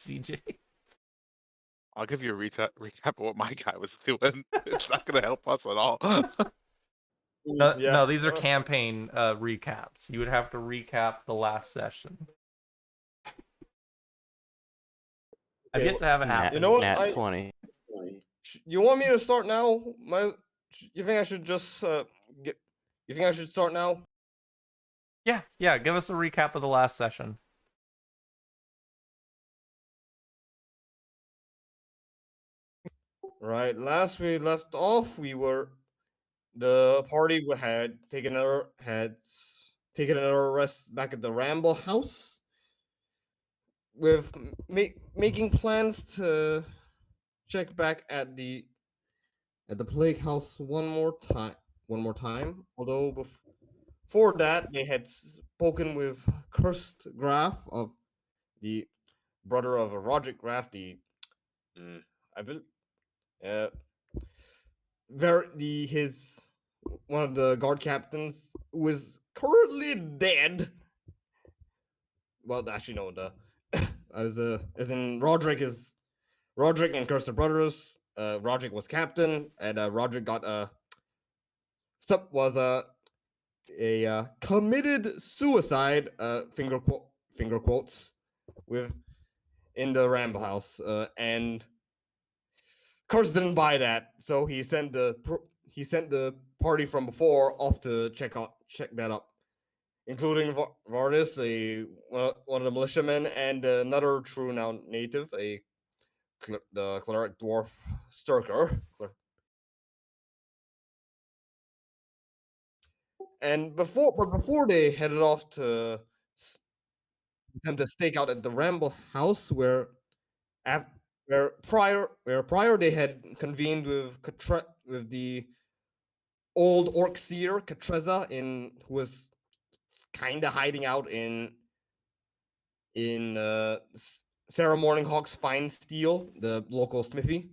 CJ. I'll give you a recap of what my guy was doing. It's not gonna help us at all. No, these are campaign recaps. You would have to recap the last session. I've yet to have it happen. You know what? Nat 20. You want me to start now? You think I should just get? You think I should start now? Yeah. Give us a recap of the last session. Right. Last we left off, the party had taken another rest back at the Ramble House, with making plans to check back at the Plague House one more time. Although before that, they had spoken with Cursed Graf, of the brother of Roderick Graf, I believe, his one of the guard captains, who is currently dead. Well, actually, no, as in Roderick and Cursed Brothers. Roderick was captain, and Roderick got was a committed suicide, finger quotes, with in the Ramble House, and Curse didn't buy that, so he sent the party from before off to check that up, including Vardis, one of the militiamen, and another true now native, the cleric dwarf Sturker. And before they headed off to attempt to stake out at the Ramble House, where prior they had convened with the old orc seer Katreza, who was kind of hiding out in Sarah Morninghawk's Fine Steel, the local smithy.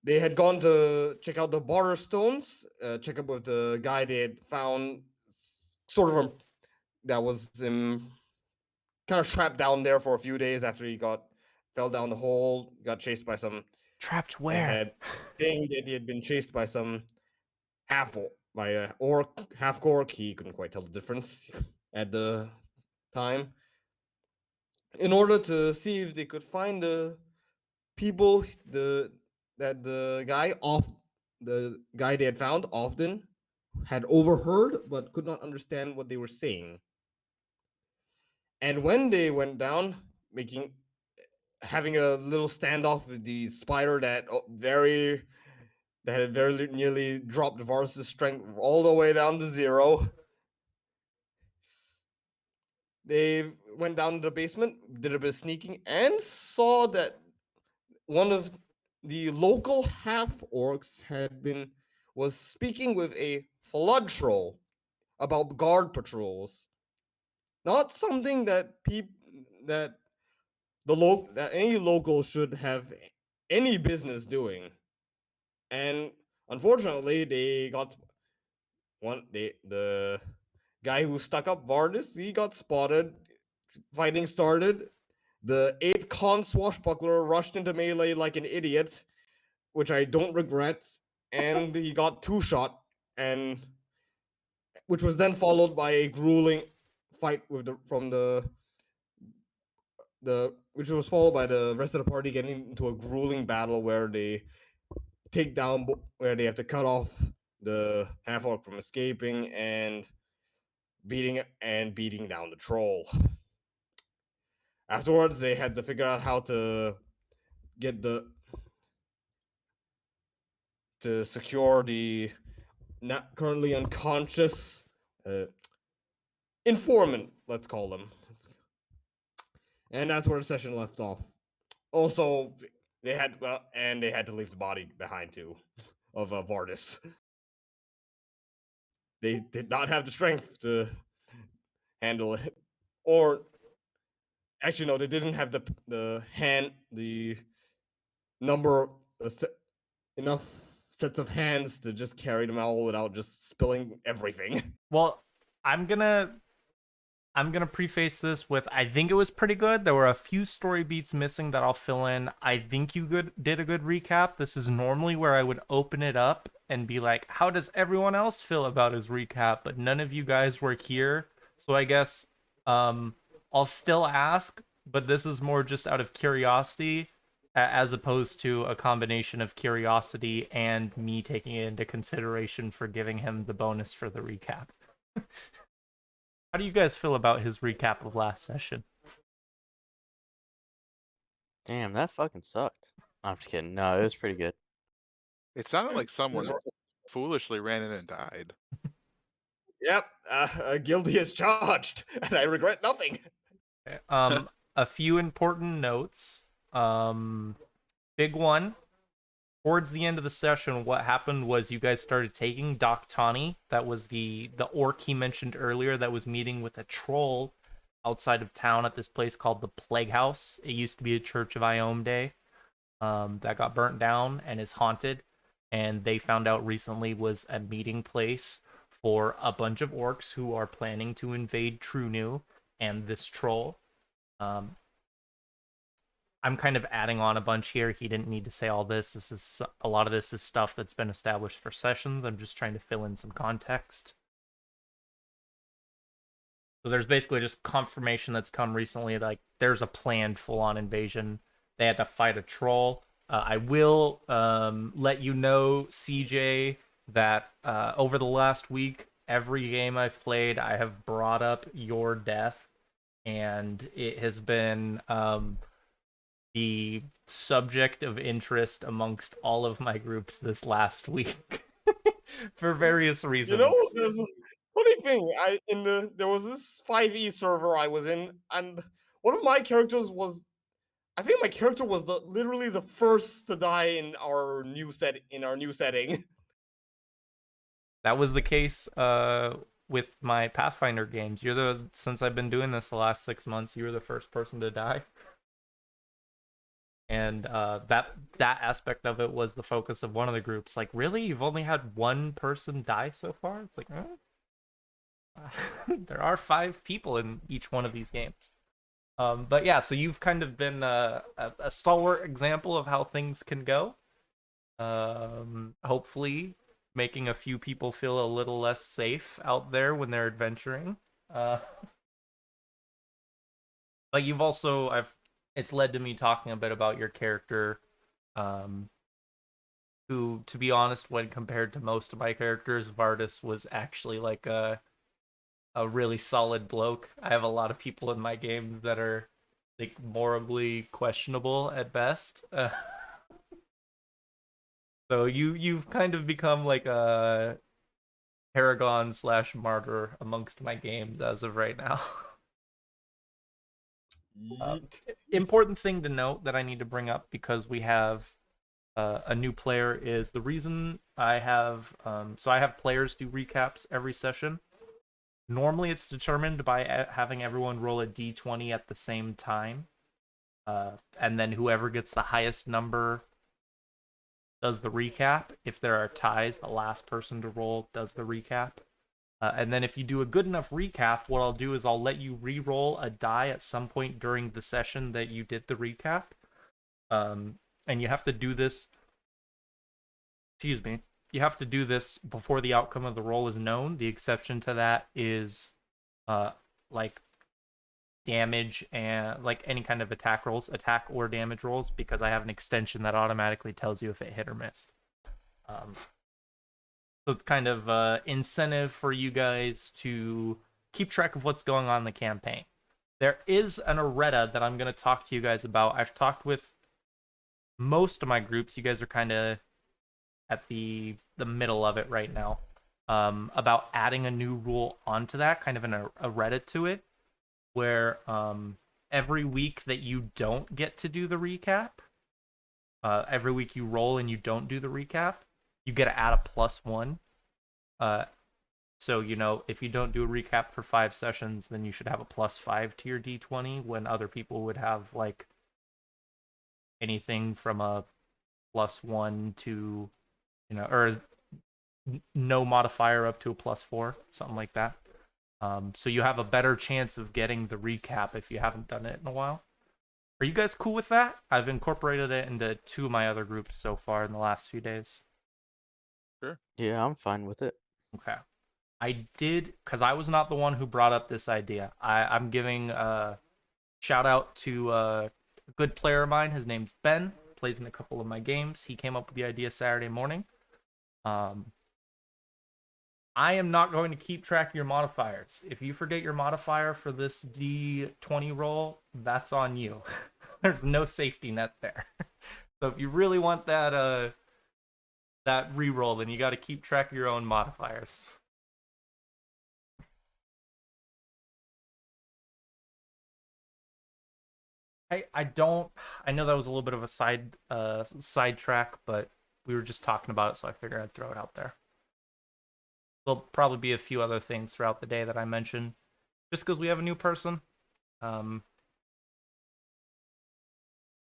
They had gone to check out the barter stones, check up with the guy they had found, that was kind of trapped down there for a few days after he fell down the hole, got chased by some. Trapped where? Saying that he had been chased by some half orc. He couldn't quite tell the difference at the time. In order to see if they could find the people the guy they had found often had overheard but could not understand what they were saying. And when they went down, having a little standoff with the spider that had very nearly dropped Varus's strength all the way down to 0. They went down to the basement, did a bit of sneaking, and saw that one of the local half orcs was speaking with a flood troll about guard patrols. Not something that any local should have any business doing. And unfortunately, the guy who stuck up Vardis, he got spotted. Fighting started. The 8th con swashbuckler rushed into melee like an idiot, which I don't regret, and he got 2-shot, and which was then followed by a grueling fight which was followed by the rest of the party getting into a grueling battle where they have to cut off the half orc from escaping and beating down the troll. Afterwards, they had to figure out how to secure the not currently unconscious informant, let's call them. And that's where the session left off. Also, they had to leave the body behind too, of Vardis. They did not have the strength to handle it, or actually, no, they didn't have the number enough sets of hands to just carry them all without just spilling everything. Well, I'm gonna I'm gonna preface this with I think it was pretty good. There were a few story beats missing that I'll fill in. I think you did a good recap. This is normally where I would open it up and be like, how does everyone else feel about his recap? But none of you guys were here, so I guess I'll still ask, but this is more just out of curiosity, as opposed to a combination of curiosity and me taking it into consideration for giving him the bonus for the recap. How do you guys feel about his recap of last session? Damn, that fucking sucked. I'm just kidding. No, it was pretty good. It sounded like someone foolishly ran in and died. Yep, guilty as charged, and I regret nothing. A few important notes. Big one. Towards the end of the session, what happened was you guys started taking Doc Tani. That was the orc he mentioned earlier that was meeting with a troll outside of town at this place called the Plague House. It used to be a Church of Iomde that got burnt down and is haunted. And they found out recently was a meeting place for a bunch of orcs who are planning to invade Trunu and this troll. I'm kind of adding on a bunch here. He didn't need to say all this. A lot of this is stuff that's been established for sessions. I'm just trying to fill in some context. So there's basically just confirmation that's come recently, like there's a planned full-on invasion. They had to fight a troll. I will let you know, CJ, that over the last week, every game I've played, I have brought up your death, and it has been the subject of interest amongst all of my groups this last week for various reasons. You know, there's a funny thing. There was this 5e server I was in, and one of my characters was, I think my character was literally the first to die in our new setting. That was the case with my Pathfinder games. Since I've been doing this the last 6 months, you were the first person to die. And that aspect of it was the focus of one of the groups. Like, really? You've only had one person die so far? It's like, there are 5 people in each one of these games. But yeah, so you've kind of been a stalwart example of how things can go. Hopefully making a few people feel a little less safe out there when they're adventuring. But it's led to me talking a bit about your character, who, to be honest, when compared to most of my characters, Vardis was actually like a really solid bloke. I have a lot of people in my games that are like morally questionable at best. So you've kind of become like a paragon / martyr amongst my games as of right now. Important thing to note that I need to bring up, because we have a new player, is the reason I have I have players do recaps every session. Normally it's determined by having everyone roll a d20 at the same time, and then whoever gets the highest number does the recap. If there are ties, the last person to roll does the recap. And then if you do a good enough recap, what I'll do is I'll let you re-roll a die at some point during the session that you did the recap. And you have to do this... Excuse me. You have to do this before the outcome of the roll is known. The exception to that is like damage and like any kind of attack or damage rolls, because I have an extension that automatically tells you if it hit or missed. So it's kind of incentive for you guys to keep track of what's going on in the campaign. There is an errata that I'm going to talk to you guys about. I've talked with most of my groups. You guys are kind of at the middle of it right now, about adding a new rule onto that, kind of an errata to it, where every week that you don't get to do the recap, every week you roll and you don't do the recap, you get to add a +1. So, you know, if you don't do a recap for 5 sessions, then you should have a +5 to your d20, when other people would have, like, anything from a +1 to, you know, or no modifier up to a +4, something like that. So you have a better chance of getting the recap if you haven't done it in a while. Are you guys cool with that? I've incorporated it into 2 of my other groups so far in the last few days. Sure. Yeah, I'm fine with it. Okay. I did, because I was not the one who brought up this idea. I'm giving a shout out to a good player of mine. His name's Ben. Plays in a couple of my games. He came up with the idea Saturday morning. I am not going to keep track of your modifiers. If you forget your modifier for this D20 roll, that's on you. There's no safety net there. So if you really want that that reroll, then you got to keep track of your own modifiers. I know that was a little bit of a sidetrack, but we were just talking about it, so I figured I'd throw it out there. There'll probably be a few other things throughout the day that I mention, just because we have a new person.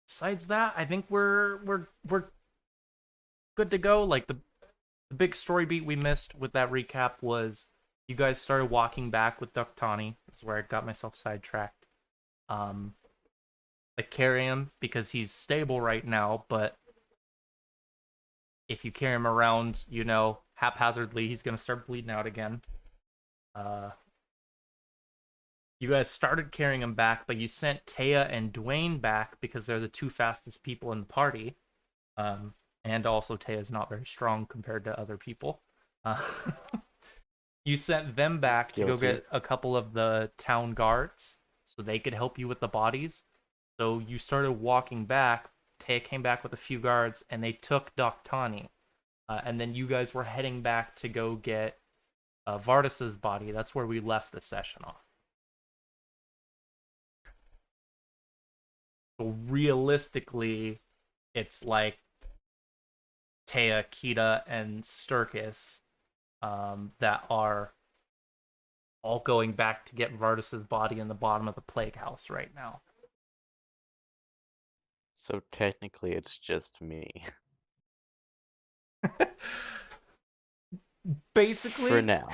Besides that, I think we're good to go. Like the big story beat we missed with that recap was you guys started walking back with Ductani. This is where I got myself sidetracked. I carry him because he's stable right now, but if you carry him around, haphazardly, he's gonna start bleeding out again. You guys started carrying him back, but you sent Taya and Dwayne back because they're the 2 fastest people in the party. And also Taya's not very strong compared to other people. You sent them back to go Guilty. get a couple of the town guards so they could help you with the bodies. So you started walking back. Taya came back with a few guards, and they took Doctani. And then you guys were heading back to go get Vardas's body. That's where we left the session off. So realistically, it's like Taya, Kita, and Sturkis that are all going back to get Vardas's body in the bottom of the plague house right now. So technically, it's just me. Basically, For now.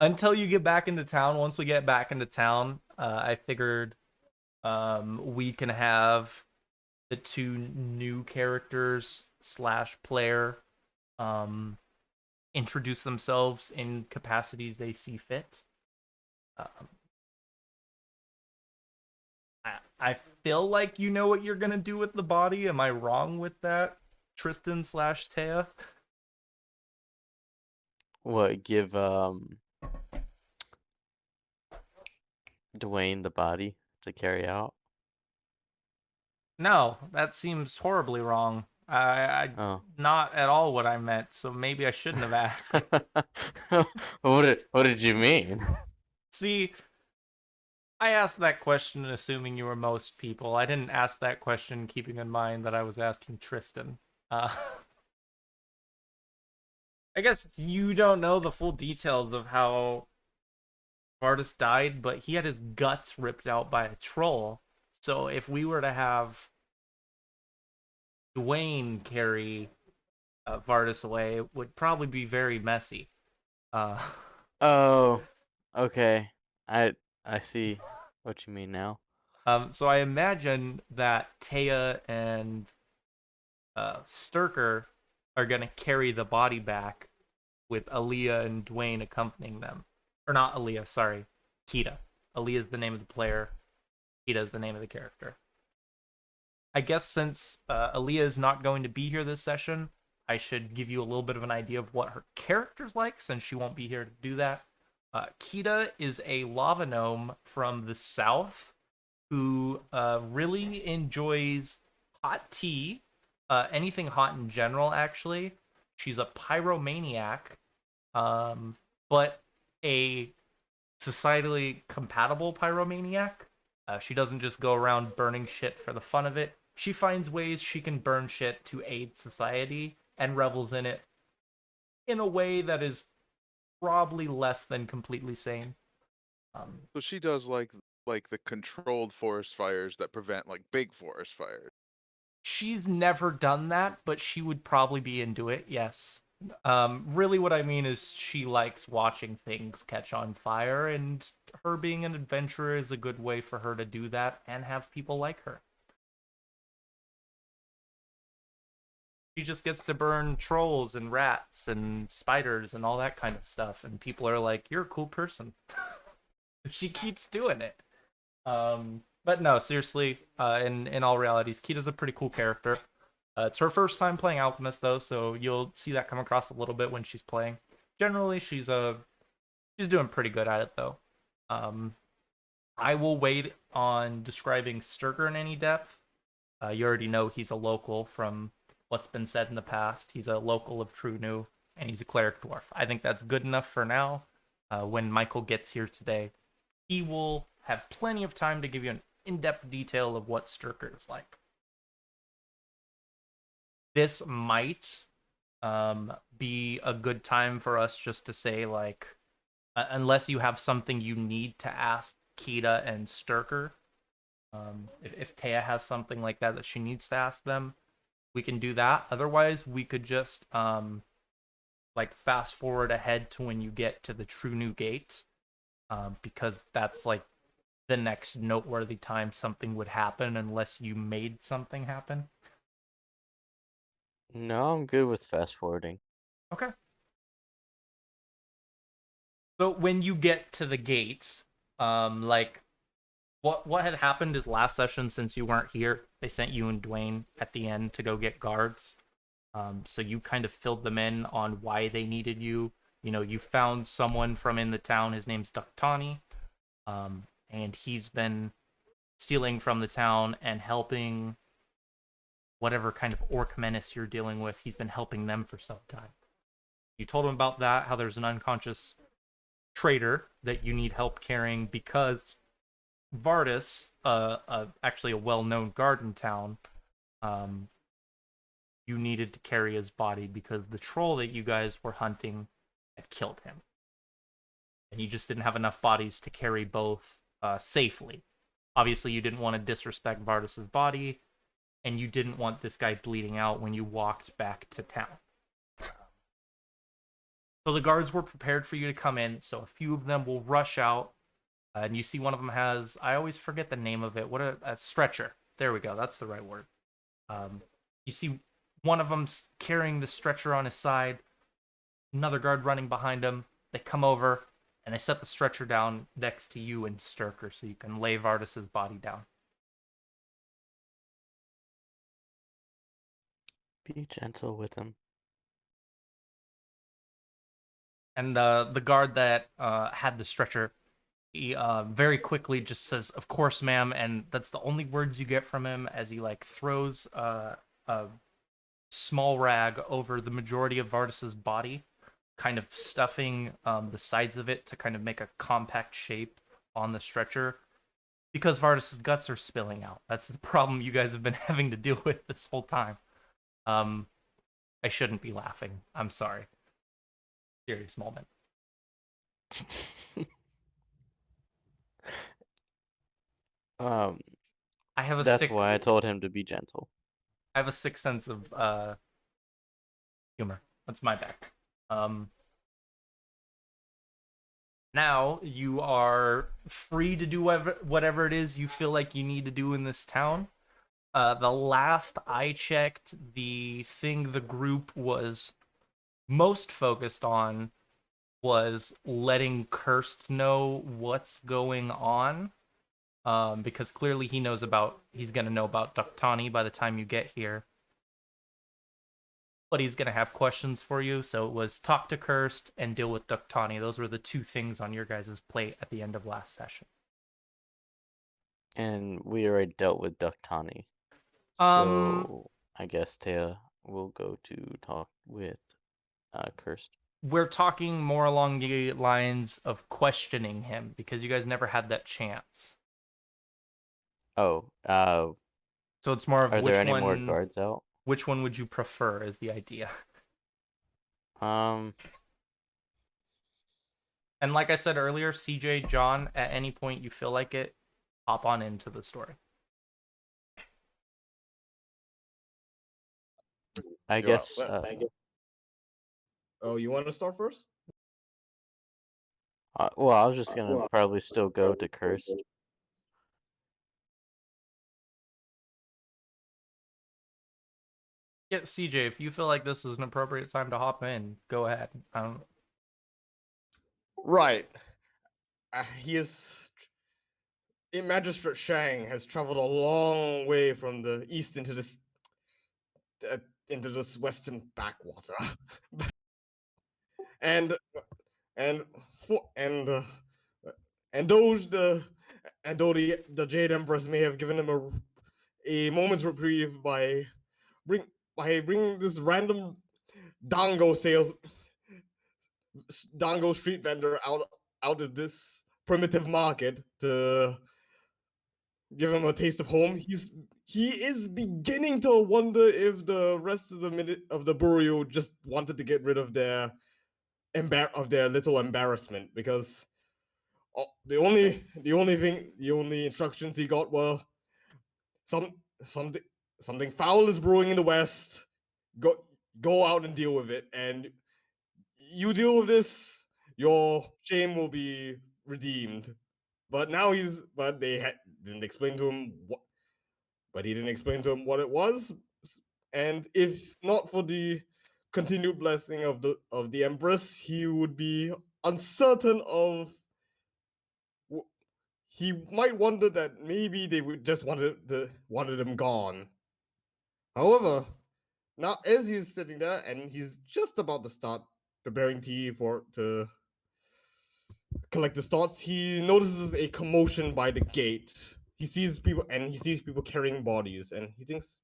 until you get back into town. Once we get back into town, I figured we can have the 2 new characters / player introduce themselves in capacities they see fit. I feel like you know what you're gonna do with the body. Am I wrong with that, Tristan / Taya? What, give Dwayne the body to carry out? No, that seems horribly wrong. I Oh. not at all what I meant. So maybe I shouldn't have asked. What did you mean? See, I asked that question assuming you were most people. I didn't ask that question keeping in mind that I was asking Tristan. I guess you don't know the full details of how Vardis died, but he had his guts ripped out by a troll. So if we were to have Dwayne carry Vardis away, it would probably be very messy. Oh, okay. I see what you mean now. So I imagine that Taya and Sturker are gonna carry the body back with Aaliyah and Dwayne accompanying them. Or not Aaliyah, sorry. Kita. Aaliyah is the name of the player. Kita is the name of the character. I guess since Aaliyah is not going to be here this session, I should give you a little bit of an idea of what her character's like, since she won't be here to do that. Kita is a lava gnome from the south who really enjoys hot tea, anything hot in general, actually. She's a pyromaniac, but a societally compatible pyromaniac. She doesn't just go around burning shit for the fun of it. She finds ways she can burn shit to aid society and revels in it in a way that is probably less than completely sane. So she does like the controlled forest fires that prevent like big forest fires. She's never done that, but she would probably be into it, yes. Really, what I mean is she likes watching things catch on fire, and her being an adventurer is a good way for her to do that and have people like her. She just gets to burn trolls and rats and spiders and all that kind of stuff, and people are like, "You're a cool person." She keeps doing it. But no, seriously, in all realities, Kita's a pretty cool character. It's her first time playing Alchemist though, so you'll see that come across a little bit when she's playing. Generally, she's doing pretty good at it though. Um, I will wait on describing Sturger in any depth. You already know he's a local from what's been said in the past. He's a local of True New, and he's a cleric dwarf. I think that's good enough for now. When Michael gets here today, he will have plenty of time to give you an in-depth detail of what Sturker is like. This might be a good time for us just to say, like, unless you have something you need to ask Kita and Sturker, if Taya has something like that that she needs to ask them, we can do that. Otherwise, we could just like fast forward ahead to when you get to the True New Gate, because that's like the next noteworthy time something would happen, unless you made something happen. No, I'm good with fast forwarding. Okay. So when you get to the gates, like what had happened is last session, since you weren't here, they sent you and Dwayne at the end to go get guards. So you kind of filled them in on why they needed you. You know, you found someone from in the town. His name's Ductani, and he's been stealing from the town and helping whatever kind of orc menace you're dealing with. He's been helping them for some time. You told him about that, how there's an unconscious traitor that you need help carrying because Vardis, actually a well-known guard in town, you needed to carry his body because the troll that you guys were hunting had killed him. And you just didn't have enough bodies to carry both safely. Obviously, you didn't want to disrespect Vardis's body, and you didn't want this guy bleeding out when you walked back to town. So the guards were prepared for you to come in, so a few of them will rush out, and you see one of them has, I always forget the name of it, what a stretcher. There we go, that's the right word. You see one of them's carrying the stretcher on his side, another guard running behind him. They come over, and they set the stretcher down next to you and Sturker so you can lay Vardis's body down. Be gentle with him. And the guard that had the stretcher, he very quickly just says, "Of course, ma'am," and that's the only words you get from him as he like throws a small rag over the majority of Vardis's body, kind of stuffing the sides of it to kind of make a compact shape on the stretcher, because Vardis's guts are spilling out. That's the problem you guys have been having to deal with this whole time. I shouldn't be laughing. I'm sorry. Serious moment. Um, I have a that's sick. why I told him to be gentle. I have a sick sense of humor. That's my bad. Now you are free to do whatever it is you feel like you need to do in this town. The last I checked, the thing the group was most focused on was letting Kirst know what's going on. Because clearly he's going to know about Ductani by the time you get here. But he's going to have questions for you, so it was talk to Kirst and deal with Ductani. Those were the two things on your guys' plate at the end of last session. And we already dealt with Ductani. Um, So I guess Taya will go to talk with Kirst. We're talking more along the lines of questioning him, because you guys never had that chance. Oh, So it's more of are there any more guards out? Which one would you prefer is the idea. And like I said earlier, CJ, John, at any point you feel like it, hop on into the story. I guess Oh, you want to start first? Well, I was just gonna probably still go to cursed. Yeah, CJ, if you feel like this is an appropriate time to hop in, go ahead. Right. He is. Magistrate Shang has traveled a long way from the east uh, into this western backwater, and and for and those the and though the Jade Empress may have given him a moment's reprieve bring by bringing this random dango sales dango street vendor out of this primitive market to give him a taste of home. He is beginning to wonder if the rest of the minute of the Buryu just wanted to get rid of their little embarrassment, because the only instructions he got were some something something foul is brewing in the west. Go go out and deal with it, and you deal with this, your shame will be redeemed. But didn't explain to him what but he didn't explain to him what it was. And if not for the continued blessing of the Empress, he would be uncertain of. He might wonder that maybe they would just wanted him gone. However, now as he's sitting there and he's just about to start preparing tea to collect his thoughts, he notices a commotion by the gate. He sees people carrying bodies, and he thinks,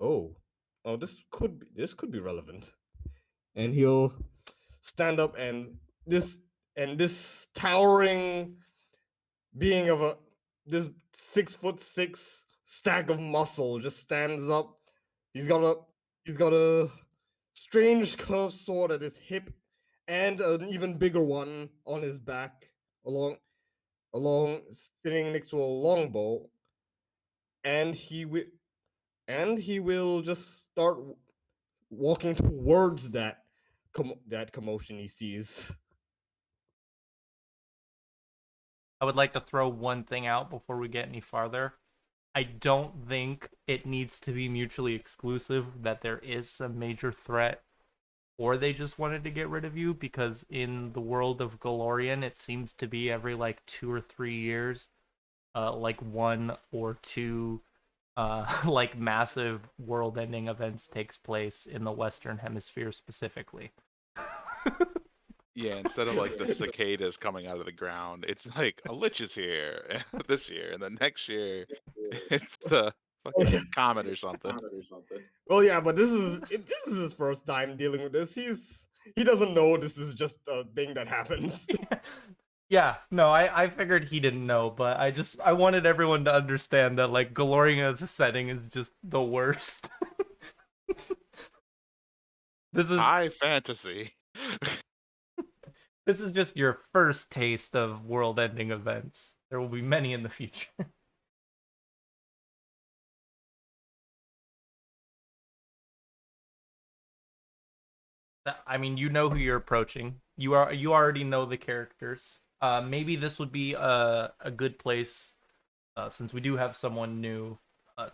oh, oh, this could be relevant. And he'll stand up, and this towering being of a this 6'6" stack of muscle just stands up. He's got a he's got a strange curved sword at his hip, and an even bigger one on his back, along along sitting next to a longbow. And he will just start walking towards that commotion he sees. I would like to throw one thing out before we get any farther. I don't think it needs to be mutually exclusive that there is some major threat or they just wanted to get rid of you, because in the world of Galorian, it seems to be every like 2 or 3 years, like one or two like massive world-ending events takes place in the Western Hemisphere specifically. Yeah, instead of like the cicadas coming out of the ground, it's like a lich is here this year, and then next year it's the fucking comet or something. Well, yeah, but this is his first time dealing with this. He doesn't know this is just a thing that happens. Yeah, no, I figured he didn't know, but I wanted everyone to understand that like Galorian as a setting is just the worst. This is High fantasy. this is just your first taste of world-ending events. There will be many in the future. I mean, you know who you're approaching. You already know the characters. Maybe this would be a good place, since we do have someone new,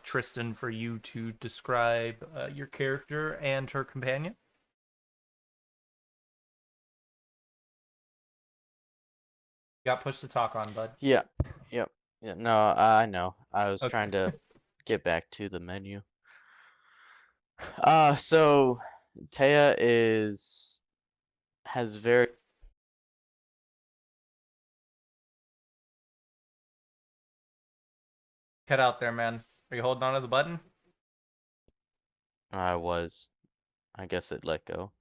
Tristan, for you to describe your character and her companion. You got pushed to talk on, bud. Yeah, yep, yeah. No, I know. I was Okay. trying to get back to the menu. So Taya has very. Cut out there, man. Are you holding on to the button? I guess it let go.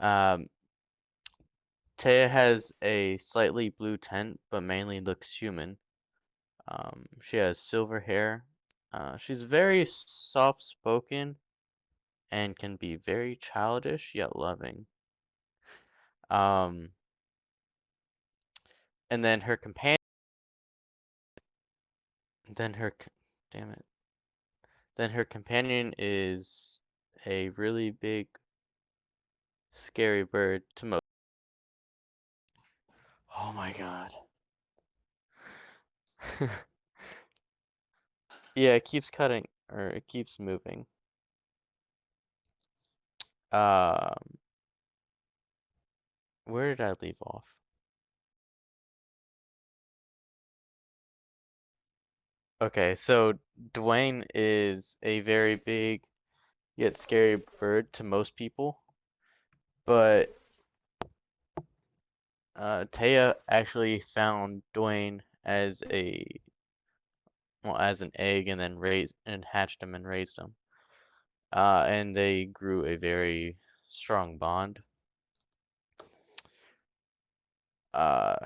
Um, Taya has a slightly blue tint, but mainly looks human. She has silver hair. She's very soft-spoken and can be very childish yet loving. Um, and then her companion, then her, c- damn it, then her companion is a really big scary bird to most. Oh my god. Yeah, it keeps cutting, or it keeps moving. Um, where did I leave off? Okay, so Dwayne is a very big yet scary bird to most people, but Taya actually found Dwayne as as an egg and then raised and hatched him and raised him. And they grew a very strong bond. Uh,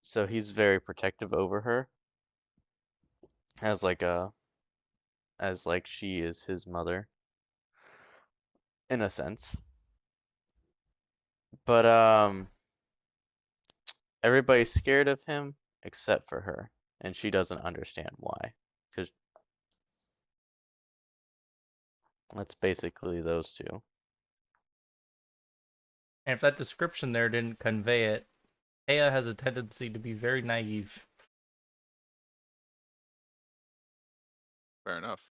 so he's very protective over her, as like she is his mother in a sense. But everybody's scared of him except for her, and she doesn't understand why. Because that's basically those two. And if that description there didn't convey it, Aya has a tendency to be very naive. Fair enough.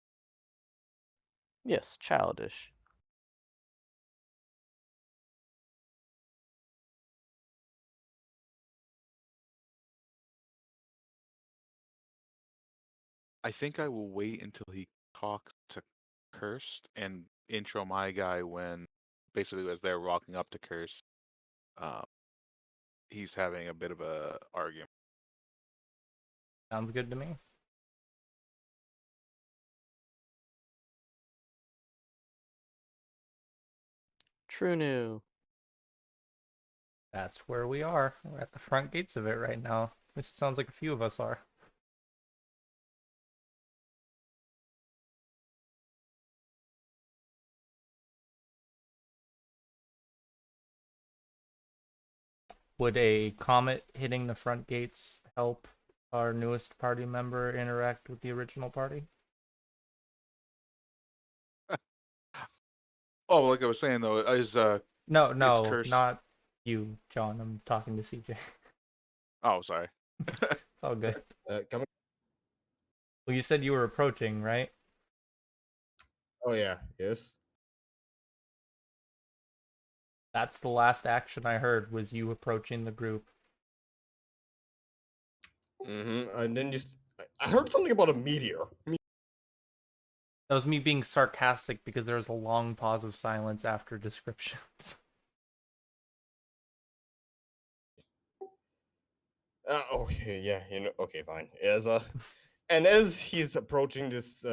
Yes, childish. I think I will wait until he talks to Cursed and intro my guy when basically as they're walking up to Cursed, uh, he's having a bit of a argument. Sounds good to me. True new. That's where we are. We're at the front gates of it right now. This sounds like a few of us are. Would a comet hitting the front gates help our newest party member interact with the original party? Oh, like I was saying though, is No, Cursed? not you, John. I'm talking to CJ. Oh, sorry. It's all good. Coming. Well, you said you were approaching, right? Oh yeah. Yes. That's the last action I heard was you approaching the group. And then I heard something about a meteor. That was me being sarcastic because there was a long pause of silence after descriptions. Okay. Yeah. Okay. Fine. And as he's approaching this,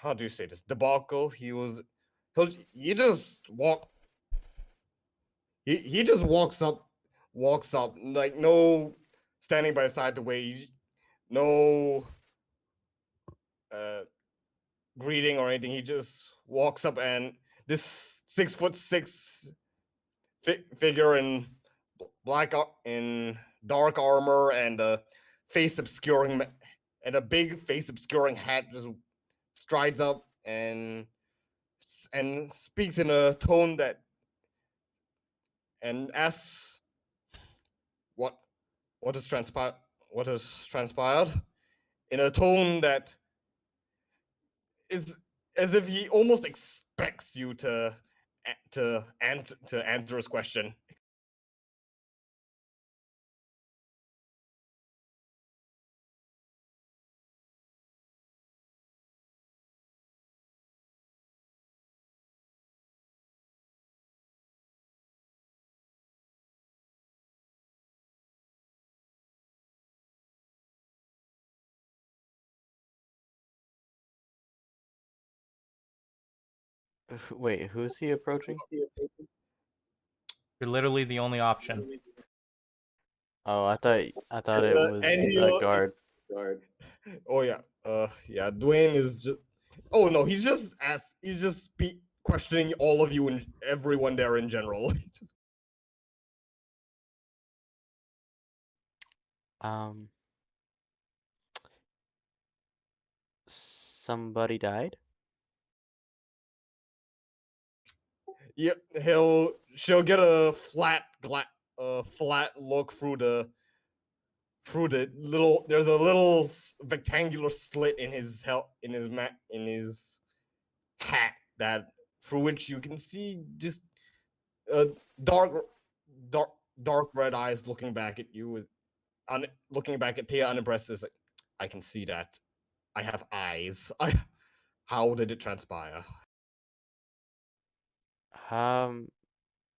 how do you say this debacle? He just he just walks up like no standing by his side the way no uh greeting or anything. He just walks up and this 6'6" figure in in dark armor and a face obscuring and a big face obscuring hat just strides up and speaks in a tone that and asks what what has transpired what has transpired in a tone that is as if he almost expects you to answer his question. Wait, who's he approaching? You're literally the only option. Oh, I thought it And was that he'll guard. oh yeah yeah Dwayne is just oh no he's just questioning all of you and everyone there in general. Um, somebody died? Yeah, she'll get a flat look through the little. There's a little rectangular slit in his in his hat that through which you can see just uh, dark dark dark red eyes looking back at you with looking back at Tia unimpressed. Is like, I can see that. I have eyes. How did it transpire? Um,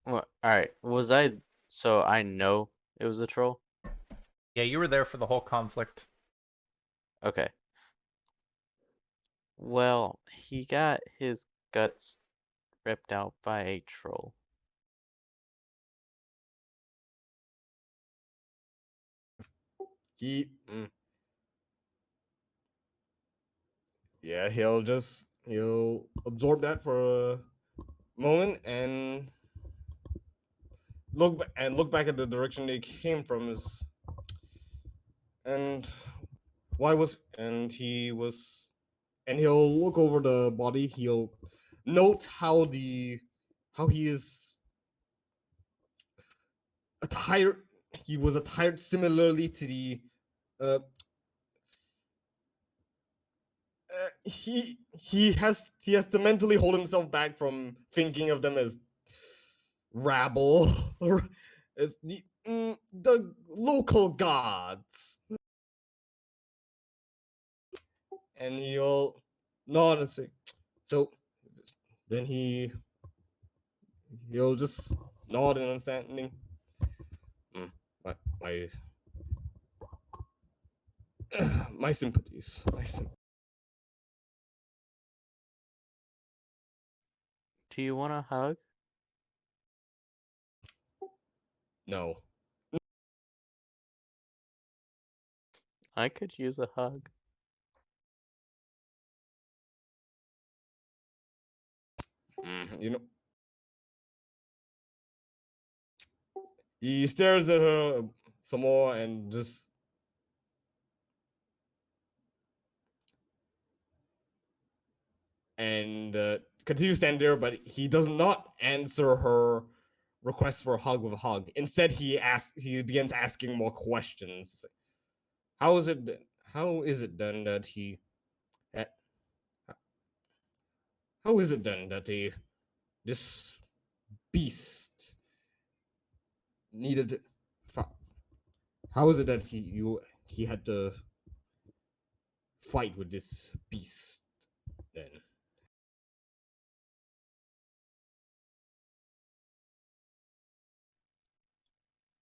well, all right. Was I so I know it was a troll? Yeah, you were there for the whole conflict. Okay. Well, he got his guts ripped out by a troll. He, yeah, he'll absorb that for a moment and look back at the direction they came from. And why was and he was and he'll look over the body. He'll note how he is attired. He was attired similarly to the uh, he has to mentally hold himself back from thinking of them as rabble or as the local gods, and he'll nod and say, "So then he'll just nod in understanding. Mm, my my my sympathies. Do you want a hug? No. I could use a hug. You know, he stares at her some more and just and continues to stand there, but he does not answer her request for a hug with a hug. Instead, he begins asking more questions. How is it? How is it then that he? eh, How is it then that this beast needed? How is it that he had to fight with this beast then?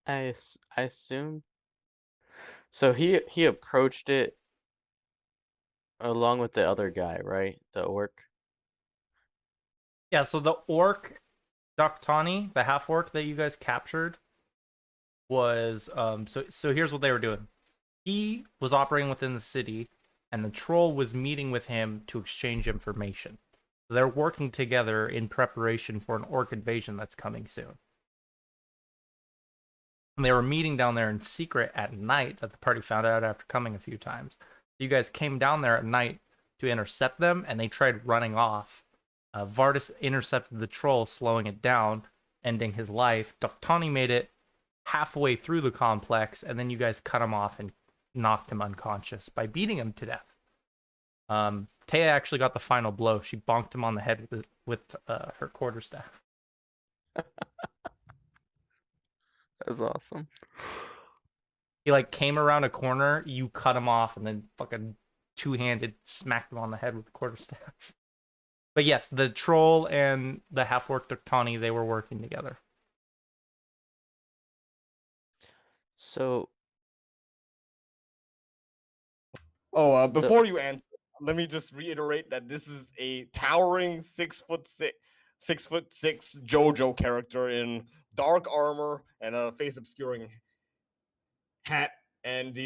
I assume. So he approached it along with the other guy, right? The orc. Yeah, so the orc Ductani, the half orc that you guys captured, was so here's what they were doing. He was operating within the city, and the troll was meeting with him to exchange information. They're working together in preparation for an orc invasion that's coming soon. And they were meeting down there in secret at night that the party found out after coming a few times. You guys came down there at night to intercept them, and they tried running off. Vardis intercepted the troll, slowing it down, ending his life. Ductani made it halfway through the complex, and then you guys cut him off and knocked him unconscious by beating him to death. Taya actually got the final blow. She bonked him on the head with her quarterstaff. That's awesome. He like came around a corner, you cut him off, and then fucking two-handed smacked him on the head with the quarterstaff. But yes, the troll and the half-orc Ductani, they were working together. So Oh, the before you answer, let me just reiterate that this is a towering 6'6" JoJo character in dark armor and a face obscuring hat, and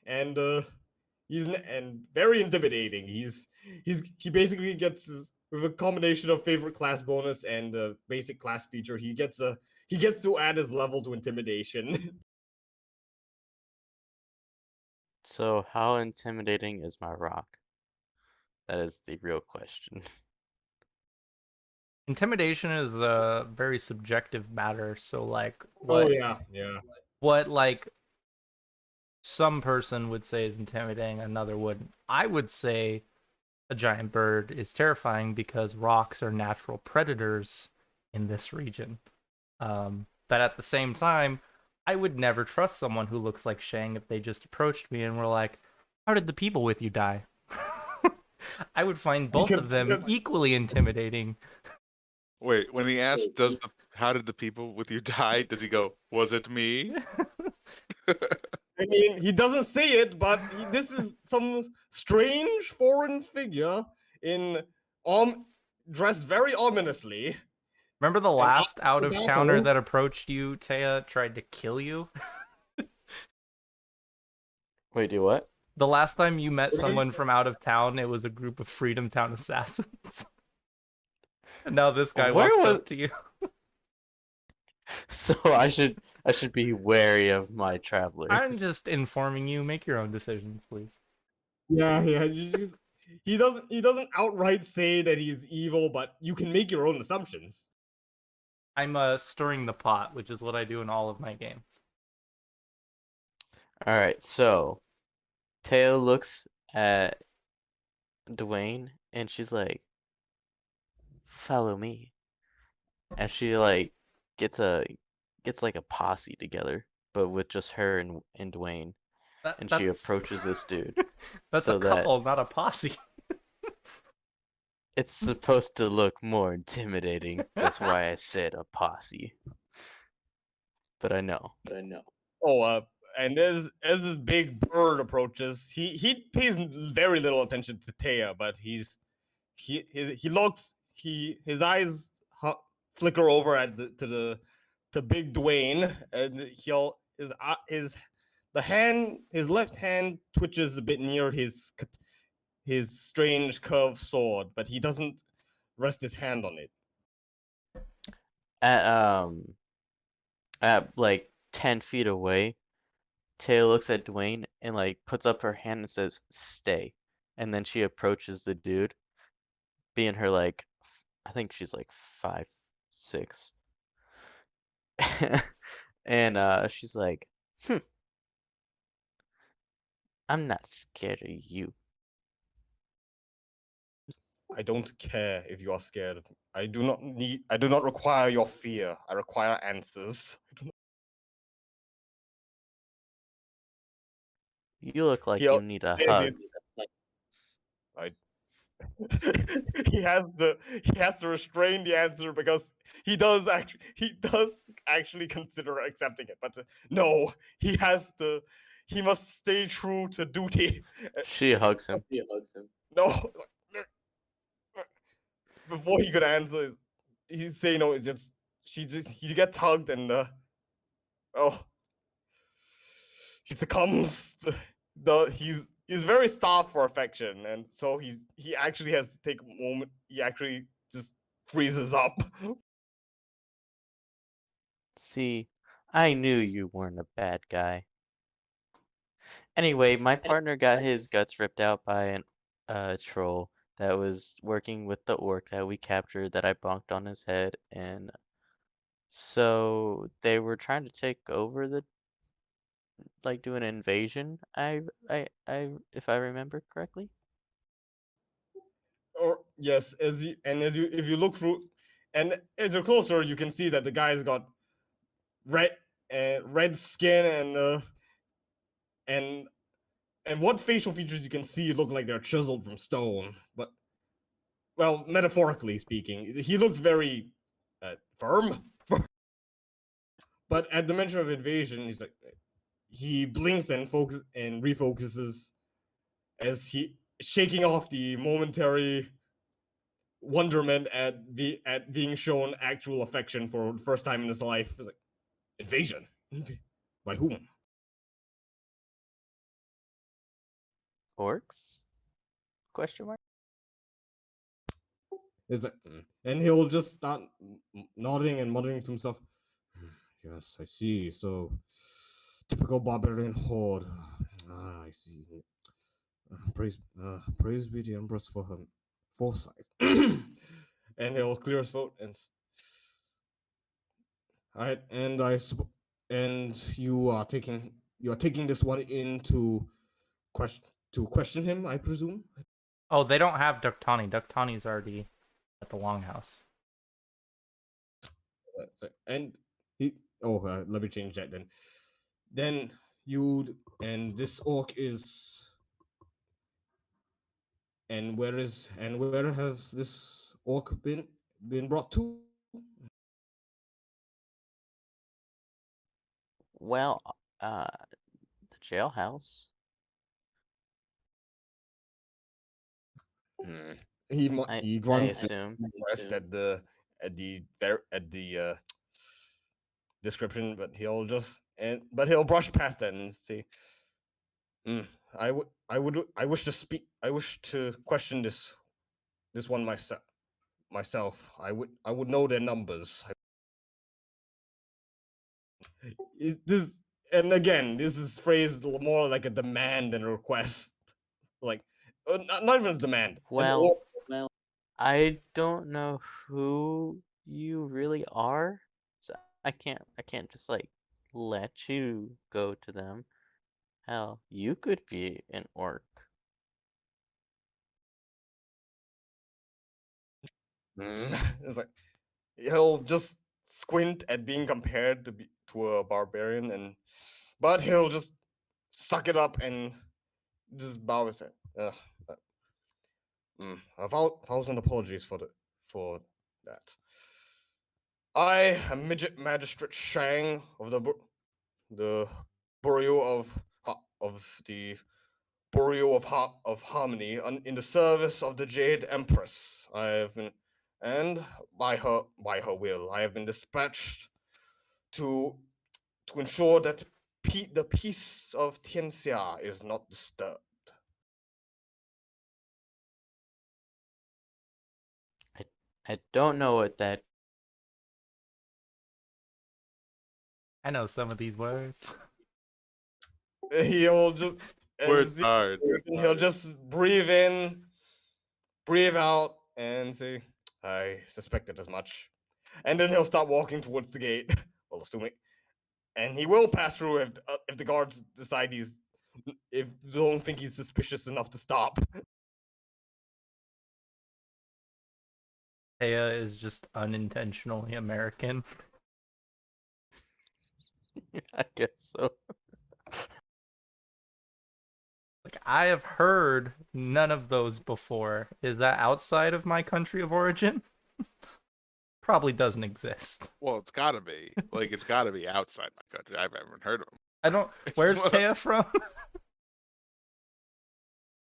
and very intimidating. He basically gets with a combination of favorite class bonus and the basic class feature. He gets to add his level to intimidation. so how intimidating is my rock? That is the real question. Intimidation is a very subjective matter. So like, Oh yeah, yeah. what like some person would say is intimidating, another wouldn't. I would say a giant bird is terrifying because rocks are natural predators in this region. But at the same time, I would never trust someone who looks like Shang if they just approached me and were like, "How did the people with you die?" I would find both of them Because equally intimidating. Wait, when he asks, how did the people with you die? Does he go, "Was it me?" I mean, he doesn't say it, but this is some strange foreign figure in dressed very ominously. Remember the And last out after of towner battle, that approached you, Taya, tried to kill you? Wait, do what? The last time you met What do you- someone from out of town, it was a group of Freedom Town assassins. And now this guy Where walks was up to you. so I should be wary of my I'm travelers. just informing you. Make your own decisions, please. yeah, he doesn't outright say that he's evil, but you can make your own assumptions. I'm stirring the pot, which is what I do in all of my games. All right, so Teo looks at Dwayne and she's like, "Follow me." And she like gets a gets like a posse together, but with just her and Dwayne, and she That's approaches this dude that's a so that couple, not a posse. it's supposed to look more intimidating. That's why I said a posse. But I know. Oh, and as this big bird approaches, he pays very little attention to Taya, but he looks his eyes flicker over at to Big Dwayne, and his left hand twitches a bit near his strange curved sword, but he doesn't rest his hand on it. At at like 10 feet away, Teo looks at Dwayne and like puts up her hand and says, "Stay." And then she approaches the dude, being her like I think she's like 5'6". And she's like, "I'm not scared of you." I don't care if you are scared of me. I do not require your fear. I require answers. You look like He you need a says hug. I he has to restrain the answer because he does actually consider accepting it, but no, he must stay true to duty. She hugs him. No, before he could answer, he's saying no. It's just he gets hugged and oh, he succumbs. He's very starved for affection, and so he actually has to take a moment. He actually just freezes up. See, I knew you weren't a bad guy. Anyway, my partner got his guts ripped out by an troll that was working with the orc that we captured that I bonked on his head, and so they were trying to take over the like do an invasion. I if I remember correctly. Or yes, as you if you look through, and as you're closer, you can see that the guy's got red red skin and and what facial features you can see look like they're chiseled from stone. But well, metaphorically speaking, he looks very firm. But at the mention of invasion, he blinks and refocuses as he shaking off the momentary wonderment at being shown actual affection for the first time in his life. It's like invasion by whom? Orcs? Question mark. It's like, and he'll just start nodding and muttering some stuff. Yes, I see. So typical barbarian horde. Ah, I see. Praise be the Empress for her foresight. and he'll clear his throat I and I supp- and you are taking this one in to question him, I presume. Oh, they don't have Ductani. Ductani's already at the Longhouse. And he let me change that then. Then you and this orc is and where has this orc been brought to? Well, the jailhouse. Hmm. I He I grunts assume. impressed at the description, but he'll brush past that and say, "Hmm, I wish to question this one myself. I would know their numbers. This and again, this is phrased more like a demand than a request. Like, not even a demand. Well, I don't know who you really are, so I can't just like let you go to them. Hell, you could be an orc. It's like he'll just squint at being compared to a barbarian, but he'll just suck it up and just bow his head. Uh, thousand apologies for that. I am midget magistrate Shang of the Bureau of the of Harmony in the service of the Jade Empress. I have been, and by her will, I have been dispatched to ensure that the peace of Tianxia is not disturbed. I I don't know what that. I know some of these words. He'll just Words as hard. he'll just breathe in, breathe out, and say, "I suspected as much." And then he'll start walking towards the gate. Well, assuming, and he will pass through if the guards decide if they don't think he's suspicious enough to stop. Taya is just unintentionally American. I guess so. Like, I have heard none of those before. Is that outside of my country of origin? Probably doesn't exist. Well, it's gotta be. Like, it's gotta be outside my country. I haven't heard of them. I don't. Where's Taya from?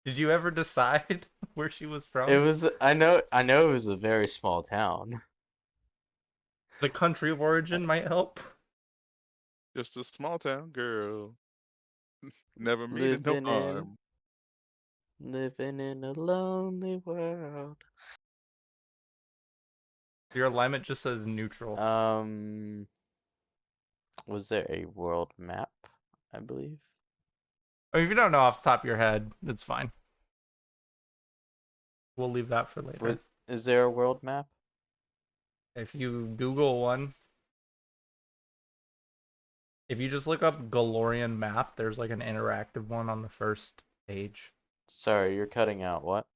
Did you ever decide where she was It from? was. I know it was a very small town. The country of origin might help. Just a small town girl. Never meaning no Living in harm. living in a lonely world. Your alignment just says neutral. Was there a world map? I believe. I mean, if you don't know off the top of your head, it's fine. We'll leave that for later. Is there a world map? If you Google one, if you just look up Galorian map, there's like an interactive one on the first page. Sorry, you're cutting out. What?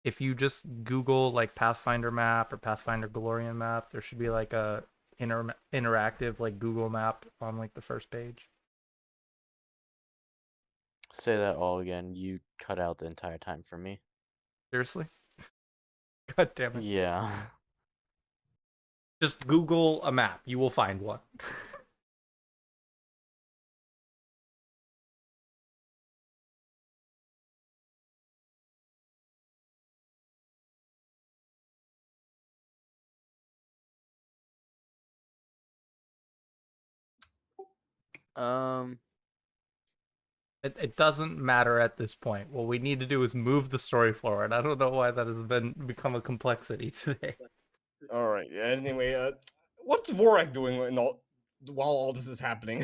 If you just Google like Pathfinder map or Pathfinder Galorian map, there should be like a interactive like Google map on like the first page. Say that all again. You cut out the entire time for me. Seriously? God damn it. Yeah. Just Google a map. You will find one. Um. It doesn't matter at this point. What we need to do is move the story forward. I don't know why that has become a complexity today. All right. Anyway, what's Vorak doing while all this is happening?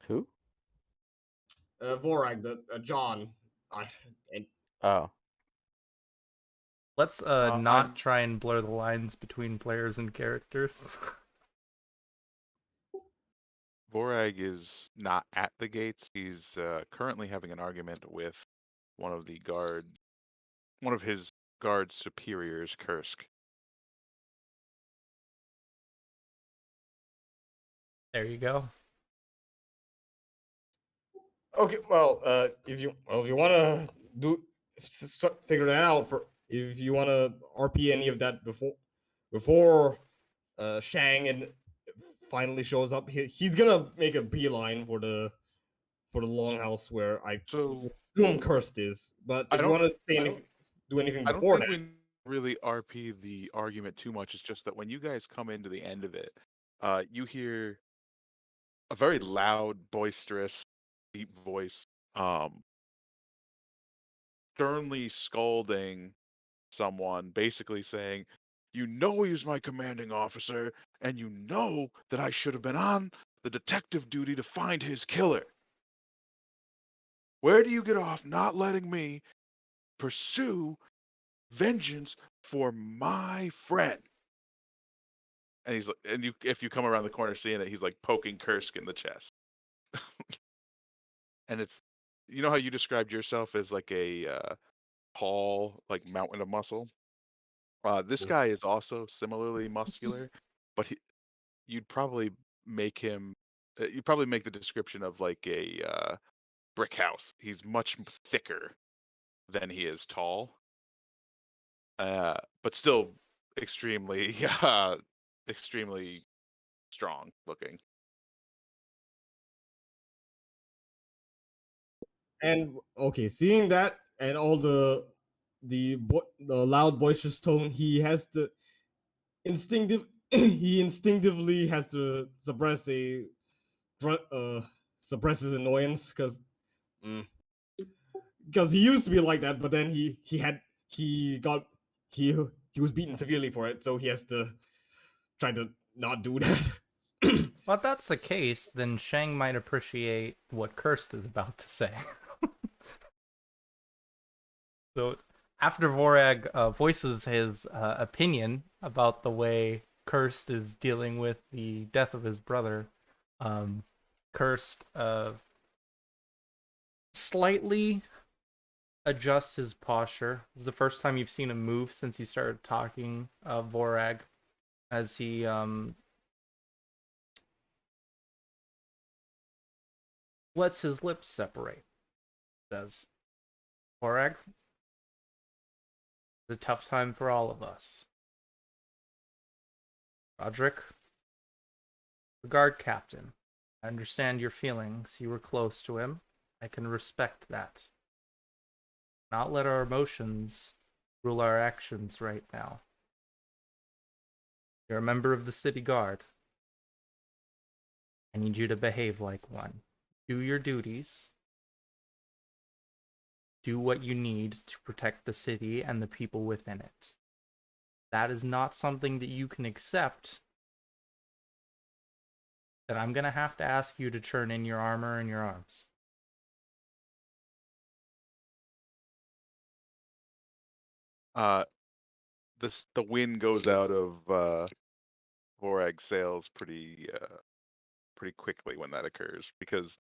Who? Vorag, the John. And Oh, Let's I'm not try and blur the lines between players and characters. Vorag is not at the gates. He's currently having an argument with one of his guard superiors, Kursk. There you go. okay, well, if you want to do figure that out for if you want to RP any of that before Shang and finally shows up, he's gonna make a beeline for the longhouse where I So assume Cursed is. But I if you don't, want to say anything, do anything I don't before think that, we really RP the argument too much. It's just that when you guys come into the end of it, you hear a very loud, boisterous, deep voice, sternly scolding someone, basically saying, "You know he's my commanding officer, and you know that I should have been on the detective duty to find his killer. Where do you get off not letting me pursue vengeance for my friend?" And he's like, and if you come around the corner seeing it, he's like poking Kursk in the chest. And it's, you know how you described yourself as like a tall, like mountain of muscle? This guy is also similarly muscular, but you'd probably make him, you'd probably make the description of like a brick house. He's much thicker than he is tall, but still extremely, extremely strong looking. and okay, seeing that and all the loud boisterous tone, he has to instinctive he instinctively has to suppress his annoyance because he used to be like that, but then he got he was beaten severely for it, so he has to try to not do that. Well, if that's the case, then Shang might appreciate what Cursed is about to say. So after Vorag voices his opinion about the way Cursed is dealing with the death of his brother, Cursed slightly adjusts his posture. This is the first time you've seen him move since he started talking, Vorag, as he lets his lips separate. Says, Vorag, it's a tough time for all of us. Roderick, the guard captain, I understand your feelings. You were close to him. I can respect that. Not let our emotions rule our actions right now. You're a member of the city guard. I need you to behave like one. Do your duties. Do what you need to protect the city and the people within it. That is not something that you can accept. That I'm going to have to ask you to turn in your armor and your arms. The wind goes out of Vorag's sails pretty quickly when that occurs, because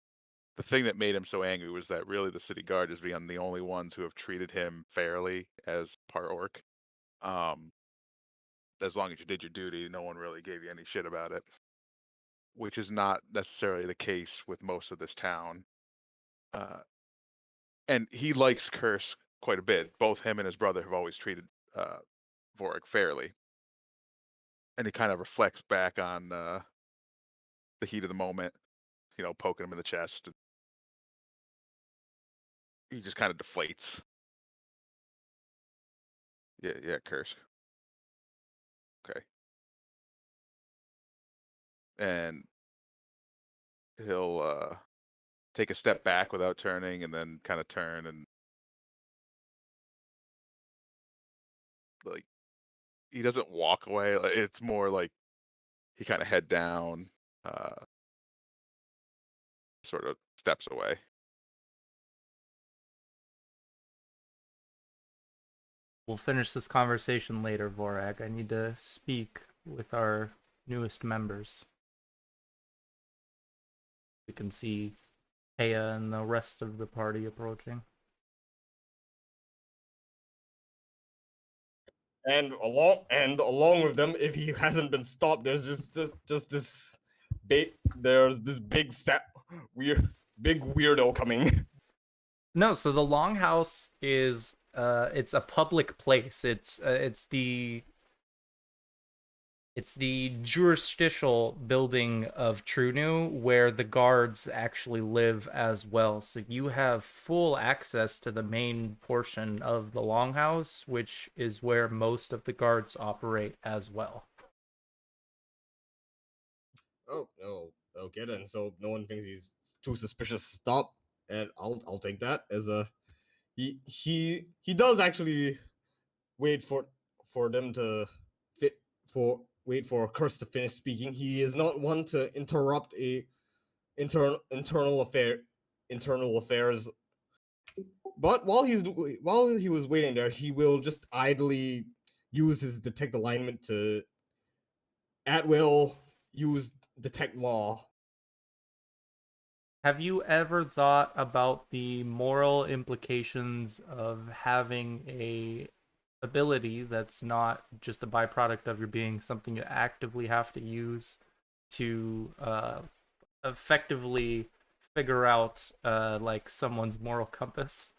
the thing that made him so angry was that really the city guard is being the only ones who have treated him fairly as part orc. As long as you did your duty, no one really gave you any shit about it, which is not necessarily the case with most of this town. And he likes Curse quite a bit. Both him and his brother have always treated Vorik fairly, and he kind of reflects back on the heat of the moment, poking him in the chest. And he just kind of deflates. Yeah, Curse. Okay. And he'll take a step back without turning, and then kind of turn, and like he doesn't walk away. It's more like he kind of head down, uh, sort of steps away. We'll finish this conversation later, Vorag. I need to speak with our newest members. We can see Heya and the rest of the party approaching. And along with them, if he hasn't been stopped, there's just this big set big weirdo coming. No, so the Longhouse is it's a public place. It's the jurisdictional building of Trunu where the guards actually live as well. So you have full access to the main portion of the Longhouse, which is where most of the guards operate as well. Oh no, okay then. So no one thinks he's too suspicious to stop, and I'll take that as a he does actually wait for them to fit for wait for Curse to finish speaking. He is not one to interrupt a internal affairs. But while he was waiting there, he will just idly use his detect alignment to at will use detect law. Have you ever thought about the moral implications of having a ability that's not just a byproduct of your being, something you actively have to use to effectively figure out like someone's moral compass?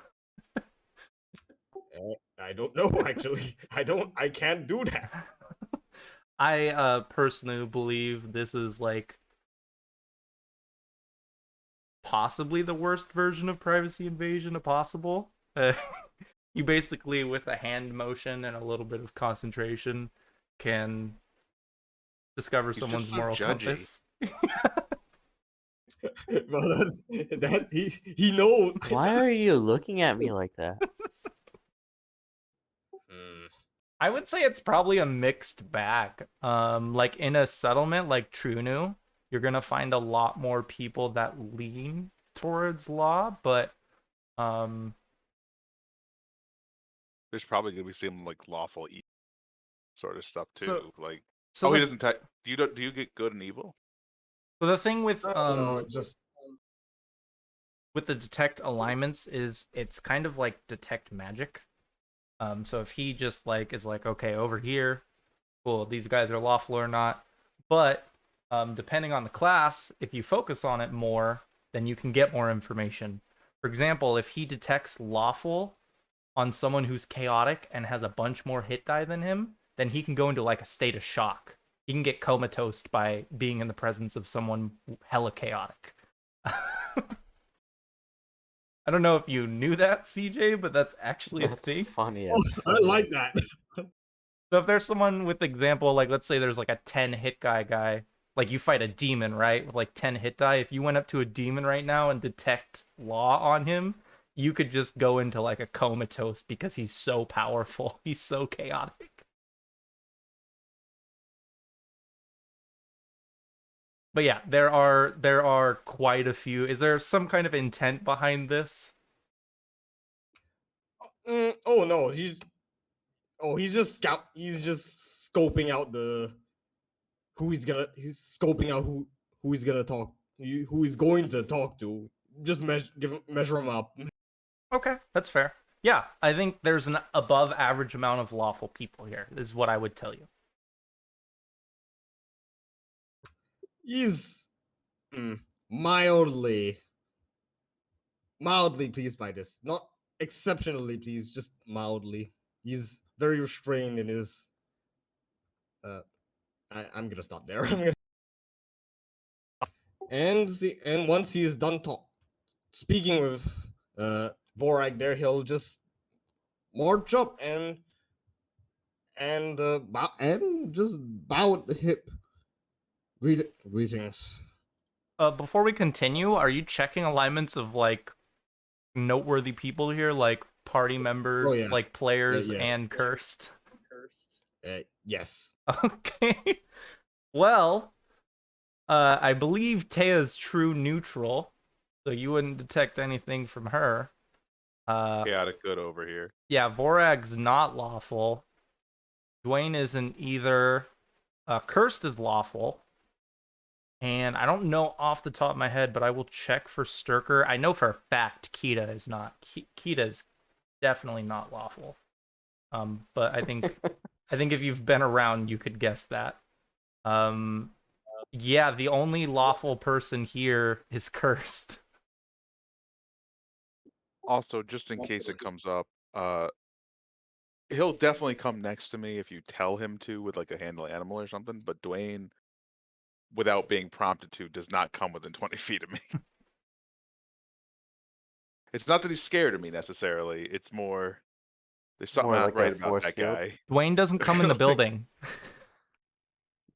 I don't know actually. I can't do that. I personally believe this is like possibly the worst version of privacy invasion possible. You basically, with a hand motion and a little bit of concentration, can discover He's just someone's so moral judgy. compass. Well, that he knows. Why are you looking at me like that? Hmm. I would say it's probably a mixed bag. Like in a settlement like Trunu, you're gonna find a lot more people that lean towards law, but um, There's probably gonna be some like lawful evil sort of stuff too. so Like, so oh, he the doesn't. Do you get good and evil? so the thing No, it's just with the detect alignments is it's kind of like detect magic. So if he just like is like, okay, over here, cool, these guys are lawful or not. But depending on the class, if you focus on it more, then you can get more information. For example, if he detects lawful on someone who's chaotic and has a bunch more hit die than him, then he can go into like a state of shock. He can get comatose by being in the presence of someone hella chaotic. I don't know if you knew that, CJ, but that's actually a That's thing. funny oh, as I fuck. like that. So if there's someone with example, like let's say there's like a 10 hit guy, like you fight a demon, right? With like 10 hit die. If you went up to a demon right now and detect law on him, you could just go into like a comatose because he's so powerful. He's so chaotic. But yeah, there are quite a few. Is there some kind of intent behind this? Oh no, he's just he's just scoping out he's scoping out who he's gonna talk who he's going to talk to. Just measure him up. Okay, that's fair. Yeah, I think there's an above average amount of lawful people here, is what I would tell you. He's mm, mildly mildly pleased by this. Not exceptionally pleased, just mildly. He's very restrained in his uh I'm gonna stop there. And once he's done speaking with Vorag there, he'll just march up and just bow at the hip. Greetings. Before we continue, are you checking alignments of like noteworthy people here, like party Oh members, yeah. like players Yes. and cursed? Yes. Okay. Well, I believe Taya's true neutral, so you wouldn't detect anything from her. Chaotic good over here. Yeah, Vorag's not lawful. Dwayne isn't either. Cursed is lawful. And I don't know off the top of my head, but I will check for Sturker. I know for a fact Kita is not. Kita is definitely not lawful. But I think if you've been around, you could guess that. Yeah, the only lawful person here is Cursed. Also, just in case it comes up, he'll definitely come next to me if you tell him to with like a handle animal or something. But Dwayne, without being prompted to, does not come within 20 feet of me. It's not that he's scared of me necessarily. It's more there's something More not like right a about force that field. guy. Dwayne doesn't come in the building.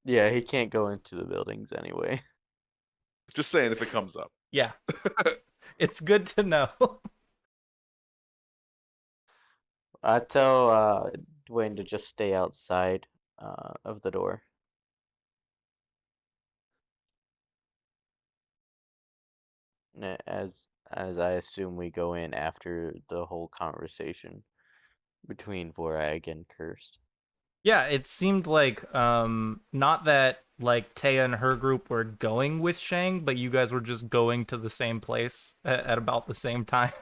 Yeah, he can't go into the buildings anyway. Just saying if it comes up. Yeah. It's good to know. I tell Dwayne to just stay outside of the door. As I assume we go in after the whole conversation between Vorag and Cursed. Yeah, it seemed like not that like Taya and her group were going with Shang, but you guys were just going to the same place at about the same time.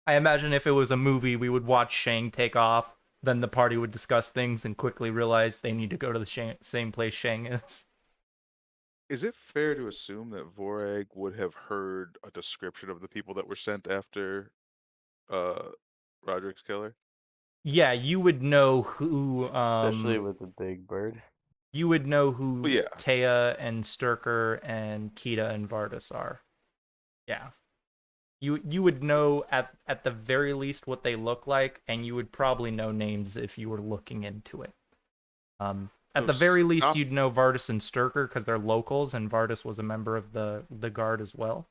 I imagine if it was a movie, we would watch Shang take off, then the party would discuss things and quickly realize they need to go to the same place Shang is. Is it fair to assume that Vorag would have heard a description of the people that were sent after Roderick's killer? Yeah, you would know who Especially with the big bird. you would know who Well, yeah. Taya and Sturker and Kita and Vardis are. Yeah. You would know at the very least what they look like, and you would probably know names if you were looking into it. At So the very least, stop- you'd know Vardis and Sturker because they're locals, and Vardis was a member of the guard as well.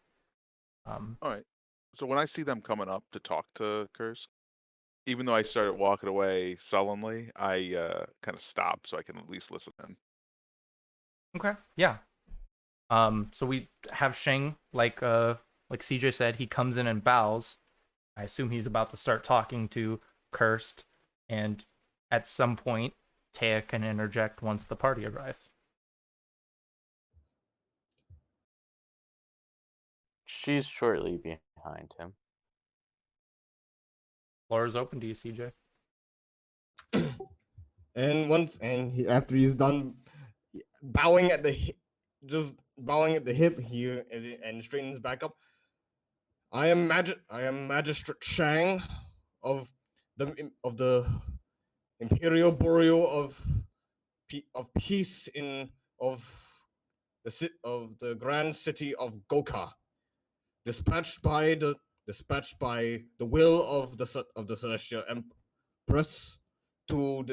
All right. So when I see them coming up to talk to Curse, even though I started walking away sullenly, I kind of stop so I can at least listen in. Okay, yeah. So we have Shang, like CJ said, he comes in and bows. I assume he's about to start talking to Cursed, and at some point, Taya can interject once the party arrives. She's shortly behind him. Floor is open to you, CJ. And after he's done bowing at the just bowing at the hip, and straightens back up. I am Magistrate Shang of the Imperial Bureau of Peace of of the Grand City of Goka, dispatched by the will of the Celestial Empress to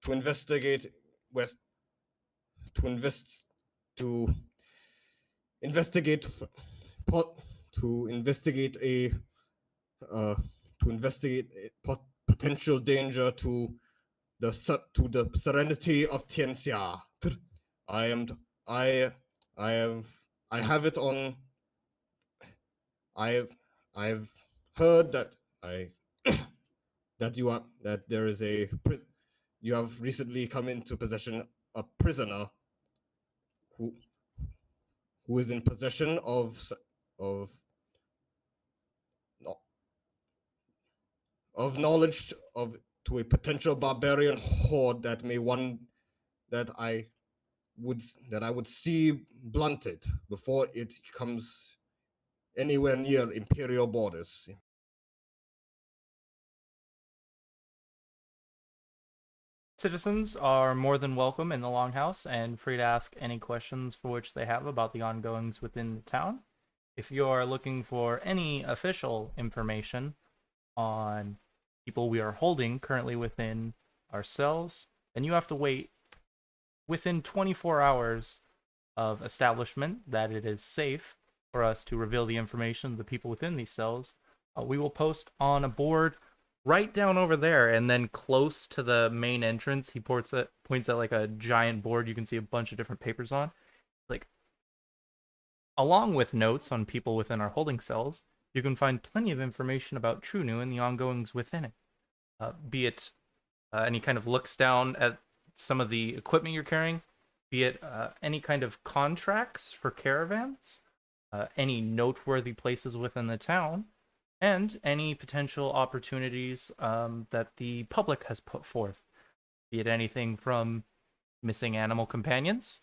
to investigate west to invest to investigate to investigate a potential danger to the serenity of Tianxia. I am I I have I have it on. I've I've heard that I that you are that there is you have recently come into possession a prisoner who is in possession of of knowledge of to a potential barbarian horde that may one that I that I would see blunted before it comes anywhere near imperial borders. Citizens are more than welcome in the Longhouse and free to ask any questions for which they have about the ongoings within the town. If you are looking for any official information on people we are holding currently within our cells, then you have to wait within 24 hours of establishment that it is safe for us to reveal the information of the people within these cells. We will post on a board right down over there, and then close to the main entrance, he points at like a giant board you can see a bunch of different papers on. Like, along with notes on people within our holding cells, you can find plenty of information about Trunu and the ongoings within it. Be it and he kind of looks down at some of the equipment you're carrying, be it any kind of contracts for caravans, any noteworthy places within the town, and any potential opportunities that the public has put forth, be it anything from missing animal companions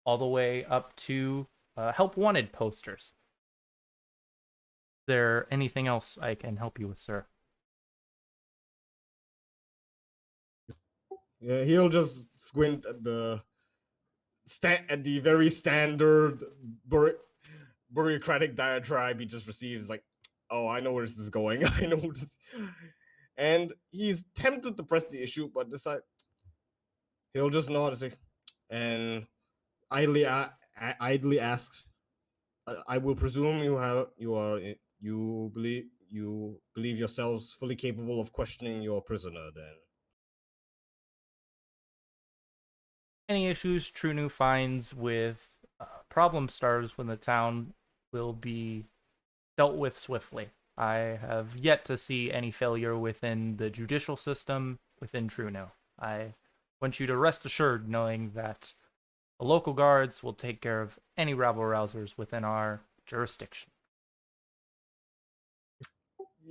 all the way up to help wanted posters. Is there anything else I can help you with, sir? Yeah, he'll just squint at the very standard bureaucratic diatribe he just receives. Like, oh, I know where this is going. I know this, and he's tempted to press the issue, but decide he'll just nod and say, and idly asks, I will presume you believe yourselves fully capable of questioning your prisoner then." Any issues Trunu finds with problem stars when the town will be dealt with swiftly. I have yet to see any failure within the judicial system within Trunu. I want you to rest assured knowing that the local guards will take care of any rabble rousers within our jurisdiction.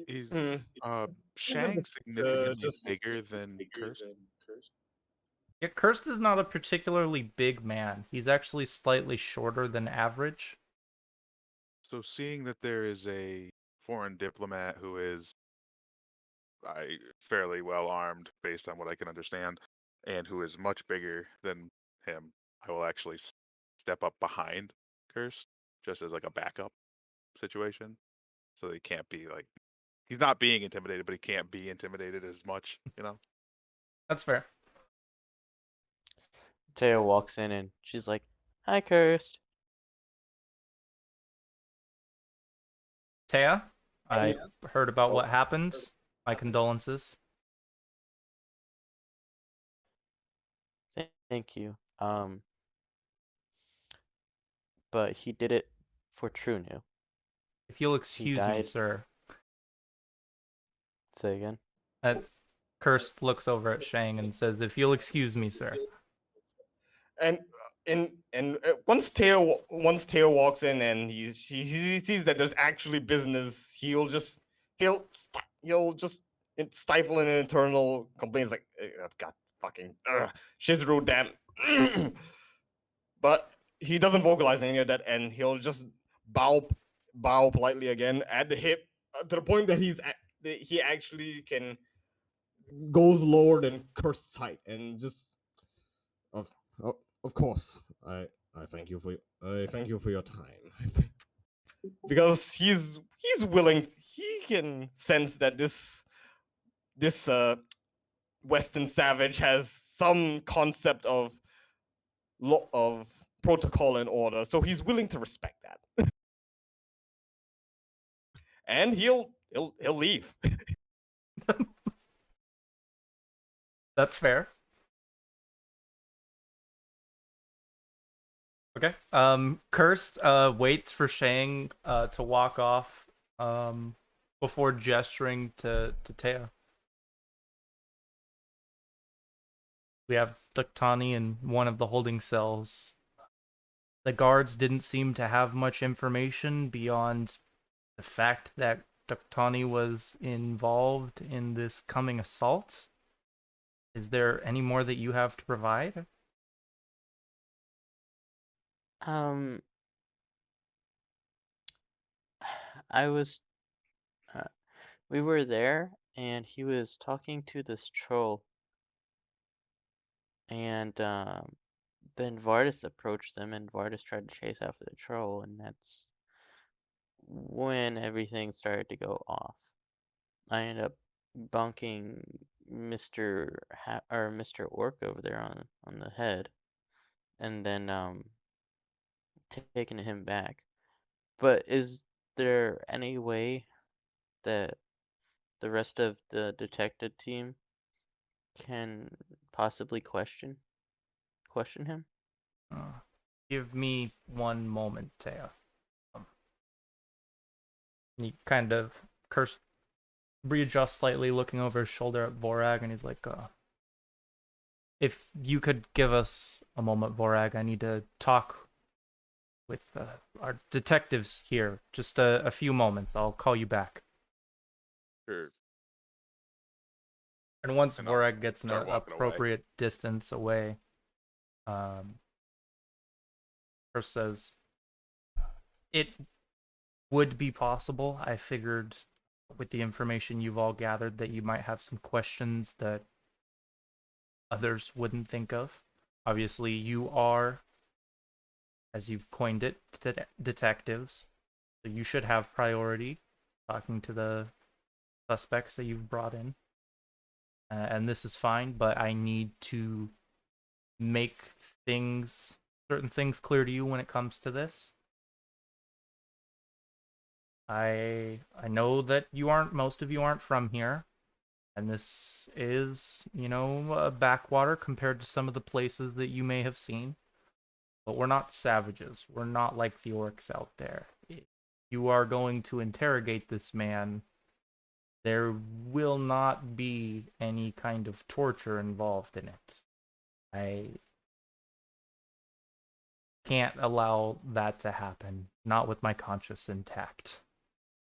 Is Hmm. Shang significantly Just bigger than Curse? Yeah, Kirst is not a particularly big man. He's actually slightly shorter than average. So seeing that there is a foreign diplomat who is fairly well armed, based on what I can understand, and who is much bigger than him, I will actually step up behind Curse, just as like a backup situation, so he can't be like he's not being intimidated, but he can't be intimidated as much, you know. That's fair. Taya walks in and she's like, "Hi, Cursed." Taya, I heard about oh, what happened. My condolences. Thank you. But he did it for Trunu. If you'll He excuse me, died. sir. Say again. Kirst looks over at Shang and says, "If you'll excuse me, sir." and once Teo walks in and he sees that there's actually business, he'll just stifle an internal complaint like, God fucking Shizuru, damn. But he doesn't vocalize any of that, and he'll just bow politely again at the hip, to the point that he actually can goes lower than Cursed height, and just of of course, I thank you for your time. Because he's willing, he can sense that this Western savage has some concept of protocol and order, so he's willing to respect that. And he'll leave. That's fair. Okay. Kirst waits for Shang to walk off before gesturing to Taya. We have Duktani in one of the holding cells. The guards didn't seem to have much information beyond the fact that Duktani was involved in this coming assault. Is there any more that you have to provide? Um, I was, uh, we were there, and he was talking to this troll, and then Vardis approached them, and Vardis tried to chase after the troll, and that's when everything started to go off. I ended up bonking Mr. Orc over there on the head, and then taking him back. But is there any way that the rest of the detective team can possibly question him? Uh, Give me one moment, Taya. Um, He kind of readjusts slightly, looking over his shoulder at Vorag, and he's like, if you could give us a moment, Vorag, I need to talk with our detectives here. Just a few moments. I'll call you back. Sure. And once And I'll Vorag gets an start walking away. appropriate distance away, Curse says, it would be possible. I figured with the information you've all gathered that you might have some questions that others wouldn't think of. Obviously, you are, as you've coined it, detectives. So you should have priority talking to the suspects that you've brought in. And this is fine, but I need to make certain things clear to you when it comes to this. I know that most of you aren't from here, and this is, a backwater compared to some of the places that you may have seen. But we're not savages. We're not like the orcs out there. If you are going to interrogate this man, there will not be any kind of torture involved in it. I can't allow that to happen, not with my conscience intact.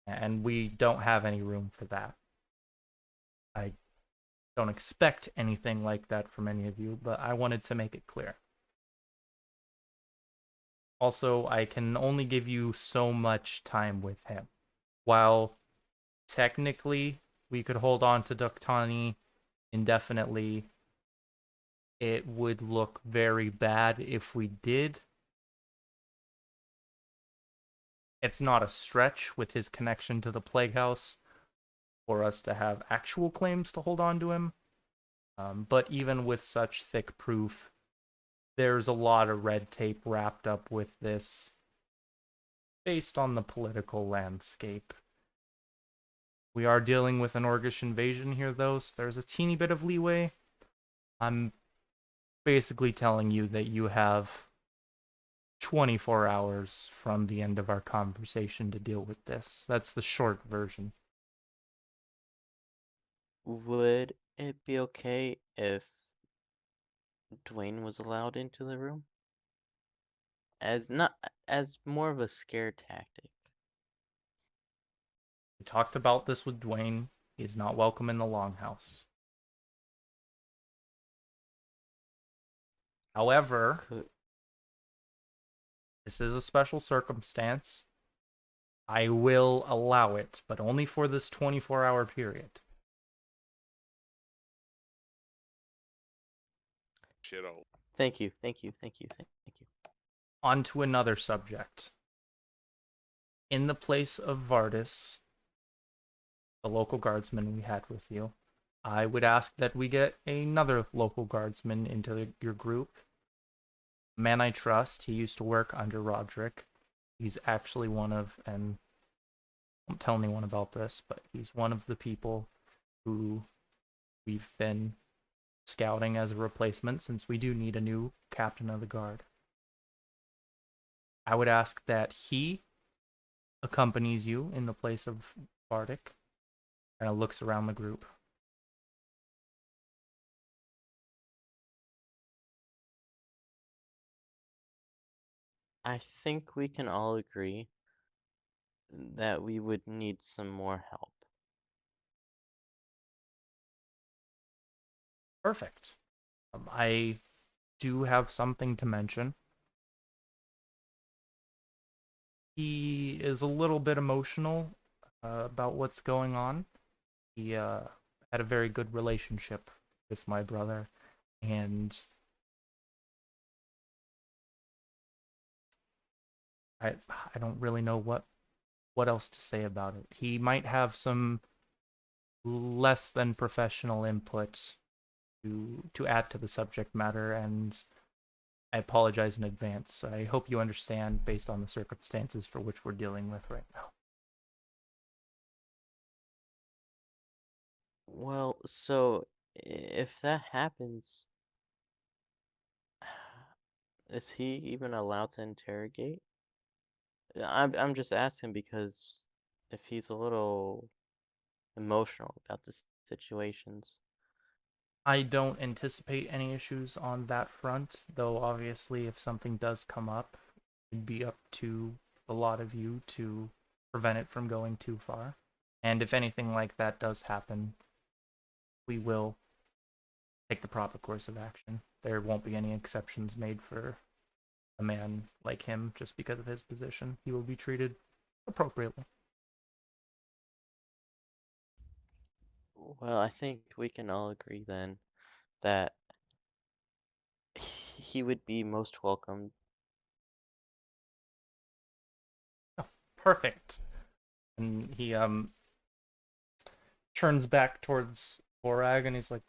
And we don't have any room for that. I don't expect anything like that from any of you, but I wanted to make it clear. Also, I can only give you so much time with him. While technically we could hold on to Duktani indefinitely, it would look very bad if we did. It's not a stretch with his connection to the Plague House for us to have actual claims to hold on to him. But even with such thick proof, there's a lot of red tape wrapped up with this based on the political landscape. We are dealing with an Orcish invasion here, though, so there's a teeny bit of leeway. I'm basically telling you that you have 24 hours from the end of our conversation to deal with this. That's the short version. Would it be okay if Dwayne was allowed into the room? As more of a scare tactic. We talked about this with Dwayne. He's not welcome in the Longhouse. However, this is a special circumstance. I will allow it, but only for this 24-hour period. Shit-o. Thank you. On to another subject. In the place of Vardis, the local guardsman we had with you, I would ask that we get another local guardsman into your group. A man I trust. He used to work under Roderick. He's actually and don't tell anyone about this, but he's one of the people who we've been scouting as a replacement since we do need a new captain of the guard. I would ask that he accompanies you in the place of Bardic, and looks around the group. I think we can all agree that we would need some more help. Perfect. I do have something to mention. He is a little bit emotional about what's going on. He had a very good relationship with my brother, and I don't really know what else to say about it. He might have some less than professional input to add to the subject matter, and I apologize in advance. I hope you understand based on the circumstances for which we're dealing with right now. Well, so if that happens, is he even allowed to interrogate? I'm just asking because if he's a little emotional about the situations. I don't anticipate any issues on that front, though obviously if something does come up, it'd be up to a lot of you to prevent it from going too far. And if anything like that does happen, we will take the proper course of action. There won't be any exceptions made for a man like him just because of his position. He will be treated appropriately. Well, I think we can all agree then that he would be most welcome. Perfect. And he turns back towards Borag and he's like,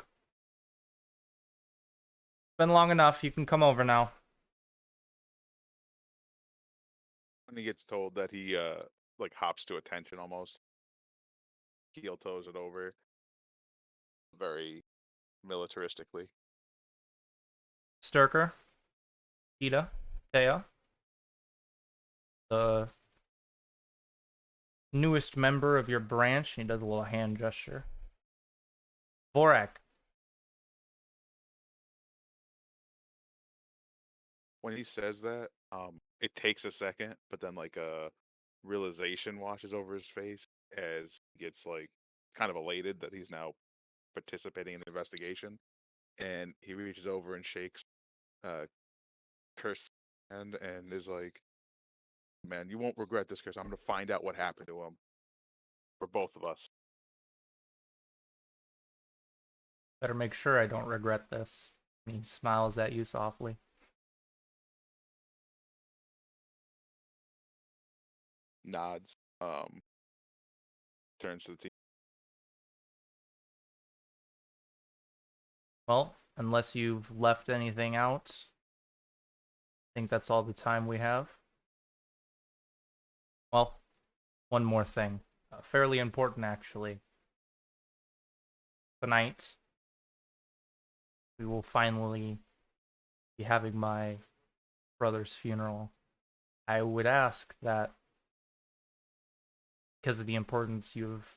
been long enough, you can come over now. When he gets told that, he like hops to attention almost. Heel toes it over very militaristically. Sturker, Ida, Thea, the newest member of your branch. He does a little hand gesture. Vorak. When he says that, it takes a second, but then like a realization washes over his face as he gets like kind of elated that he's now participating in the investigation, and he reaches over and shakes uh Kurt's hand and is like, "Man, you won't regret this, Chris. I'm gonna find out what happened to him for both of us." Better make sure I don't regret this. And he smiles at you softly. Nods. Turns to the team. Well, unless you've left anything out, I think that's all the time we have. Well, one more thing. Fairly important, actually. Tonight, we will finally be having my brother's funeral. I would ask that, because of the importance you've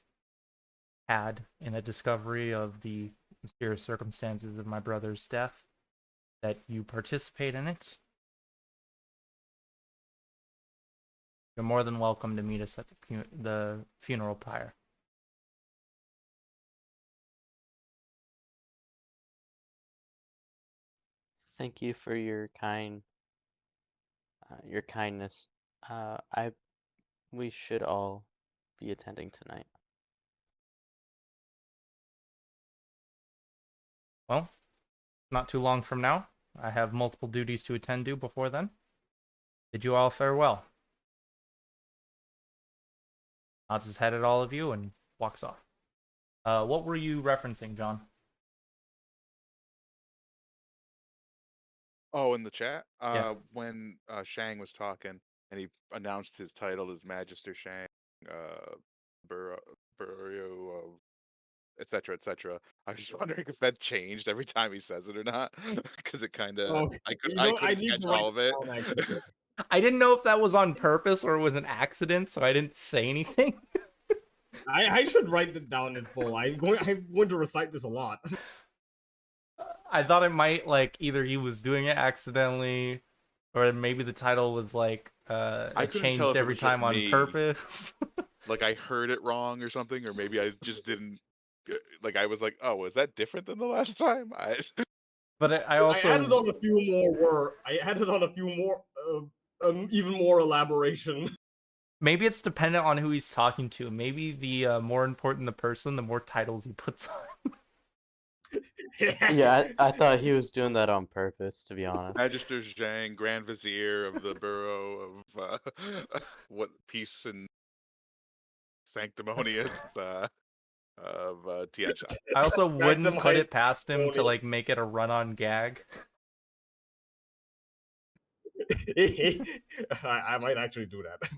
had in the discovery of the mysterious circumstances of my brother's death, that you participate in it. You're more than welcome to meet us at the funeral pyre. Thank you for your kindness. I we should all be attending tonight. Well, not too long from now. I have multiple duties to attend to before then. Bid you all farewell. Nods his head at all of you and walks off. What were you referencing, John? Oh, in the chat, Yeah. when Shang was talking and he announced his title as Magister Shang, uh, Burial of etc. etc. I was just wondering if that changed every time he says it or not, because it kind of Oh, I I couldn't need catch to write all of it it. down actually. I didn't know if that was on purpose or it was an accident, so I didn't say anything. I should write it down in full. I'm going to recite this a lot. I thought it might, like, either he was doing it accidentally or maybe the title was like I it couldn't tell changed if it every was just time on me, purpose. like I heard it wrong or something, or maybe I just didn't. Like I was like, oh, was that different than the last time? But I I added also on a few more I added on a few more, even more elaboration. maybe it's dependent on who he's talking to. Maybe the more important the person, the more titles he puts on. Yeah, I thought he was doing that on purpose, to be honest. Magister Zhang, Grand Vizier of the Borough of what peace and sanctimonious of Tian Shan. I also wouldn't put Maximize it past him to ceremony. like make it a run-on gag. I might actually do that.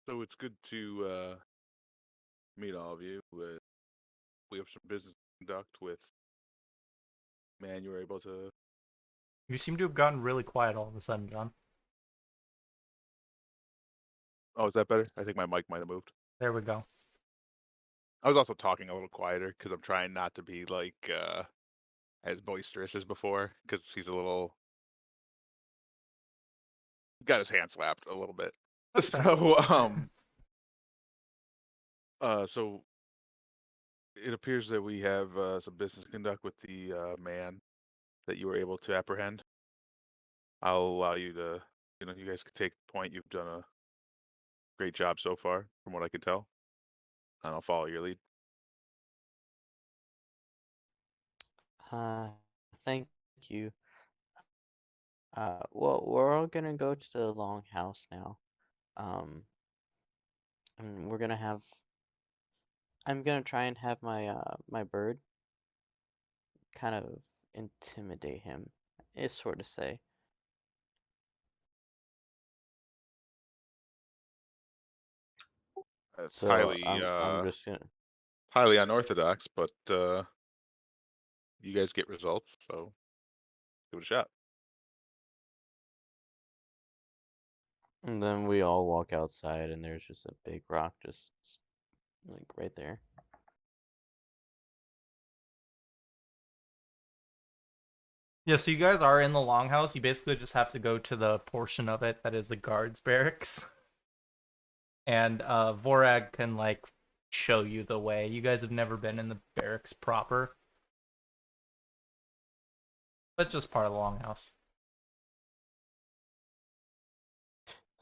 So it's good to meet all of you. We have some business to conduct with man. You were able to. You seem to have gotten really quiet all of a sudden, John. Oh, is that better? I think my mic might have moved. There we go. I was also talking a little quieter because I'm trying not to be like as boisterous as before because he's a little got his hand slapped a little bit. That's fair. So it appears that we have some business to conduct with the man that you were able to apprehend. I'll allow you to, you guys can take point. You've done a great job so far, from what I can tell, and I'll follow your lead. Uh, thank you. Well, we're all gonna go to the longhouse now. And we're gonna have. I'm gonna try and have my bird kind of intimidate him, is sort of say. It's So I'm just gonna. highly unorthodox, but you guys get results, so give it a shot. And then we all walk outside, and there's just a big rock just like right there. Yeah, so you guys are in the longhouse. You basically just have to go to the portion of it that is the guards' barracks. And Vorag can like show you the way. You guys have never been in the barracks proper. But just part of the longhouse.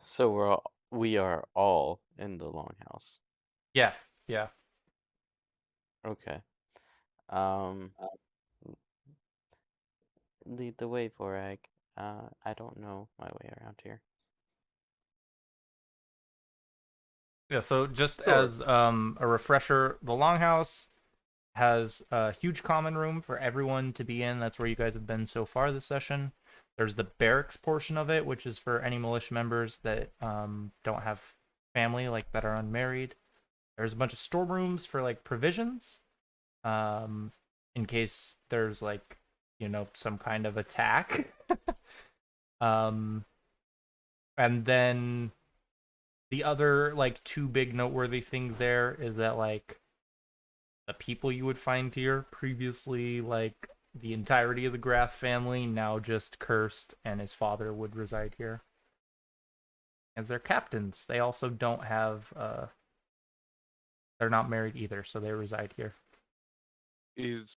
So we are all in the longhouse. Yeah, yeah. Okay. Lead the way, Vorag. I don't know my way around here. Yeah, so just Sure. as a refresher, the longhouse has a huge common room for everyone to be in. That's where you guys have been so far this session. There's the barracks portion of it, which is for any militia members that don't have family, like that are unmarried. There's a bunch of storerooms for like provisions, in case there's like, some kind of attack. And then the other like two big noteworthy things there is that like the people you would find here previously, like the entirety of the Graff family, now just Cursed and his father would reside here as their captains. They also don't have they're not married either, so they reside here. Is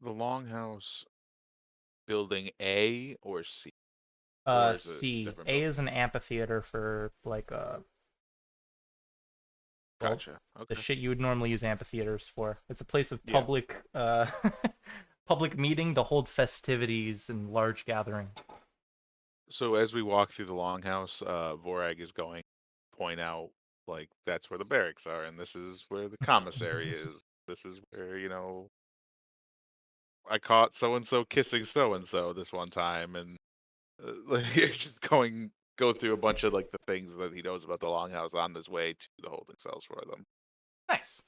the longhouse building A or C? Or is it C. different A building? is an amphitheater for like well, Gotcha. the Okay. shit you would normally use amphitheaters for. It's a place of Yeah. public public meeting to hold festivities and large gathering. So as we walk through the longhouse, Vorag is going to point out like that's where the barracks are, and this is where the commissary is. This is where I caught so and so kissing so and so this one time, and like just go through a bunch of like the things that he knows about the longhouse on his way to the holding cells for them. Nice.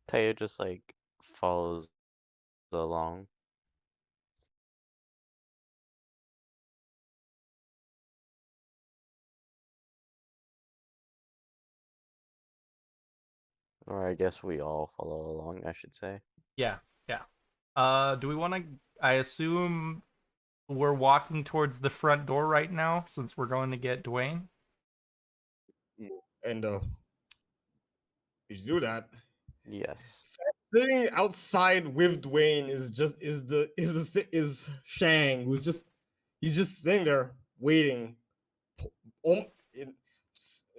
Taya just like follows along. Or I guess we all follow along, I should say. Yeah, yeah. Do we want to? I assume we're walking towards the front door right now, since we're going to get Dwayne. And you do that. Yes. Sitting outside with Dwayne is Shang, he's just sitting there waiting, in,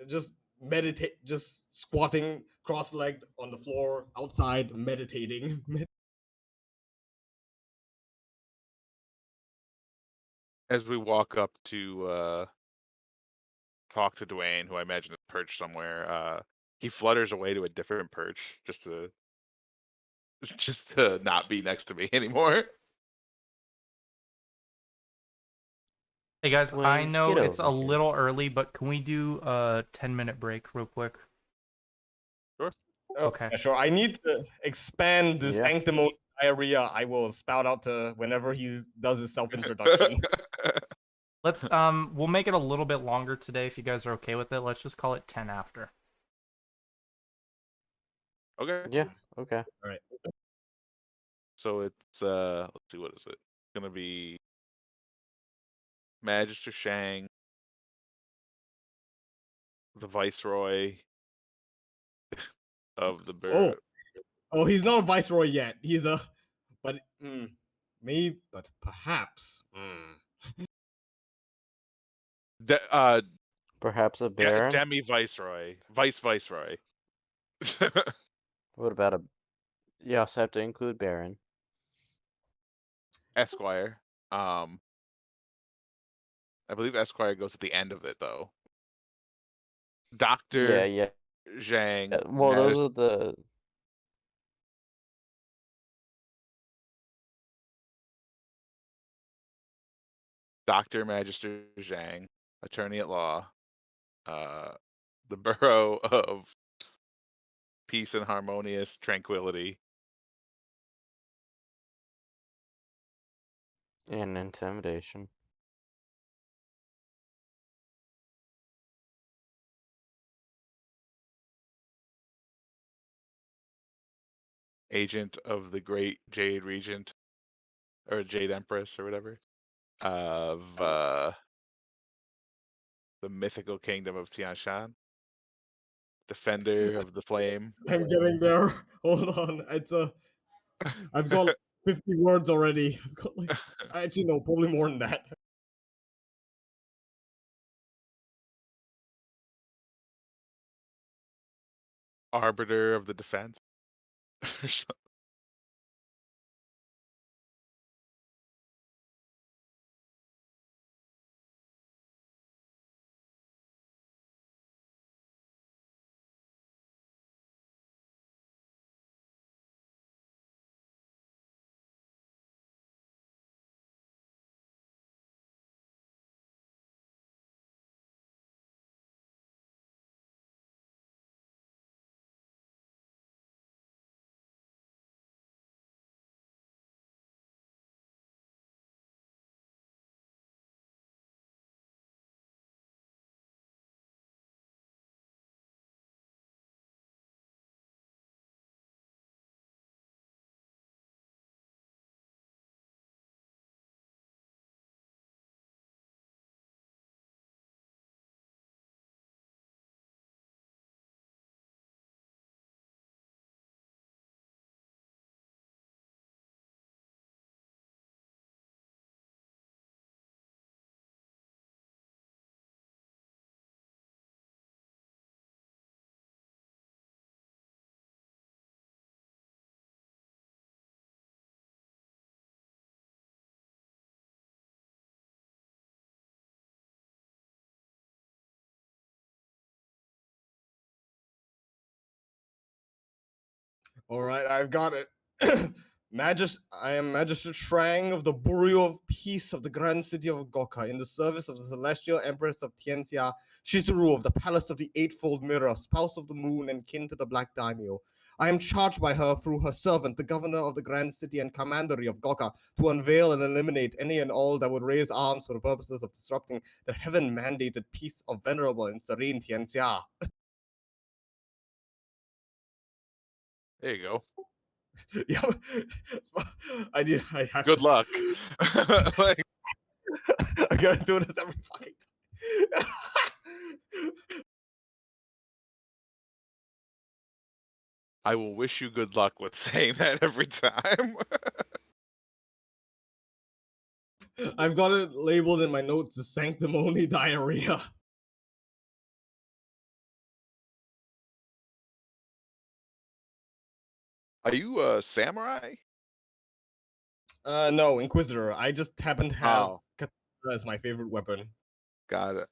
just meditate, just squatting cross-legged on the floor outside, meditating. As we walk up to talk to Dwayne, who I imagine is perched somewhere, he flutters away to a different perch just to not be next to me anymore. Hey guys, I Wayne, know get it's a over here. little early, but can we do a 10-minute break real quick? Sure. Okay. Yeah, sure. I need to expand the Yeah. sanctimony diarrhea I will spout out to whenever he does his self-introduction. Let's we'll make it a little bit longer today if you guys are okay with it. Let's just call it 10 after. Okay. Yeah. Okay. All right. So it's let's see, what is it? It's gonna be Magister Shang, the Viceroy of the Oh, Bur- he's not a viceroy yet. He's a, but maybe, but perhaps. Perhaps a baron. Demi Viceroy, Vice Viceroy. What about a? You also have to include baron. Esquire. I believe Esquire goes at the end of it though. Yeah. Doctor Yeah. Zhang, Well, those are the. Doctor Magister Zhang, attorney at law, the Borough of Peace and Harmonious Tranquility, And intimidation. agent of the Great Jade Regent or Jade Empress or whatever of the mythical kingdom of Tianshan, defender of the flame. I'm getting there. Hold on. I've got like 50 words already. I've got like, actually no, probably more than that. Arbiter of the defense. All right, I've got it. I am Magister Trang of the Bureau of Peace of the Grand City of Goka, in the service of the Celestial Empress of Tianxia, Shizuru of the Palace of the Eightfold Mirror, spouse of the moon and kin to the Black Daimyo. I am charged by her through her servant, the governor of the Grand City and commandery of Goka, to unveil and eliminate any and all that would raise arms for the purposes of disrupting the heaven-mandated peace of venerable and serene Tianxia. There you go. Yeah, I have Good to. luck. Like, I gotta do this every fucking time. I will wish you good luck with saying that every time. I've got it labeled in my notes as sanctimony diarrhea. Are you a samurai? No, Inquisitor. I just happen to have Oh, katana as my favorite weapon. got it.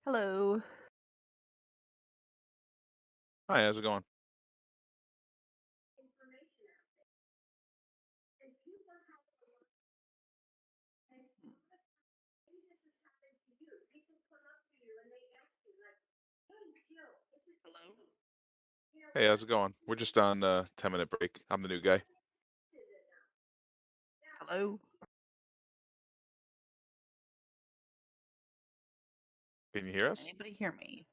Hello. Hi, how's it going? Hello? Hey, how's it going? We're just on 10-minute break. I'm the new guy. Hello? Can you hear us? Anybody hear me?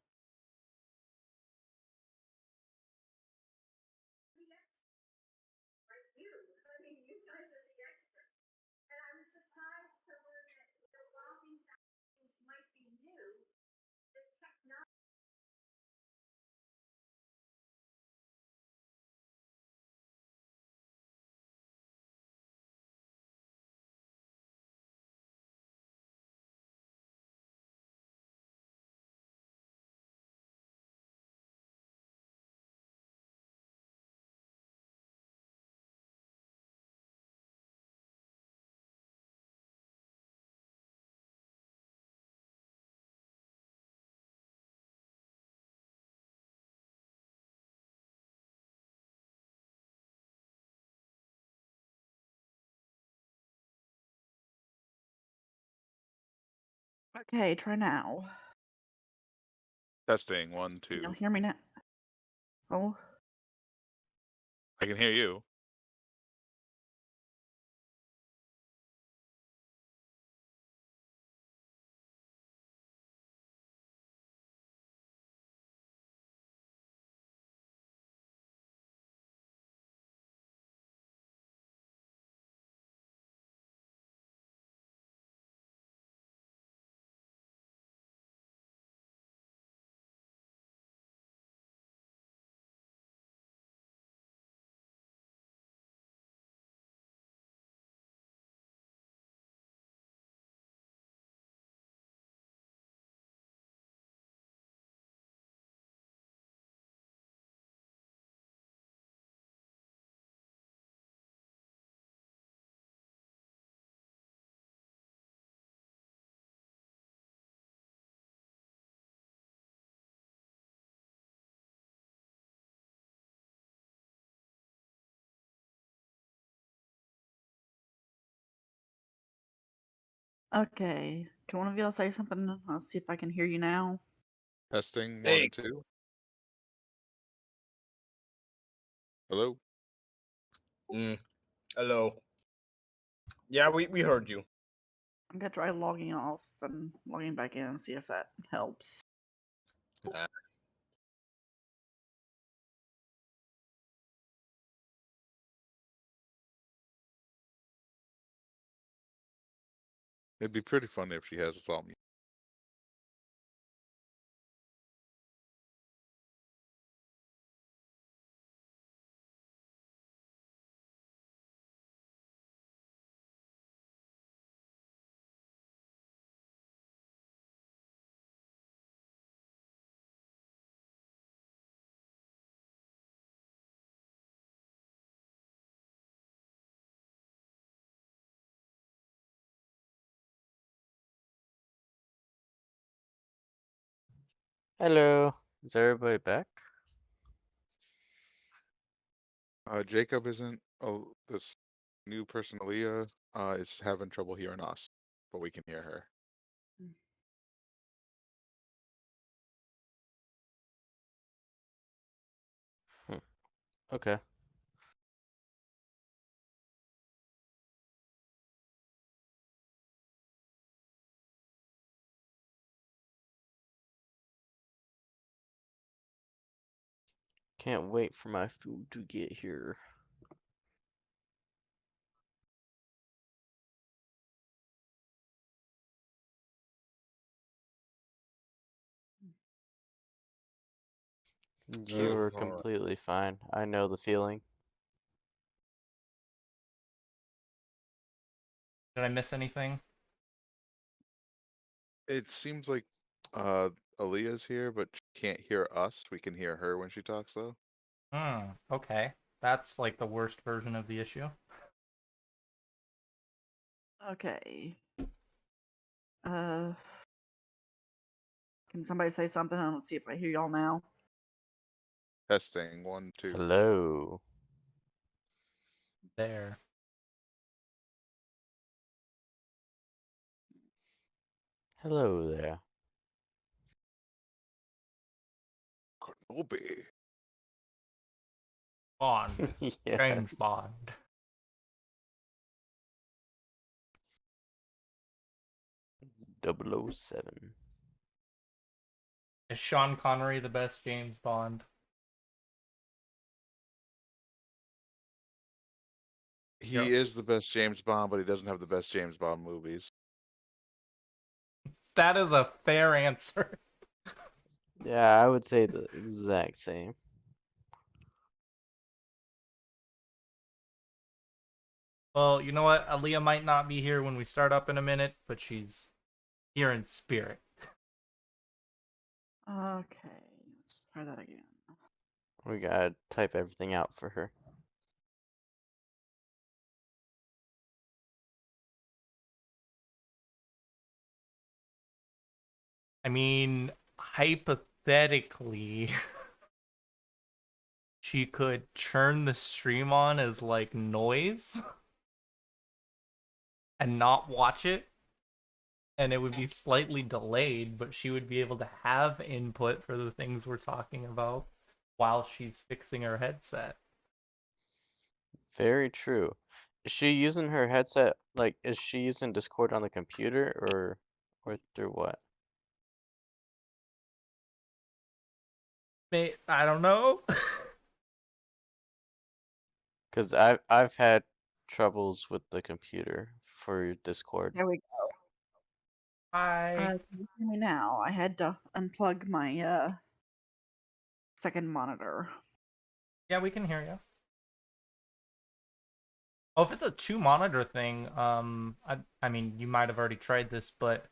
Okay, try now. Testing, 1, Can y'all 2. hear me now? Oh, I can hear you. okay. Can one of y'all say something? I'll see if I can hear you now. Testing, 1 Hey. and 2. Hello? Hello. Yeah, we heard you. I'm gonna try logging off and logging back in and see if that helps. It'd be pretty funny if she has us all mute. Hello. Is everybody back? Jacob isn't. Oh, this new person, Aaliyah, is having trouble hearing us, but we can hear her. Okay. Can't wait for my food to get here. You are completely fine. I know the feeling. Did I miss anything? It seems like Aaliyah's here, but she can't hear us. We can hear her when she talks, though. Okay. That's like the worst version of the issue. Okay. Can somebody say something? I don't see if I hear y'all now. Testing 1, 2. Hello. There. Hello there. Kenobi. Bond. James Yes. Bond. .007. Is Sean Connery the best James Bond? He is the best James Bond, but he doesn't have the best James Bond movies. That is a fair answer. Yeah, I would say the exact same. Well, you know what? Aaliyah might not be here when we start up in a minute, but she's here in spirit. Okay, let's try that again. We gotta type everything out for her. I mean, hypothetically, she could turn the stream on as like noise and not watch it, and it would be slightly delayed, but she would be able to have input for the things we're talking about while she's fixing her headset. Very true. Is she using her headset, like, is she using Discord on the computer or through what? I don't know. Because I've had troubles with the computer for Discord. There we go. Hi. Can you hear me now? I had to unplug my second monitor. Yeah, we can hear you. Oh, if it's a 2 monitor thing, I mean, you might have already tried this, but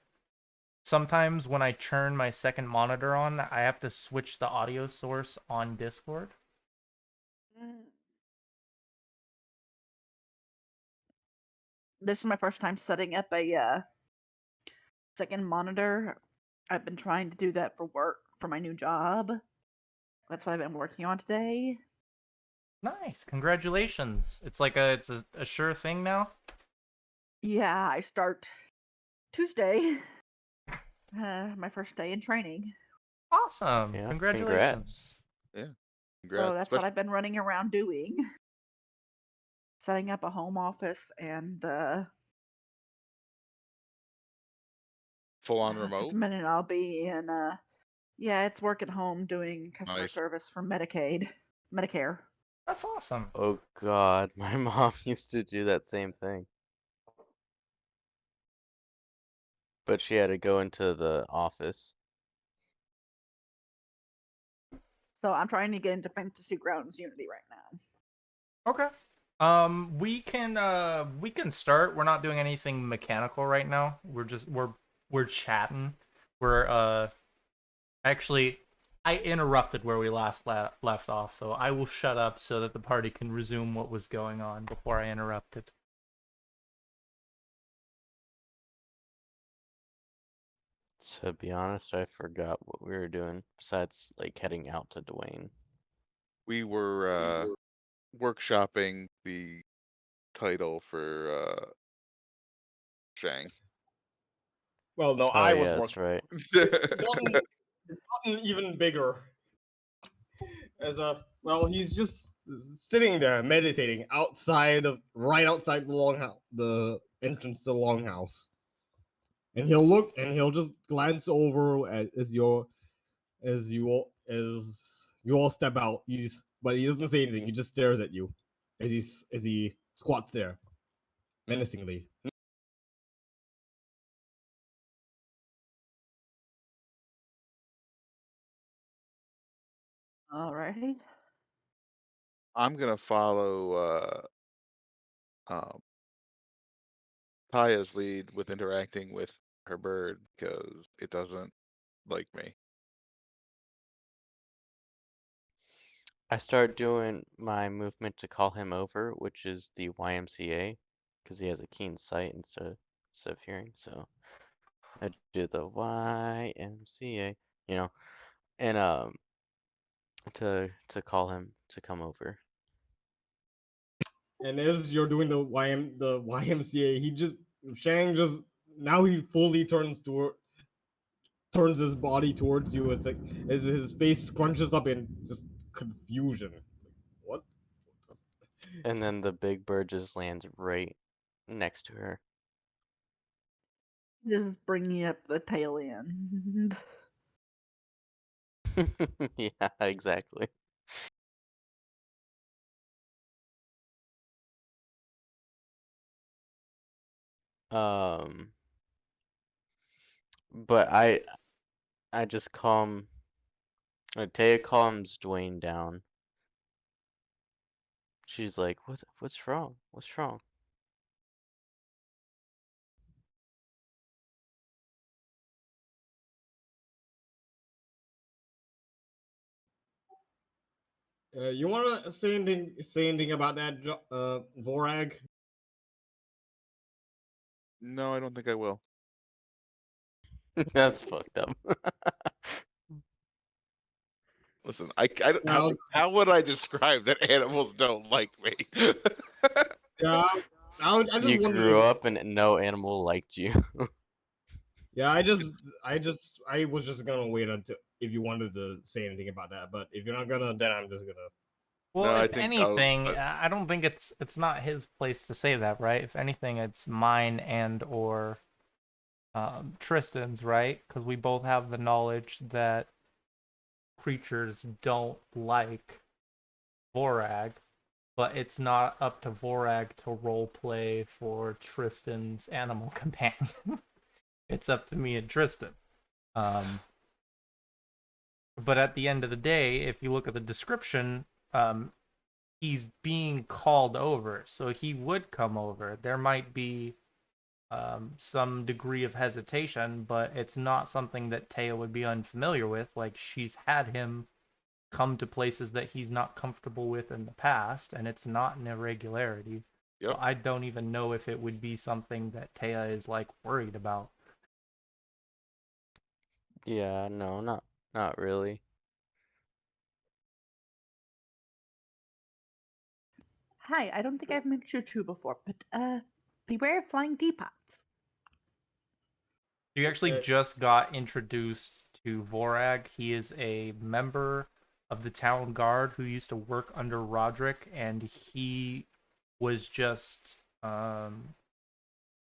sometimes when I turn my second monitor on, I have to switch the audio source on Discord. This is my first time setting up a second monitor. I've been trying to do that for work for my new job. That's what I've been working on today. Nice, congratulations! It's like it's a sure thing now. Yeah, I start Tuesday. My first day in training. Awesome, Yeah, congratulations. Yeah. So Congrats. that's what I've been running around doing. Setting up a home office and Full on just remote. a minute I'll be in yeah, it's work at home doing customer Nice. service for Medicare. That's awesome. Oh God, my mom used to do that same thing. But she had to go into the office. So I'm trying to get into Fantasy Grounds Unity right now. Okay. We can start. We're not doing anything mechanical right now. We're chatting. We're actually I interrupted where we last left off, so I will shut up so that the party can resume what was going on before I interrupted. To be honest, I forgot what we were doing besides like heading out to Dwayne. We were workshopping the title for Shang. Well, no, Oh I was yeah, that's working. right. It's gotten even bigger. As well, he's just sitting there meditating right outside the longhouse, the entrance to the longhouse, and he'll look and he'll just glance over as you all step out. But he doesn't say anything. He just stares at you as he squats there menacingly. Alrighty. I'm gonna follow Taya's lead with interacting with her bird because it doesn't like me. I start doing my movement to call him over, which is the YMCA, because he has a keen sight instead of hearing. So I do the YMCA, and to call him to come over. And as you're doing the YMCA, Shang just now he fully turns his body towards you. It's like as his face scrunches up in just confusion. What? And then the big bird just lands right next to her. Just bringing up the tail end. Yeah, exactly. Um, but I just calm. Taya calms Dwayne down. She's like, what's wrong? What's wrong? You want to say anything about that, Vorag? No, I don't think I will. That's fucked up. Listen, I Now, how would I describe that animals don't like me? yeah, I just You wanted grew to. up and no animal liked you. Yeah, I was just gonna wait until if you wanted to say anything about that, but if you're not gonna, then I'm just gonna. Well, No, I if think I'll. anything, I don't think it's not his place to say that, right? If anything, it's mine and or Tristan's, right? Because we both have the knowledge that creatures don't like Vorag, but it's not up to Vorag to roleplay for Tristan's animal companion. It's up to me and Tristan. Um, but at the end of the day, if you look at the description, he's being called over, so he would come over. There might be some degree of hesitation, but it's not something that Taya would be unfamiliar with. Like, she's had him come to places that he's not comfortable with in the past, and it's not an irregularity. Yep. So I don't even know if it would be something that Taya is like worried about. Yeah, no, not really. Hi, I don't think I've met Choo Choo before, but beware of flying teapots. You actually Uh, just got introduced to Vorag. He is a member of the town guard who used to work under Roderick, and he was just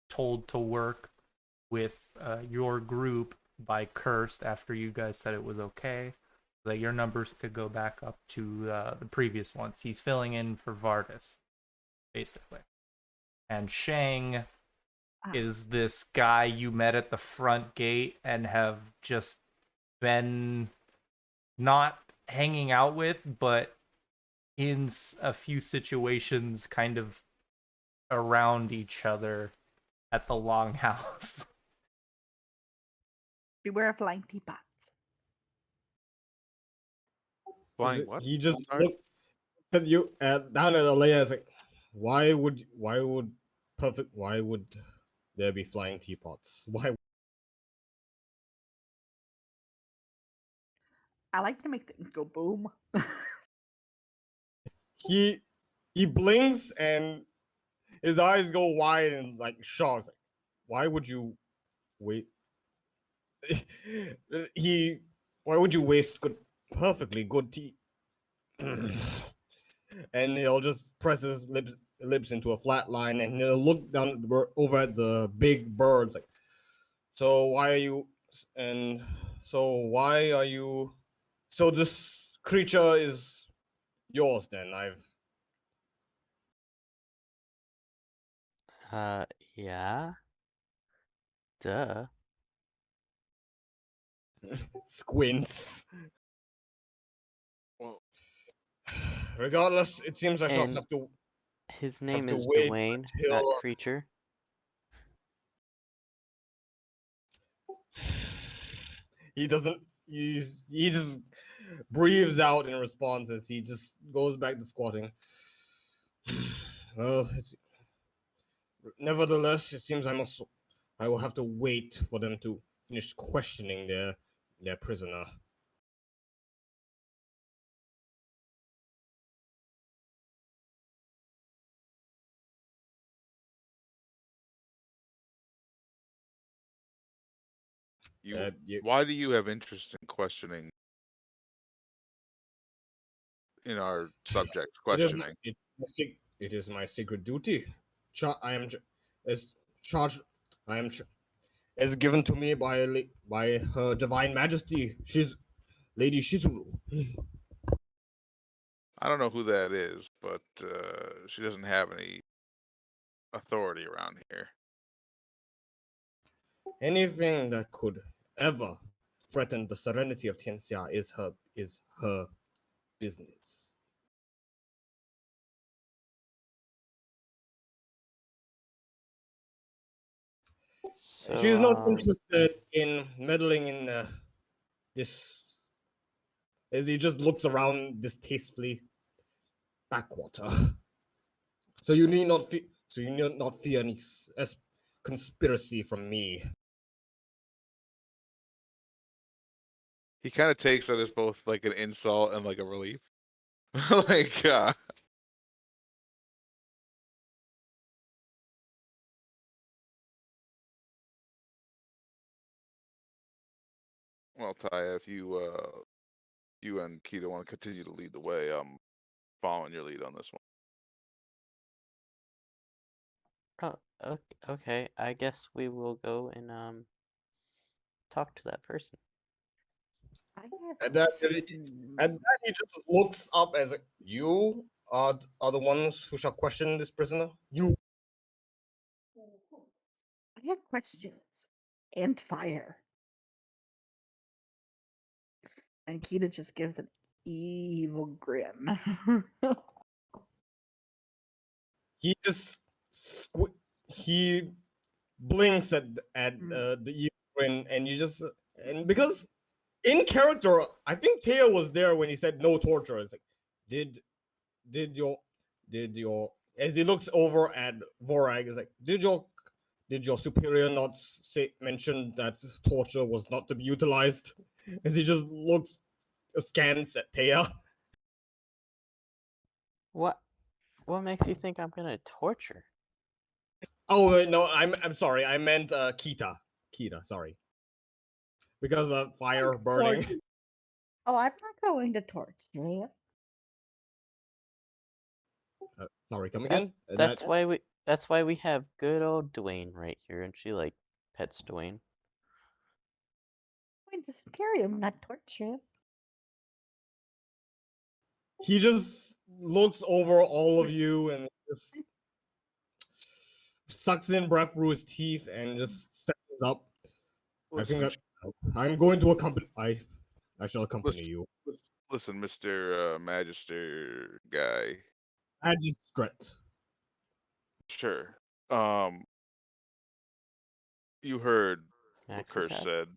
told to work with your group by Cursed after you guys said it was okay, so that your numbers could go back up to the previous ones. He's filling in for Vardis, basically. And Shang is this guy you met at the front gate and have just been not hanging out with, but in a few situations kind of around each other at the longhouse. Beware of flying teapots. Flying what? He just Sorry? looked at you down at Alea. It's like, why would there be flying teapots? Why? I like to make things go boom. He he blinks and his eyes go wide and like shocked. Like, why would you wait? he why would you waste perfectly good tea? And he'll just press his lips into a flat line, and he'll look down at over at the big birds. Like, so why are you? And so why are you? So this creature is yours then. I've Yeah. Duh. squints. Well, Regardless, it seems I shall And his have name to is wait Dwayne, that until creature. he doesn't. He just breathes out in response as he just goes back to squatting. Well, nevertheless, it seems I will have to wait for them to finish questioning their prisoner. Why do you have interest in questioning in our subject it is my, questioning? it is my secret duty. I am as charged. I am as given to me by Her Divine Majesty. She's Lady Shizuru. I don't know who that is, but she doesn't have any authority around here. Anything that could ever threaten the serenity of Tianxia is her business. So, She's not interested in meddling in this. As he just looks around distastefully, backwater. So you need not fear. So you need not fear any conspiracy from me. He kind of takes that as both like an insult and like a relief. like, well, Taya, if you and Kita want to continue to lead the way, I'm following your lead on this one. okay. I guess we will go and talk to that person. I have And that questions. he just looks up as you are the ones who shall question this prisoner. You. I have questions. And fire. And Kita just gives an evil grin. He just he blinks at the evil grin, and you just and because in character, I think Teo was there when he said no torture. It's like, did did your as he looks over at Vorag, is like, did your superior not say mention that torture was not to be utilized? As he just looks scans at Taya. What makes you think I'm gonna torture? Oh wait, no, I'm sorry. I meant Kita. Kita, sorry. Because of fire burning. Torture. Oh, I'm not going to torture you. Sorry, come That, again? that's why we have good old Dwayne right here, and she like pets Dwayne. I'm going to scare him, not torture him. He just looks over all of you and just sucks in breath through his teeth and just stands up. Listen, I'm going to accompany. I shall accompany you. listen, Mr. Magister guy. Magistrate. Sure. You heard what Maxi Curse pad. said.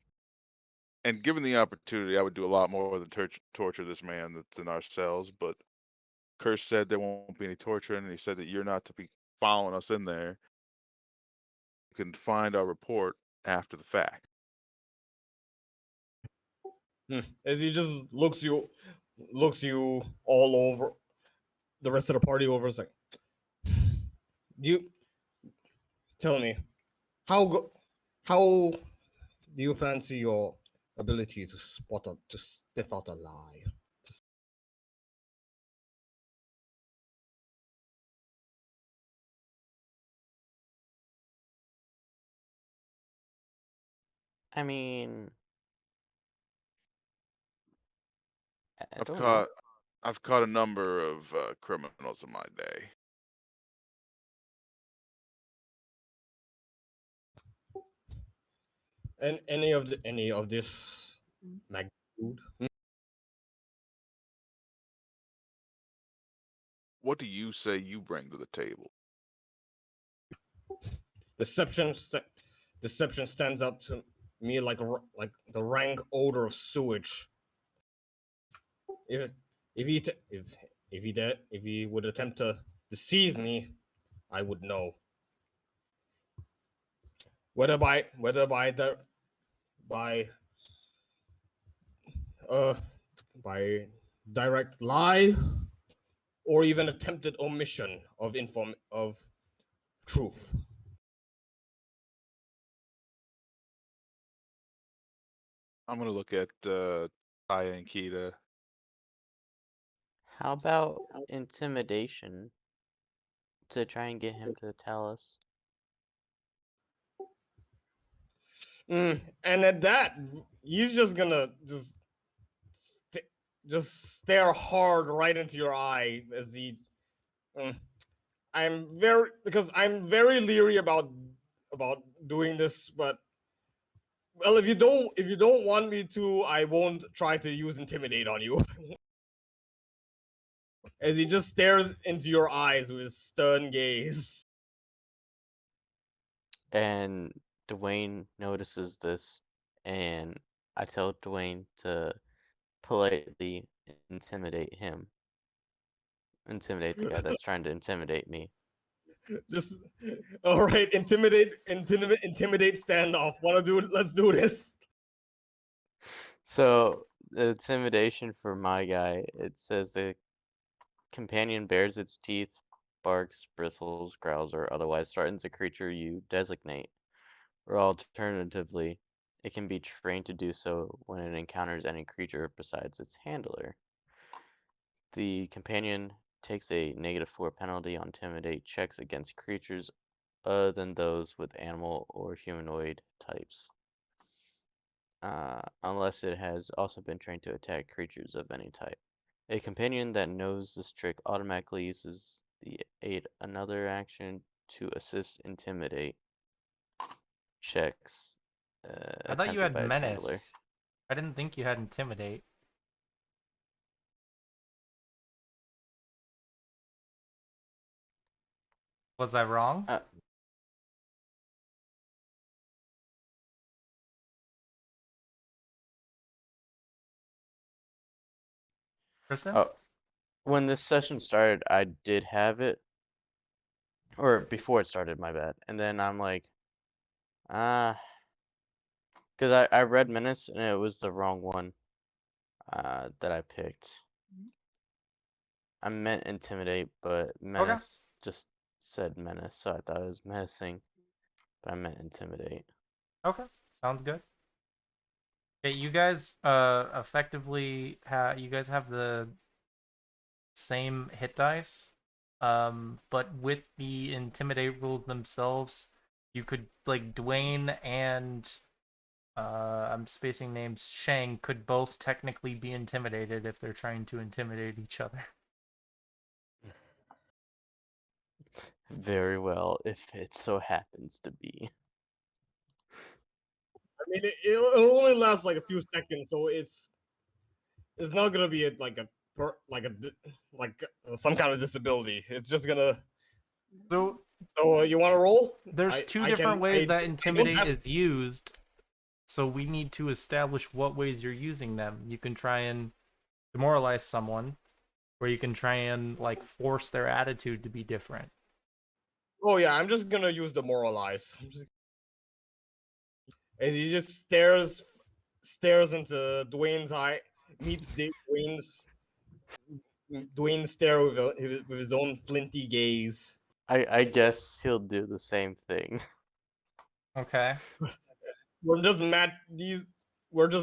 And given the opportunity, I would do a lot more than torture this man that's in our cells. But Curse said there won't be any torture, and he said that you're not to be following us in there. You can find our report after the fact. As he just looks you all over, the rest of the party over. It's like, you tell me how do you fancy your ability to to sniff out a lie? I mean, I I've don't know. caught a number of criminals in my day. And any of this magnitude? What do you say you bring to the table? Deception stands out to me like the rank odor of sewage. If if he would attempt to deceive me, I would know. Whether by uh by direct lie or even attempted omission of truth. I'm gonna look at Taya and Kita. How about intimidation to try and get him to tell us? And at that, he's just gonna st- just stare hard right into your eye as he. Mm, I'm very leery about doing this, but well, if you don't want me to, I won't try to use intimidate on you. As he just stares into your eyes with his stern gaze. And Dwayne notices this, and I tell Dwayne to politely intimidate him. Intimidate the guy that's trying to intimidate me. Just all right, intimidate standoff. Wanna do it? Let's do this. So the intimidation for my guy, it says the companion bares its teeth, barks, bristles, growls, or otherwise threatens a creature you designate. Or alternatively, it can be trained to do so when it encounters any creature besides its handler. The companion takes a -4 penalty on intimidate checks against creatures other than those with animal or humanoid types. Unless it has also been trained to attack creatures of any type. A companion that knows this trick automatically uses the aid another action to assist intimidate checks I thought you attempted had by its handler. menace. I didn't think you had intimidate. Was I wrong? Uh, Kristen? oh, when this session started, I did have it, or before it started, my bad. And then I'm like, because I read menace and it was the wrong one that I picked. I meant intimidate, but menace just said menace, so I thought it was menacing, but I meant intimidate. Okay, sounds good. Okay, you guys effectively you guys have the same hit dice, but with the intimidate rules themselves, you could like Dwayne and I'm spacing names. Shang could both technically be intimidated if they're trying to intimidate each other. Very well, if it so happens to be. I mean, it'll only last like a few seconds, so it's not gonna be some kind of disability. It's just gonna. So So you want to roll? there's two different ways that I don't intimidate have. is used. So we need to establish what ways you're using them. You can try and demoralize someone, or you can try and like force their attitude to be different. Oh yeah, I'm just gonna use demoralize. And he just stares into Dwayne's eye, meets Dwayne's stare with his own flinty gaze. I guess he'll do the same thing. Okay. We're just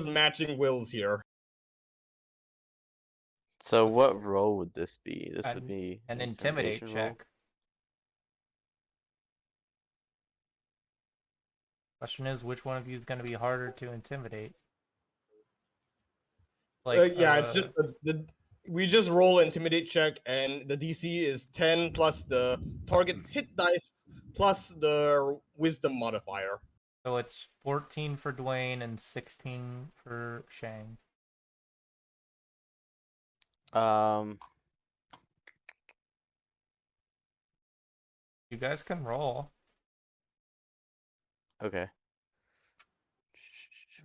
matching wills here. So what role would this be? This would An, be an an intimidate intimidation roll. check. Question is, which one of you is going to be harder to intimidate? Like, Yeah, it's just we just roll an intimidate check, and the DC is 10 plus the target's hit dice plus the wisdom modifier. so it's 14 for Dwayne and 16 for Shang. You guys can roll. Okay.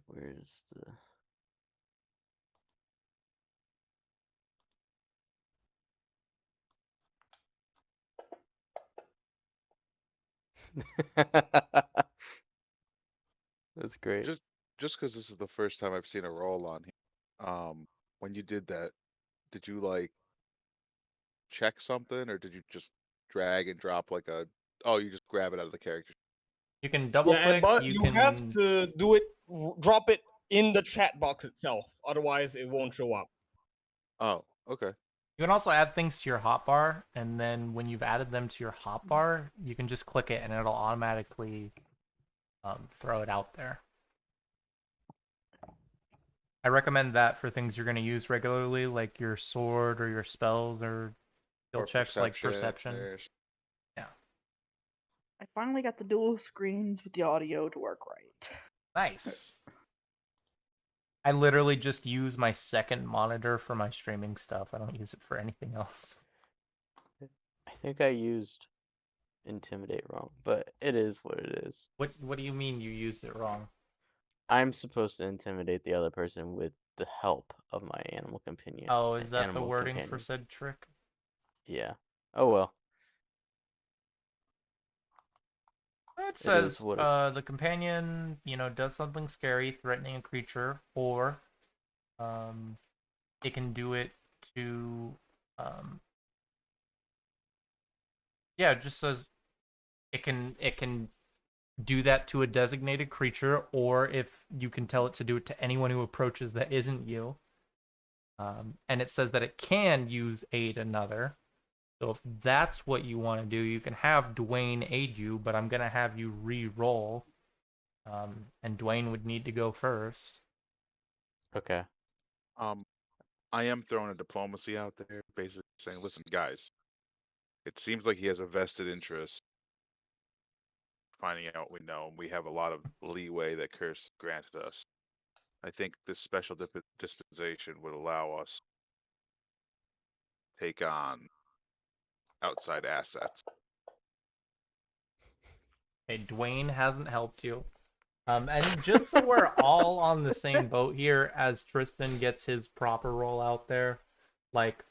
Where's the That's great. Just because this is the first time I've seen a roll on here. When you did that, did you like check something, or did you just drag and drop like a? Oh, you just grab it out of the character. You can double Yeah, click. but You you can. have to do it, drop it in the chat box itself. Otherwise, it won't show up. Oh, okay. You can also add things to your hotbar, and then when you've added them to your hotbar, you can just click it, and it'll automatically throw it out there. I recommend that for things you're going to use regularly, like your sword or your spells or skill Or checks like perception. Yeah. I finally got the dual screens with the audio to work right. Nice. I literally just use my second monitor for my streaming stuff. I don't use it for anything else. I think I used intimidate wrong, but it is what it is. What do you mean you used it wrong? I'm supposed to intimidate the other person with the help of my animal companion. Oh, is that the animal wording for companion. said trick? Yeah. Oh well. It It says is what it. the companion, does something scary, threatening a creature, or it can do it to yeah, it just says it can do that to a designated creature, or if you can tell it to do it to anyone who approaches that isn't you. And it says that it can use aid another. So if that's what you want to do, you can have Dwayne aid you, but I'm gonna have you re-roll. And Dwayne would need to go first. Okay. I am throwing a diplomacy out there, basically saying, listen, guys, it seems like he has a vested interest finding out what we know, and we have a lot of leeway that Curse granted us. I think this special dispensation would allow us to take on outside assets. Okay, Dwayne hasn't helped you. And just so we're all on the same boat here, as Tristan gets his proper roll out there, like,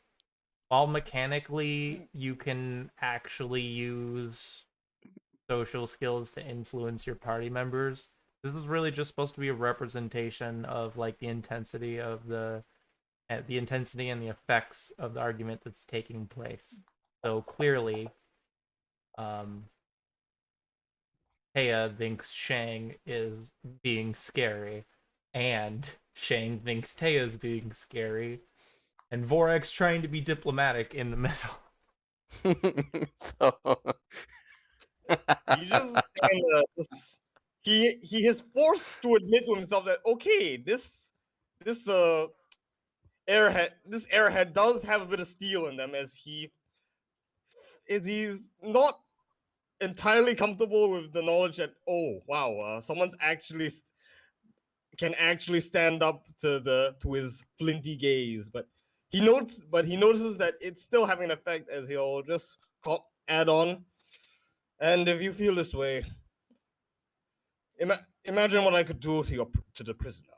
while mechanically you can actually use social skills to influence your party members, this is really just supposed to be a representation of like the intensity and the effects of the argument that's taking place. So clearly, Taya thinks Shang is being scary, and Shang thinks Taya's being scary, and Vorax trying to be diplomatic in the middle. So. He just kind of he is forced to admit to himself that okay, this airhead does have a bit of steel in them, as he's not entirely comfortable with the knowledge that oh wow, someone's actually can actually stand up to his flinty gaze, but he notices that it's still having an effect, as he'll just add on. And if you feel this way, imagine what I could do to the prisoner.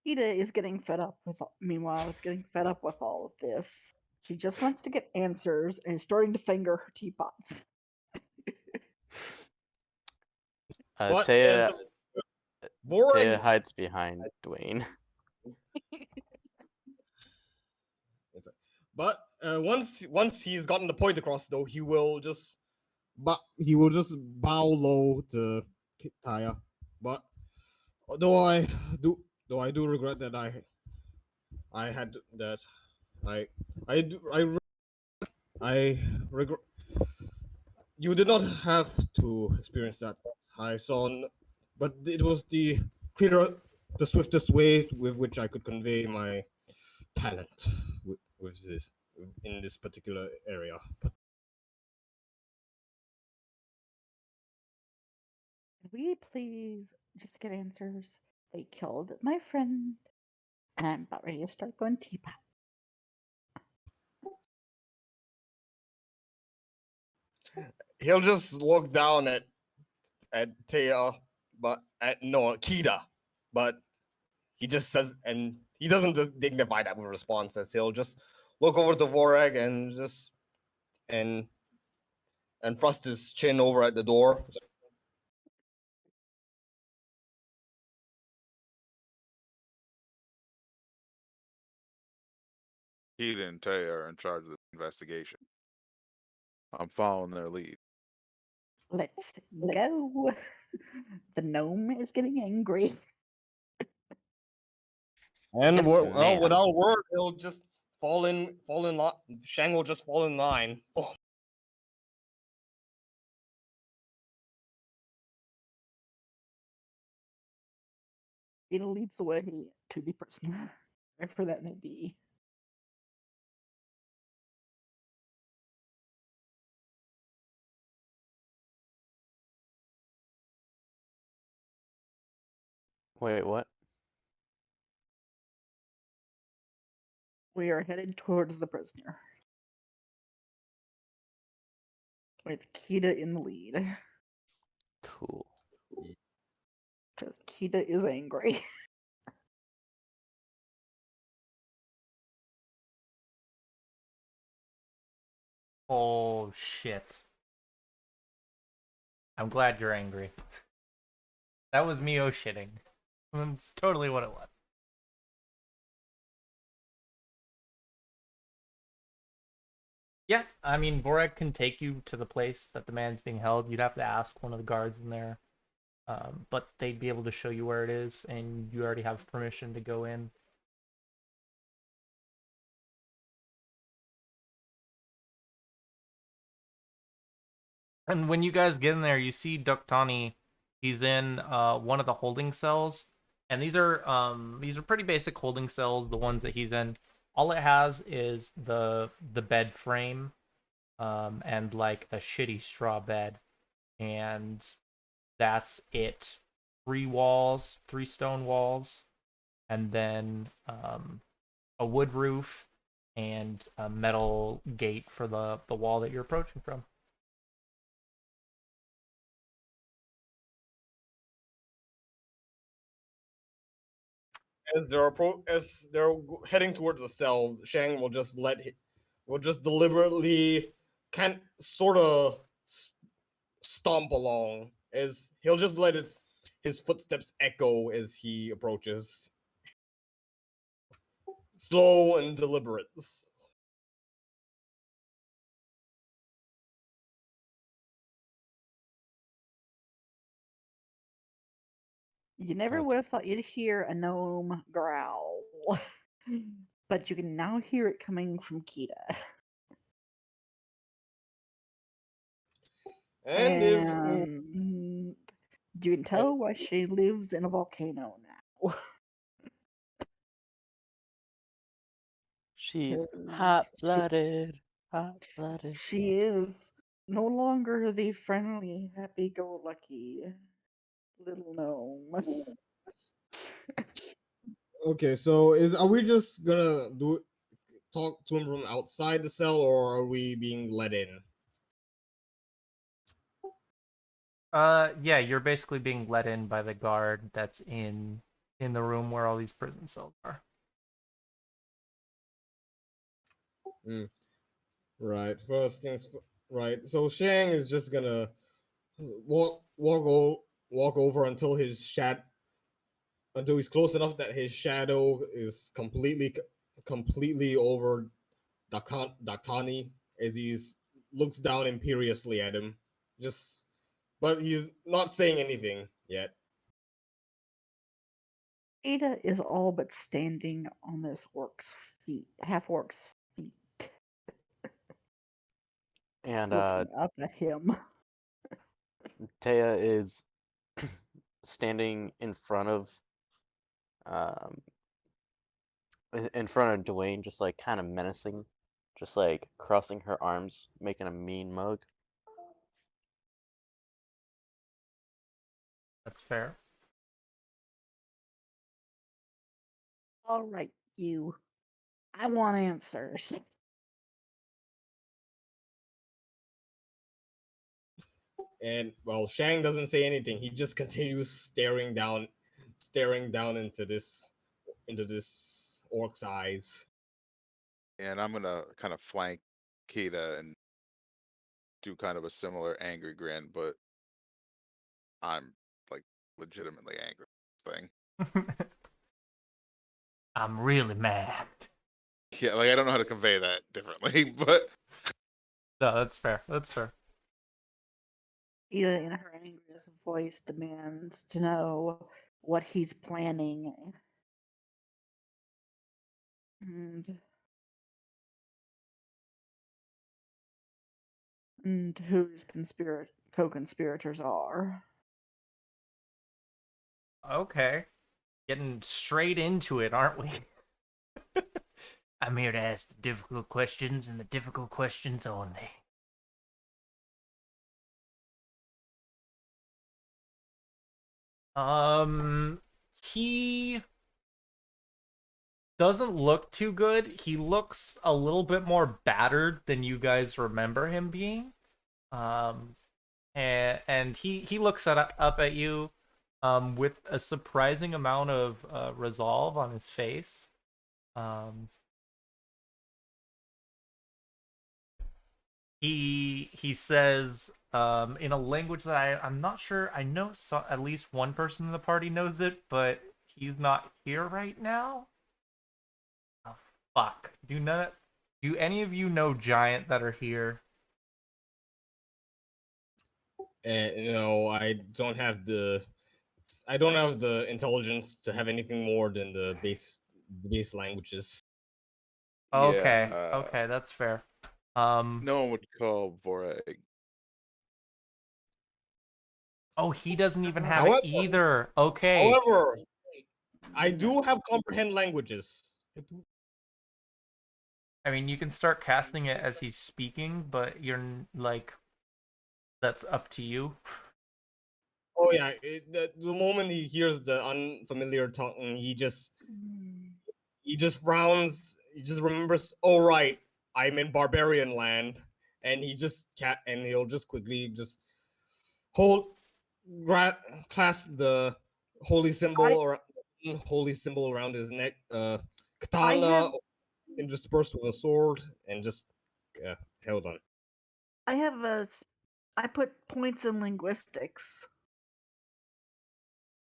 Ida is getting fed up with. Meanwhile, is getting fed up with all of this. She just wants to get answers and is starting to finger her teapots. But as Taya Vorax, hides behind Dwayne. but once he's gotten the point across, though, he will just bow low to Taya. But though I do regret that I had that I do I regret you did not have to experience that. I saw, but it was the swiftest way with which I could convey my talent with this in this particular area. But Can we please just get answers? They killed my friend, and I'm about ready to start going teapot. he'll just look down at Taya, but at no Kita, but he just says, and he doesn't dignify that with a response, as he'll just look over to Vorag and just and thrust his chin over at the door. Keita and Taya are in charge of the investigation. I'm following their lead. Let's go. The gnome is getting angry. And Yes, ma'am. without a word, he'll just fall in line. Shang will just fall in line. Oh, It leads the way to the prisoner, wherever that may be. Wait, what? We are headed towards the prisoner, with Kita in the lead, Cool. because Kita is angry. Oh shit. I'm glad you're angry. That was me shitting. That's totally what it was. Yeah, I mean, Borek can take you to the place that the man's being held. You'd have to ask one of the guards in there, but they'd be able to show you where it is, and you already have permission to go in. And when you guys get in there, you see Duktani. He's in one of the holding cells, and these are pretty basic holding cells. The ones that he's in, all it has is the bed frame, and like a shitty straw bed, and that's it. Three stone walls, and then a wood roof and a metal gate for the wall that you're approaching from. as they're heading towards the cell, Shang will just deliberately kind sort of stomp along, as he'll just let his footsteps echo as he approaches, slow and deliberate. You never would have thought you'd hear a gnome growl, but you can now hear it coming from Kita. And if And you can tell why she lives in a volcano now. She's 'Cause hot-blooded. Hot-blooded. she is no longer the friendly, happy-go-lucky little gnome. okay, so are we just gonna talk to him from outside the cell, or are we being let in? Yeah, you're basically being let in by the guard that's in the room where all these prison cells are. Right. First things right. So Shang is just gonna walk over until he's close enough that his shadow is completely over Daktani, as he looks down imperiously at him. But he's not saying anything yet. Ada is all but standing on this half-orc's feet, And looking up at him. Taya is standing in front of um in front of Dwayne, just like kind of menacing, just like crossing her arms, making a mean mug. That's fair. All right, you. I want answers. And well, Shang doesn't say anything. He just continues staring down into this orc's eyes. And I'm gonna kind of flank Kita and do kind of a similar angry grin, but I'm like legitimately angry at this thing. I'm really mad. Yeah, like I don't know how to convey that differently, but No, that's fair. That's fair. Ada, in her angriest voice, demands to know what he's planning. And who his co-conspirators are. Okay. Getting straight into it, aren't we? I'm here to ask the difficult questions and the difficult questions only. He doesn't look too good. He looks a little bit more battered than you guys remember him being. Um, and he looks up at you, with a surprising amount of resolve on his face. Um, he says, in a language that I'm not sure. I know at least one person in the party knows it, but he's not here right now. Oh, fuck. Do any of you know Giant that are here? No, I don't have the intelligence to have anything more than the base languages. Okay, Yeah, okay, that's fair. no one would call Vorag. Oh, he doesn't even have However, it either. Okay. however, I do have comprehend languages. I mean, you can start casting it as he's speaking, but like, that's up to you. Oh yeah, the moment he hears the unfamiliar tongue, he just frowns. He just remembers. Oh right, I'm in barbarian land, and he'll just quickly just hold, clasp the holy symbol I- or holy symbol around his neck. I Katana have interspersed with a sword, and just held on. I have I put points in linguistics.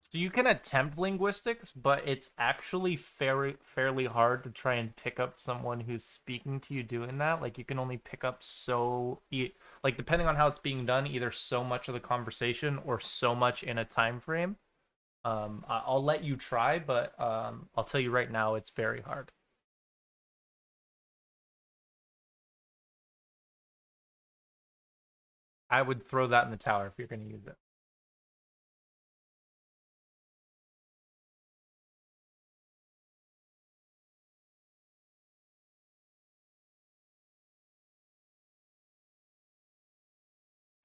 So you can attempt linguistics, but it's actually fairly hard to try and pick up someone who's speaking to you doing that. Like, you can only pick up like, depending on how it's being done, either so much of the conversation or so much in a time frame. I'll let you try, but I'll tell you right now, it's very hard. I would throw that in the tower if you're going to use it.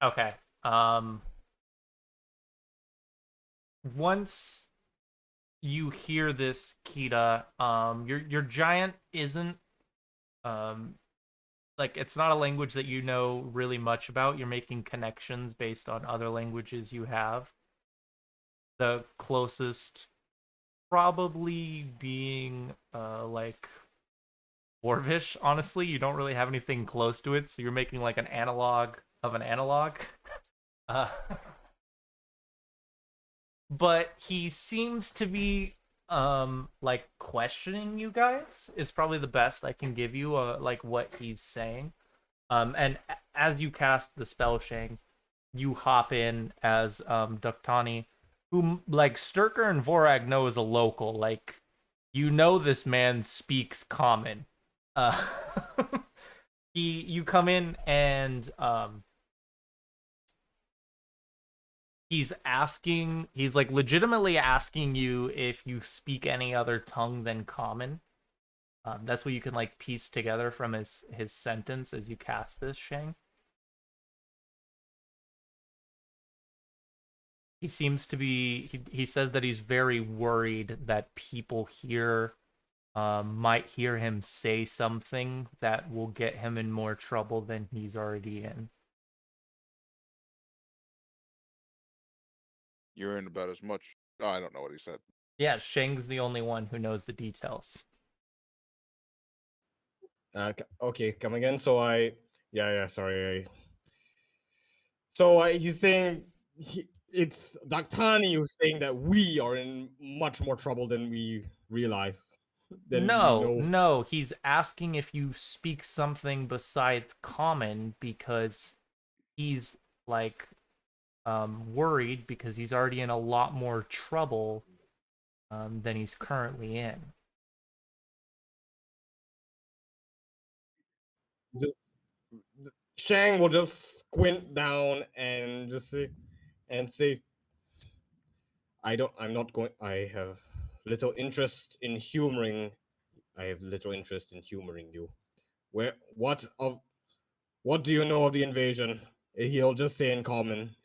Okay. Once you hear this, Kita, your giant isn't, um like, it's not a language that you know really much about. You're making connections based on other languages you have. The closest probably being like Dwarvish, honestly. You don't really have anything close to it, so you're making like an analog of an analog. Uh, but he seems to be like questioning you guys is probably the best I can give you, like, what he's saying. And as you cast the spell, Shang, you hop in as Duktani, who, like, Sturker and Vorag know is a local. Like, you know this man speaks common. Uh you come in, and he's like legitimately asking you if you speak any other tongue than common. That's what you can, like, piece together from his sentence as you cast this, Shang. He seems to be he says that he's very worried that people here might hear him say something that will get him in more trouble than he's already in. You're in about as much. Oh, I don't know what he said. Yeah, Shang's the only one who knows the details. Okay, come again. Sorry. He's saying it's Daktani who's saying that we are in much more trouble than we realize, than we know. No, he's asking if you speak something besides common, because he's, like, worried because he's already in a lot more trouble than he's currently in. just Shang will just squint down and just say, I'm not going. I have little interest in humoring. I have little interest in humoring you. What do you know of the invasion? He'll just say in common.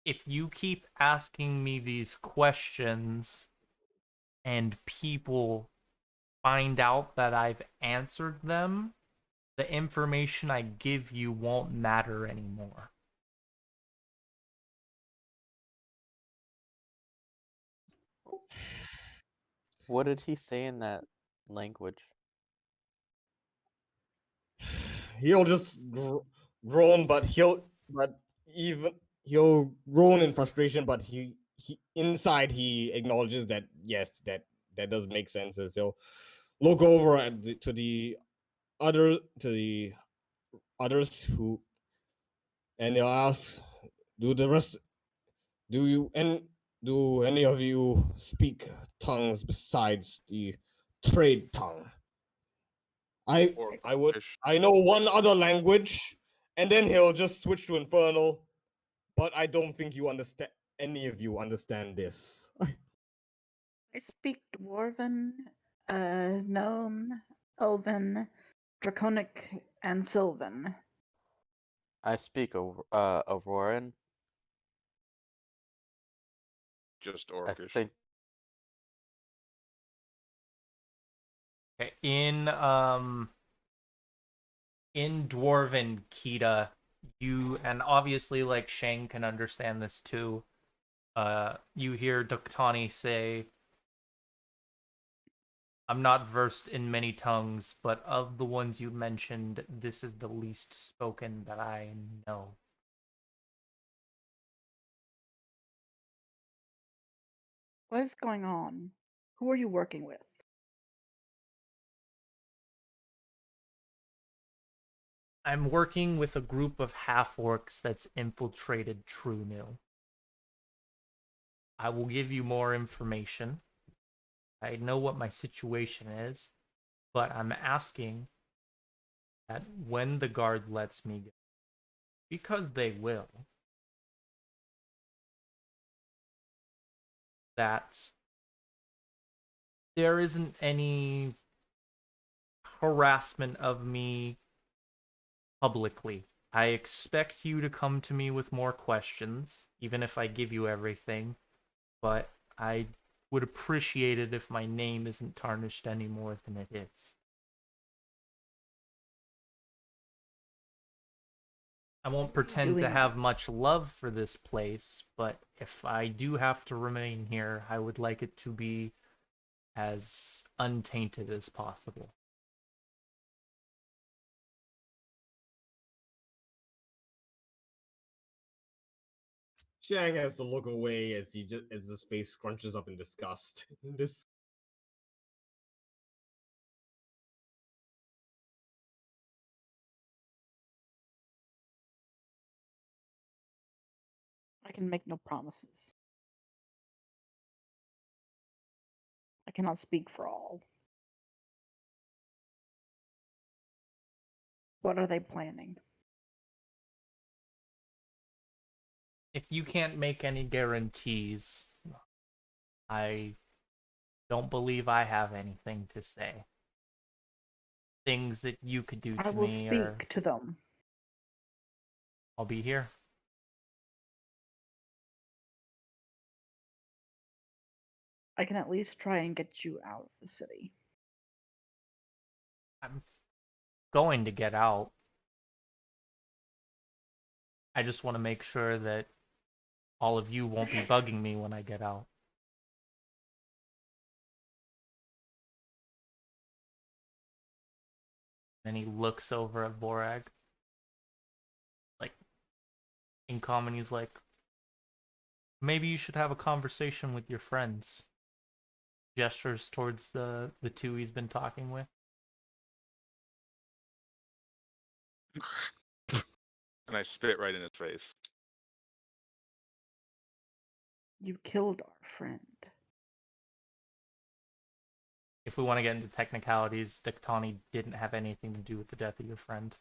If you keep asking me these questions and people find out that I've answered them, the information I give you won't matter anymore. What did he say in that language? He'll just groan, but he'll groan in frustration, but he inside he acknowledges that yes, that does make sense. As he'll look over to the others who, and he'll ask, do the rest do you and do any of you speak tongues besides the trade tongue? I Or I would fish. I know one other language, and then he'll just switch to Infernal. But I don't think you understand. Any of you understand this? I speak Dwarven, Gnome, Elven, Draconic, and Sylvan. I speak Auroran. Just I Orcish. think Okay, in Dwarven Kita, you, and obviously like Shang can understand this too. You hear Duktani say, I'm not versed in many tongues, but of the ones you mentioned, this is the least spoken that I know. What is going on? Who are you working with? I'm working with a group of half-orcs that's infiltrated True. I will give you more information. I know what my situation is, but I'm asking that when the guard lets me go, because they will, that there isn't any harassment of me publicly. I expect you to come to me with more questions, even if I give you everything, but I would appreciate it if my name isn't tarnished any more than it is. I won't pretend to Doing have this. much love for this place, but if I do have to remain here, I would like it to be as untainted as possible. Shang has to look away as his face scrunches up in disgust. This I can make no promises. I cannot speak for all. What are they planning? If you can't make any guarantees, I don't believe I have anything to say. Things that you could do I to will me, or speak to them. I'll be here. I can at least try and get you out of the city. I'm going to get out. I just want to make sure that all of you won't be bugging me when I get out. Then he looks over at Borag. Like, in common, he's like, maybe you should have a conversation with your friends. Gestures towards the two he's been talking with. And I spit right in his face. You killed our friend. if we want to get into technicalities, Diktani didn't have anything to do with the death of your friend.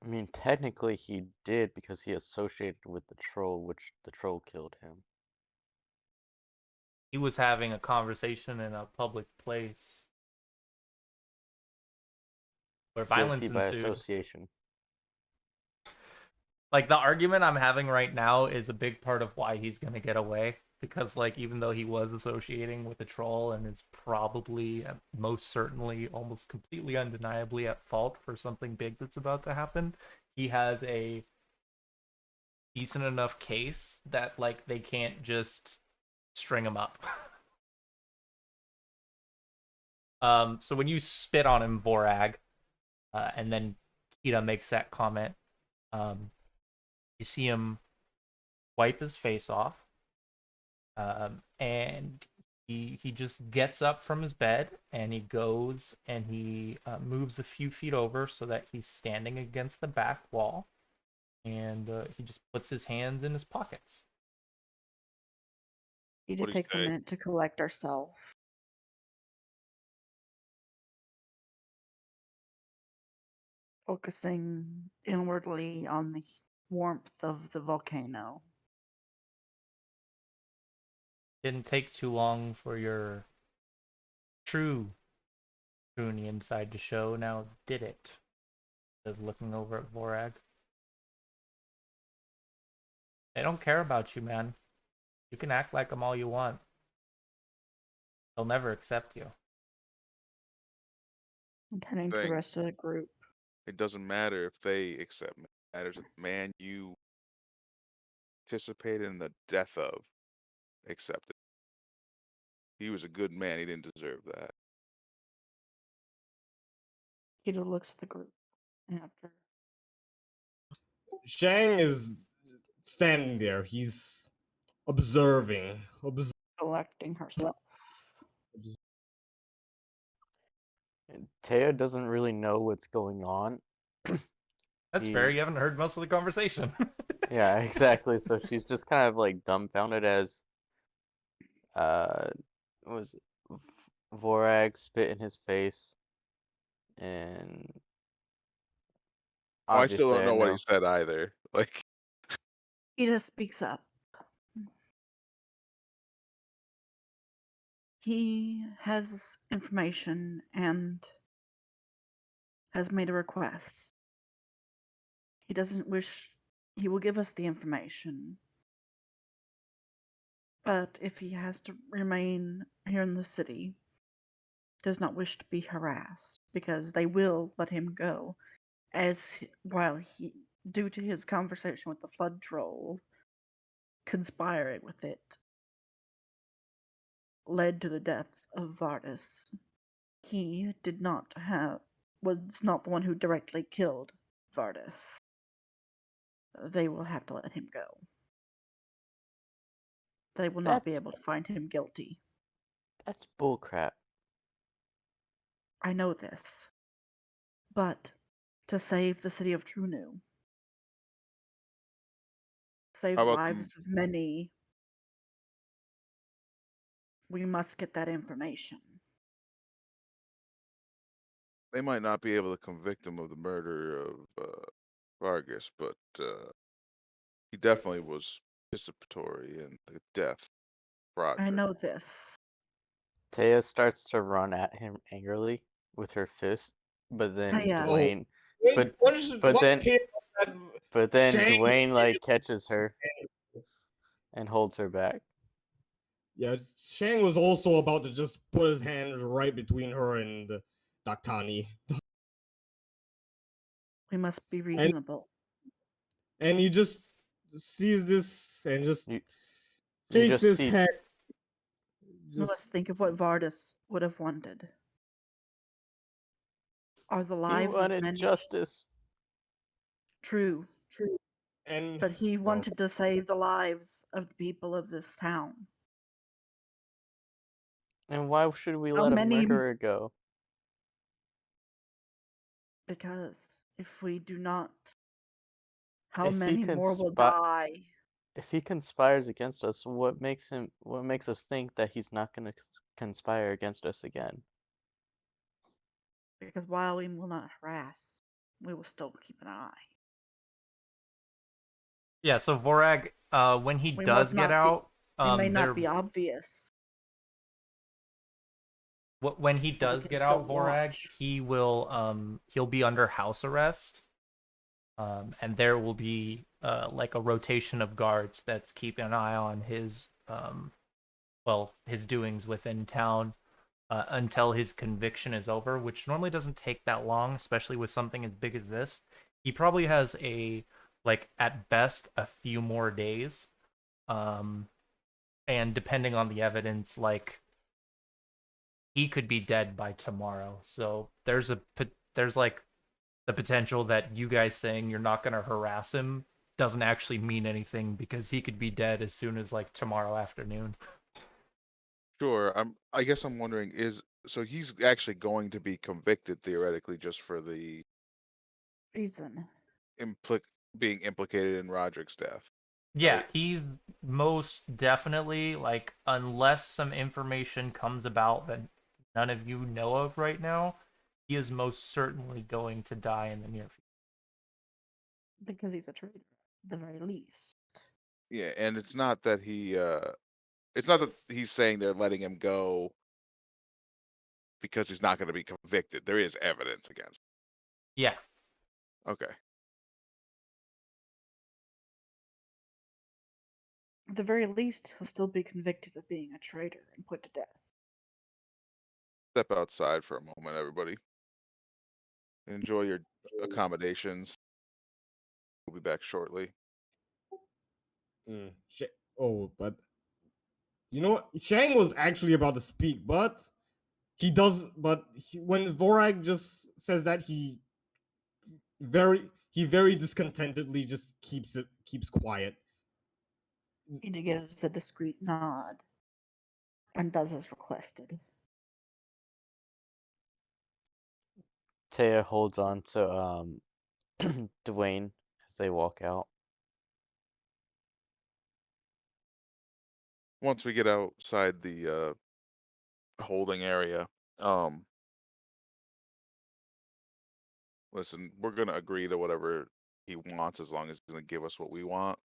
I mean, technically he did because he associated with the troll, which the troll killed him. He was having a conversation in a public place where It's guilty violence by ensued. association. Like, the argument I'm having right now is a big part of why he's gonna get away, because like even though he was associating with a troll and is probably most certainly almost completely undeniably at fault for something big that's about to happen, he has a decent enough case that like they can't just string him up. So when you spit on him, Vorag, and then Kita makes that comment, you see him wipe his face off, and he just gets up from his bed and he goes and he moves a few feet over so that he's standing against the back wall, and he just puts his hands in his pockets. It What'd he takes a say? minute to collect ourselves. Focusing inwardly on the warmth of the volcano. Didn't take too long for your true Trunian side to show, now did it? Says, looking over at Vorag. They don't care about you, man. You can act like them all you want. They'll never accept you. I'm turning to the Thing. rest of the group. It doesn't matter if they accept me. It matters if the man you participated in the death of accepted. He was a good man. He didn't deserve that. Peter looks at the group after. Shang is standing there. He's observing. Collecting herself. And Taya doesn't really know what's going on. That's He- fair. You haven't heard most of the conversation. Yeah, exactly. So she's just kind of like dumbfounded as what was it? Vorag spit in his face, and Oh, I still obviously don't I know what he know. said either. Like, Peter speaks up. He has information and has made a request. He doesn't wish. He will give us the information. But if he has to remain here in the city, does not wish to be harassed, because they will let him go, while he, due to his conversation with the flood troll, conspiring with it, led to the death of Vardis. He was not the one who directly killed Vardis. They will have to let him go. They will not be That's able to find him guilty. that's bullcrap. I know this. But to save the city of Trunu, save how the about them? lives of many, we must get that information. They might not be able to convict him of the murder of Vargas, but he definitely was participatory in the death of Roderick. I know this. Taya starts to run at him angrily with her fist, but then Taya. Oh. Dwayne, but then Shang- Dwayne like catches her and holds her back. Yeah, Shang was also about to just put his hand right between her and Daktani. We must be reasonable. And he just sees this and just You shakes just his see head. We must think of what Vardis would have wanted. Are the he lives of wanted many justice. true? And But he wanted to save the lives of the people of this town. And why should we How let a many- murderer go? Because if we do not, how If he many more will conspi- die? If he conspires against us, what makes us think that he's not going to conspire against us again? Because while we will not harass, we will still keep an eye. Yeah, so Vorag, when he We does must get not be- out, It may there not be obvious. when he but we does can get still out, Vorag, watch. he will he'll be under house arrest. And there will be like a rotation of guards that's keeping an eye on his his doings within town until his conviction is over, which normally doesn't take that long, especially with something as big as this. He probably has at best a few more days. And depending on the evidence, like he could be dead by tomorrow. So there's like the potential that you guys saying you're not going to harass him doesn't actually mean anything because he could be dead as soon as like tomorrow afternoon. Sure. I guess I'm wondering so he's actually going to be convicted theoretically just for the Reason. being implicated in Roderick's death. Yeah, Right. he's most definitely like unless some information comes about that none of you know of right now, he is most certainly going to die in the near future. Because he's a traitor, at the very least. Yeah, and it's not that he's saying they're letting him go because he's not going to be convicted. There is evidence against him. Yeah. Okay. At the very least, he'll still be convicted of being a traitor and put to death. Step outside for a moment, everybody. Enjoy your accommodations. We'll be back shortly. But you know what? Shang was actually about to speak, but he does. But when Vorag just says that, he very discontentedly just keeps quiet. He gives a discreet nod and does as requested. Taya holds on to Dwayne as they walk out. Once we get outside the holding area, listen, we're gonna agree to whatever he wants as long as he's gonna give us what we want.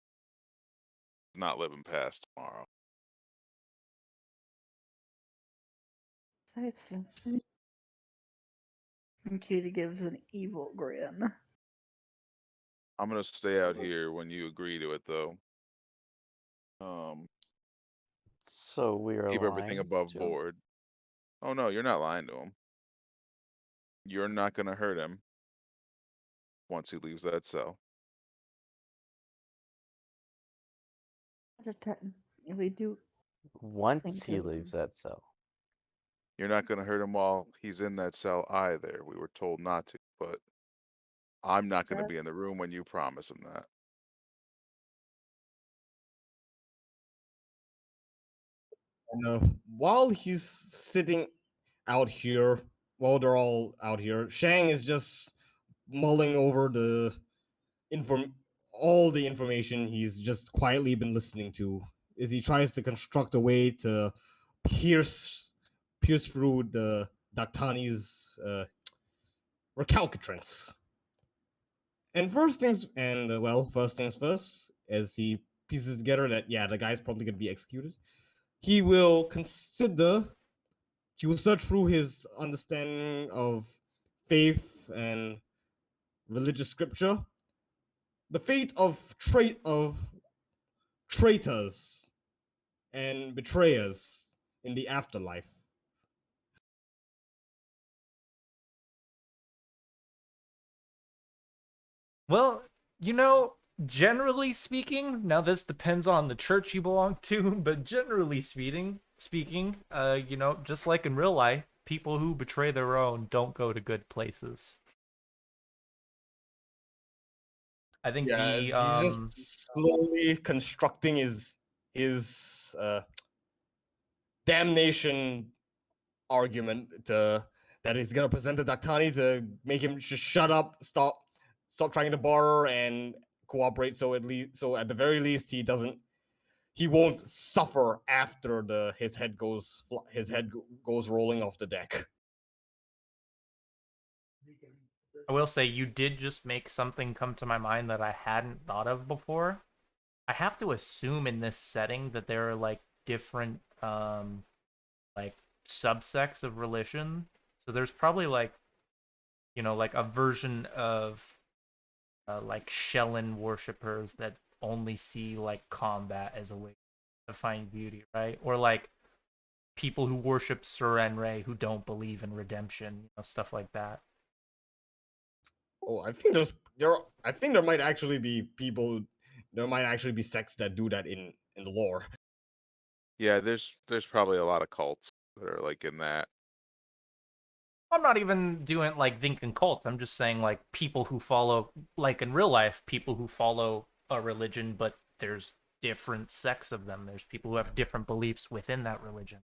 Not living past tomorrow. Precisely. And Kitty gives an evil grin. I'm gonna stay out here when you agree to it, though. So we are Keep everything lying above to him? board. Oh no, you're not lying to him. You're not gonna hurt him once he leaves that cell. We do Once he to- leaves that cell. You're not gonna hurt him while he's in that cell either. We were told not to, but I'm not gonna be in the room when you promise him that. While he's sitting out here, while they're all out here, Shang is just mulling over all the information he's just quietly been listening to as he tries to construct a way to pierce through the Daktani's recalcitrance. And first things first, as he pieces together that the guy's probably gonna be executed, he will search through his understanding of faith and religious scripture, the fate of traitors and betrayers in the afterlife. Well, generally speaking, now this depends on the church you belong to, but generally speaking, just like in real life, people who betray their own don't go to good places. I think He's just slowly constructing his damnation argument that he's gonna present to Daktani to make him just shut up, stop trying to barter, and cooperate. So at the very least, he won't suffer after his head goes rolling off the deck. I will say you did just make something come to my mind that I hadn't thought of before. I have to assume in this setting that there are like different like subsects of religion. So there's probably like, you know, like a version of like Shellan worshippers that only see like combat as a way to find beauty, right? Or like people who worship Surenre who don't believe in redemption, you know, stuff like that. Oh, I think there might actually be people. There might actually be sects that do that in the lore. Yeah, there's probably a lot of cults that are like in that. I'm not even doing like thinking cults. I'm just saying like people who follow, like in real life, people who follow a religion, but there's different sects of them. There's people who have different beliefs within that religion.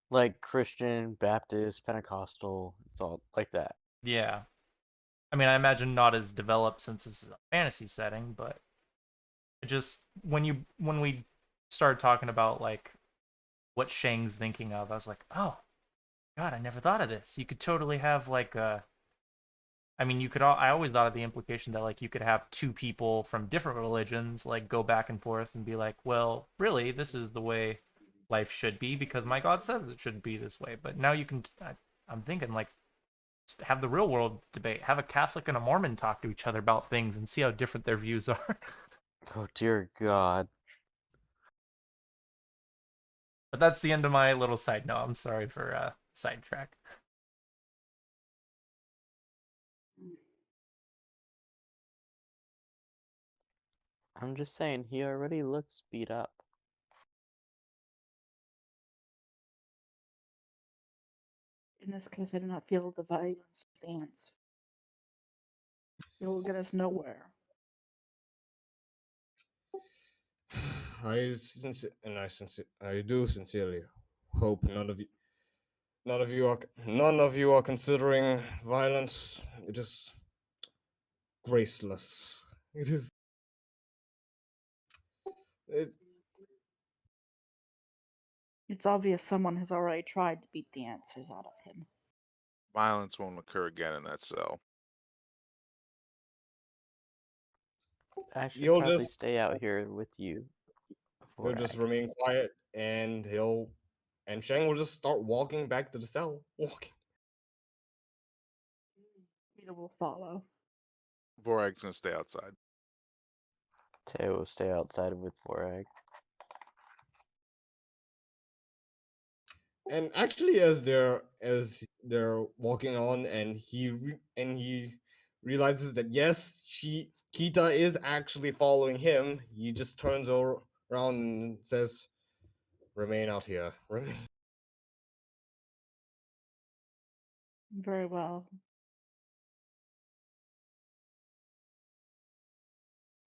Like Christian, Baptist, Pentecostal, it's all like that. Yeah. I mean, I imagine not as developed since this is a fantasy setting, but it just when we started talking about like what Shang's thinking of, I was like, oh God, I never thought of this. You could totally have like a. I mean, you could. I always thought of the implication that like you could have two people from different religions like go back and forth and be like, well, really, this is the way life should be because my God says it should be this way. But now you can. I'm thinking like have the real world debate. Have a Catholic and a Mormon talk to each other about things and see how different their views are. Oh dear God. But that's the end of my little side note. I'm sorry for sidetrack. I'm just saying, he already looks beat up. In this case, I do not feel the violence stance. It will get us nowhere. I do sincerely hope none of you are considering violence. It is graceless. It is. It, It's obvious someone has already tried to beat the answers out of him. Violence won't occur again in that cell. I should You'll probably just stay out here with you, he'll just Vorag. remain quiet, and Shang will just start walking back to the cell. Walking. Peter will follow. Vorag's gonna stay outside. Teo will stay outside with Vorag. And actually, as they're walking on, and he realizes that yes, Kita is actually following him. He just turns around and says, "Remain out here. Remain." Very well.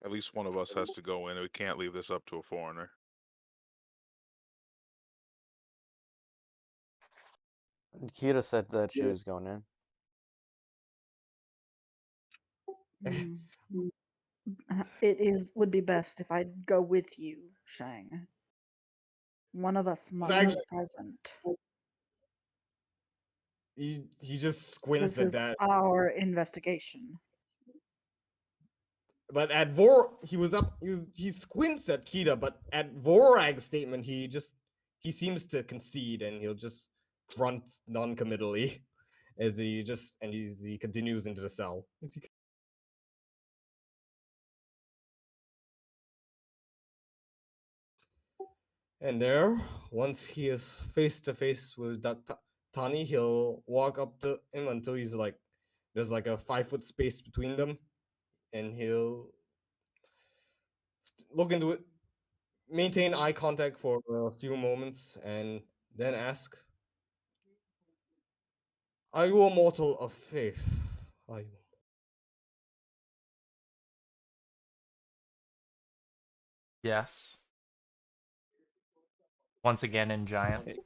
At least one of us has to go in. We can't leave this up to a foreigner. Kira said that she was going in. Mm. It would be best if I go with you, Shang. One of us must be Actually, present. he just squints This at is that. our investigation. But he squints at Kita, but at Vorag's statement, he seems to concede, and he'll just grunt non-committally as he continues into the cell. And there, once he is face to face with that Tani, he'll walk up to him until he's like there's like a 5 foot space between them, and he'll look into it, maintain eye contact for a few moments, and then ask, "Are you a mortal of faith? Are you?" Yes. Once again in Giant.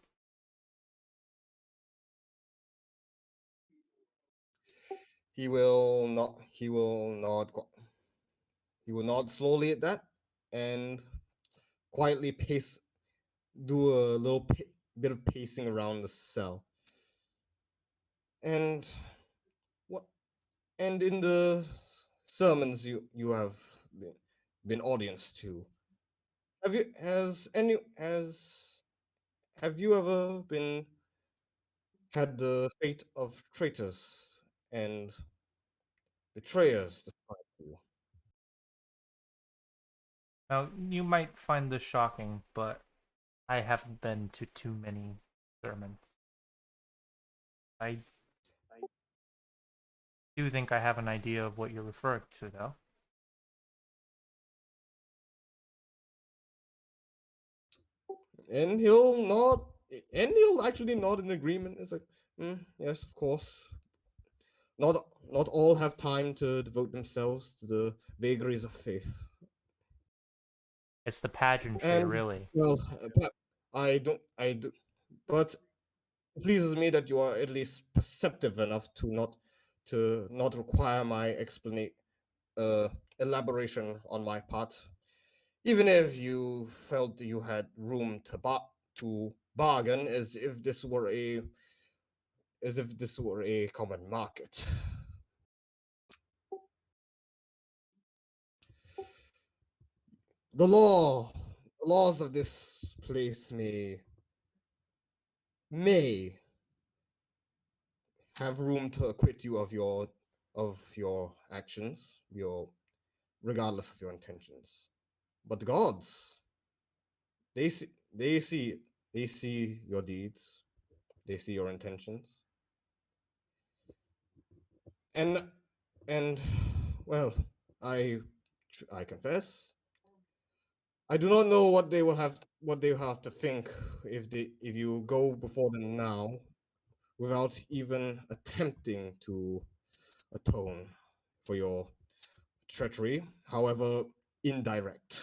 He will not. He will not. He will nod slowly at that and quietly do a little bit of pacing around the cell. And what? And in the sermons you have been audience to, have you ever been had the fate of traitors and betrayers described to you? Now, you might find this shocking, but I haven't been to too many sermons. I do think I have an idea of what you're referring to, though. And he'll nod, and he'll actually nod in agreement. It's like, yes, of course. Not all have time to devote themselves to the vagaries of faith. It's the pageantry, And really. well, I do, but it pleases me that you are at least perceptive enough to not require my uh, elaboration on my part, even if you felt you had room to bargain, as if this were a common market. The law, the laws of this place may have room to acquit you of your actions, your regardless of your intentions. But the gods, they see they see they see your deeds, they see your intentions, and and well, I I confess, I do not know what they have to think if you go before them now without even attempting to atone for your treachery, however indirect.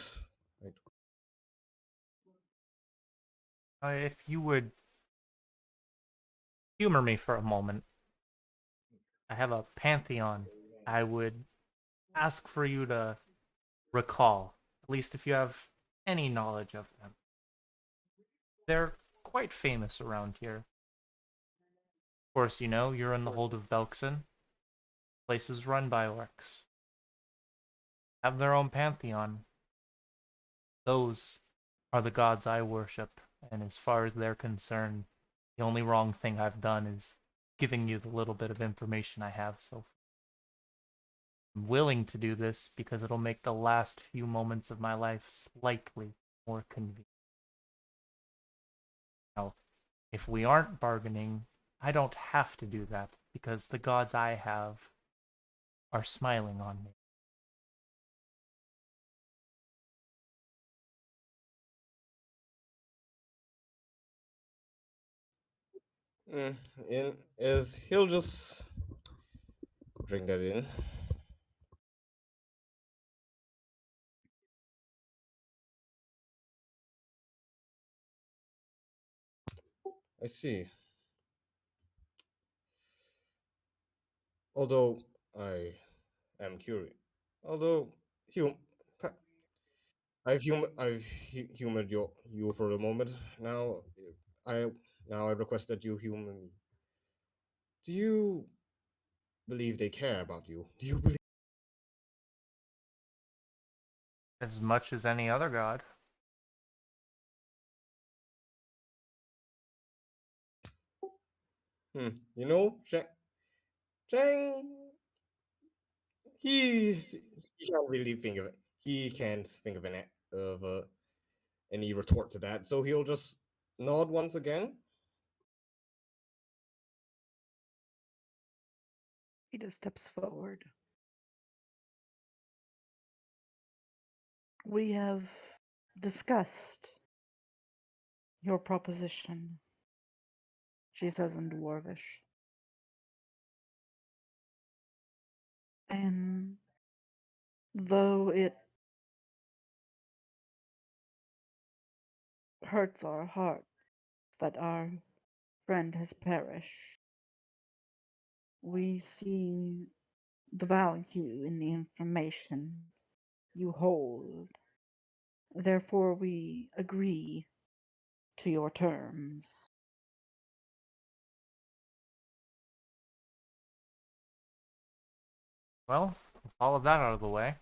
Right? If you would humor me for a moment, I have a pantheon I would ask for you to recall, at least if you have any knowledge of them. They're quite famous around here. Of course, you know, you're in the hold of Belkson. Place is run by orcs. Have their own pantheon. Those are the gods I worship, and as far as they're concerned, the only wrong thing I've done is giving you the little bit of information I have so far. I'm willing to do this because it'll make the last few moments of my life slightly more convenient. Now, if we aren't bargaining, I don't have to do that because the gods I have are smiling on me. Mm, in is he'll just drink that in. I see. Although I am curious. Although hum, pa- I've humored you for a moment. I now I request that you humor me. Do you believe they care about you? Do you believe? As much as any other god. You know, Chang, he's he can't really think of it. He can't think of any retort to that, so he'll just nod once again. He just steps forward. We have discussed your proposition, she says in Dwarvish. And though it hurts our hearts that our friend has perished, we see the value in the information you hold. Therefore, we agree to your terms. Well, with all of that out of the way,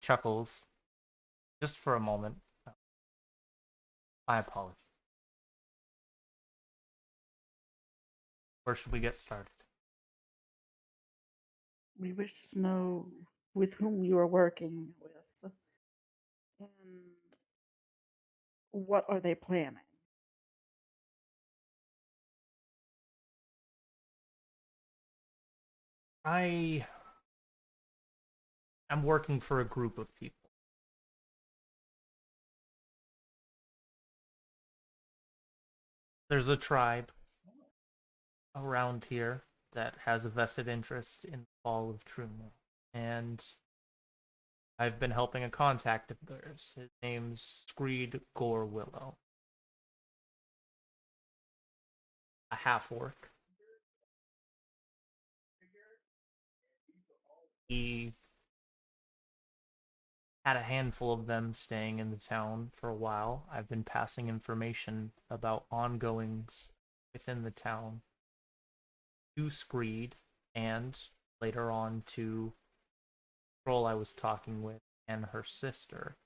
chuckles just for a moment. My apologies. Where should we get started? We wish to know with whom you are working with and what are they planning. I am working for a group of people. There's a tribe around here that has a vested interest in the fall of Trumo, and I've been helping a contact of theirs. His name's Screed Gorewillow, a half-orc. He had a handful of them staying in the town for a while. I've been passing information about ongoings within the town to Screed and later on to the girl I was talking with and her sister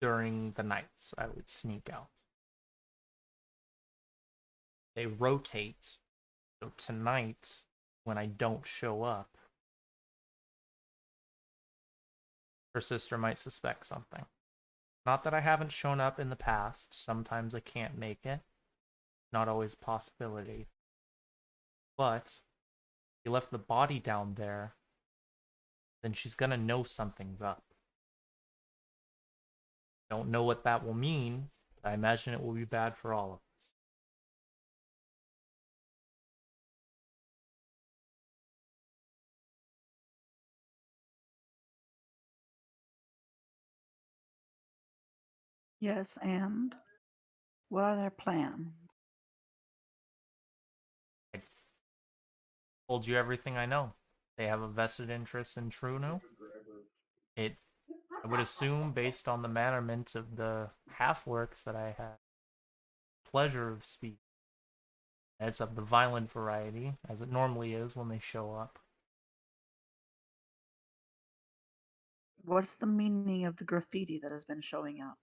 during the nights I would sneak out. They rotate, so tonight, when I don't show up, her sister might suspect something. Not that I haven't shown up in the past, sometimes I can't make it. Not always a possibility. But if you left the body down there, then she's gonna know something's up. Don't know what that will mean, but I imagine it will be bad for all of us. Yes, and what are their plans? I told you everything I know. They have a vested interest in Truno. I would assume, based on the mannerment of the half-works that I had pleasure of speaking, it's of the violent variety, as it normally is when they show up. What's the meaning of the graffiti that has been showing up?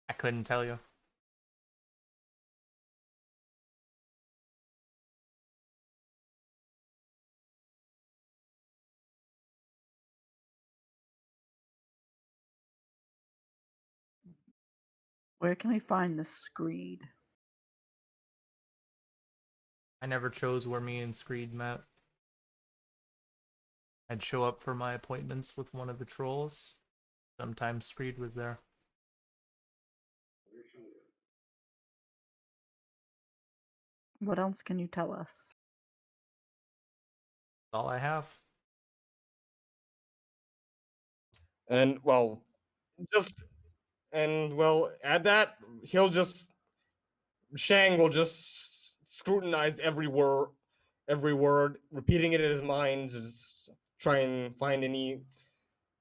I couldn't tell you. Where can we find this screed? I never chose where me and Screed met. I'd show up for my appointments with one of the trolls. Sometimes Screed was there. What else can you tell us? That's all I have. And well, just and well, at that Shang will just scrutinize every word, repeating it in his mind, just try and find any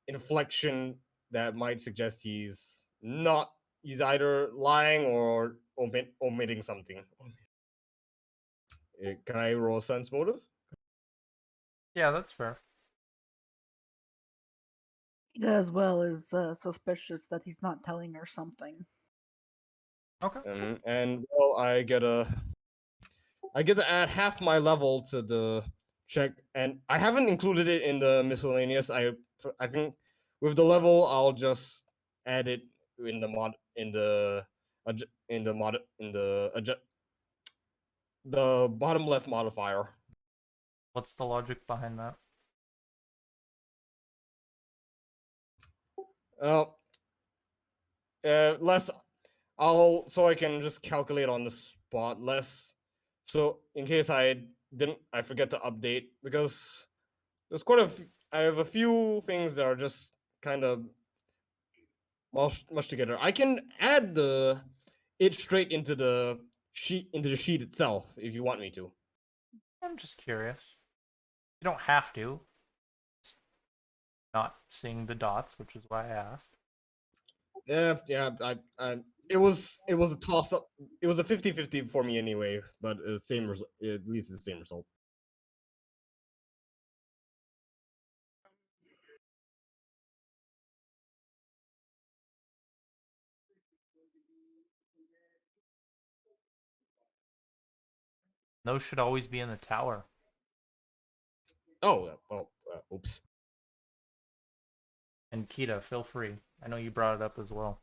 inflection that might suggest he's either lying or omitting something. Can I roll sense motive? Yeah, that's fair. As well as suspicious that he's not telling her something. Okay. And well, I get to add half my level to the check, and I haven't included it in the miscellaneous. I think with the level, I'll just add it in the mod in the in the mod in the bottom left modifier. What's the logic behind that? Uh, less so I can just calculate on the spot less. So in case I forget to update, because there's I have a few things that are just kind of much together. I can add it straight into the sheet itself if you want me to. I'm just curious. You don't have to. It's not seeing the dots, which is why I asked. Yeah. It was a toss up. It was a 50-50 for me anyway, but same result. It leads to the same result. Those should always be in the tower. Oh, well, oops. And Kita, feel free. I know you brought it up as well.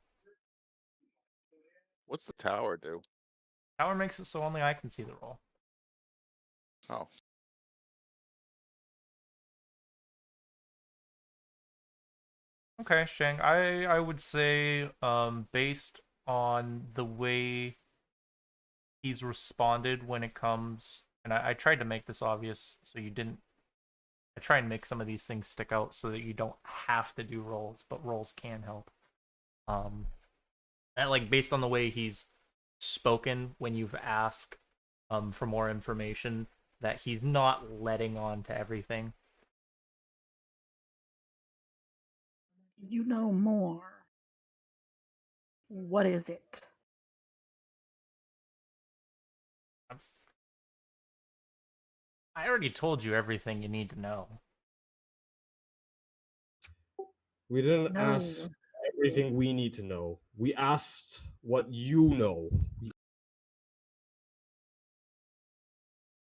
What's the tower do? Tower makes it so only I can see the roll. Oh, Okay, Shang. I would say, based on the way he's responded when it comes, and I tried to make this obvious so you didn't. I try and make some of these things stick out so that you don't have to do rolls, but rolls can help. And like based on the way he's spoken when you've asked for more information, that he's not letting on to everything. You know more. What is it? I already told you everything you need to know. We didn't No. ask everything we need to know. We asked what you know.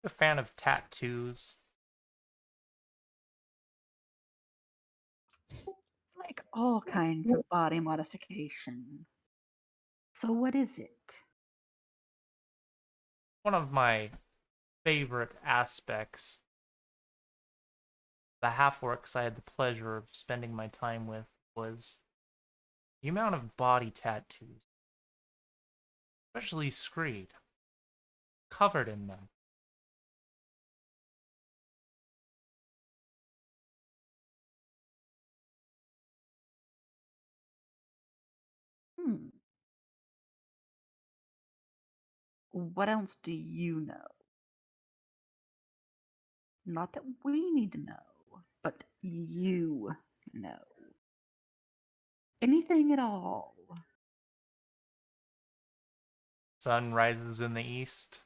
A fan of tattoos. Like all kinds of body modification. So what is it? One of my favorite aspects, the half-orcs I had the pleasure of spending my time with, was the amount of body tattoos, especially Screed, covered in them. Hmm. What else do you know? Not that we need to know, but you know. Anything at all. Sun rises in the east.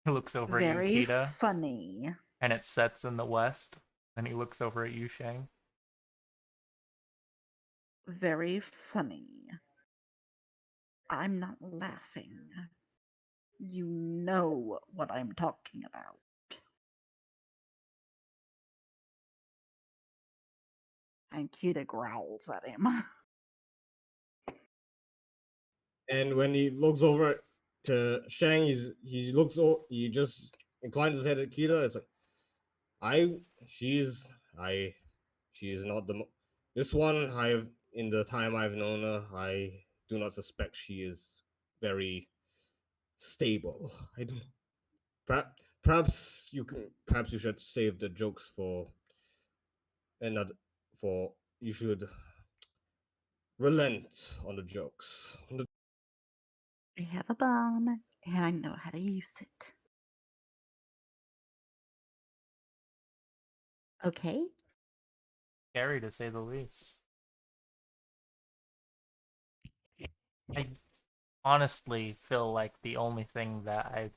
He looks over at Very Yukita, funny. and it sets in the west. And he looks over at you, Shang. Very funny. I'm not laughing. You know what I'm talking about. And Kita growls at him. And when he looks over to Shang, he just inclines his head at Kita. It's like, I, she's, I, she is not this one. I've in the time I've known her, I do not suspect she is very stable. I don't. Perhaps you should save the jokes for another. For you should relent on the jokes. I have a bomb, and I know how to use it. Okay? Scary to say the least. I honestly feel like the only thing that I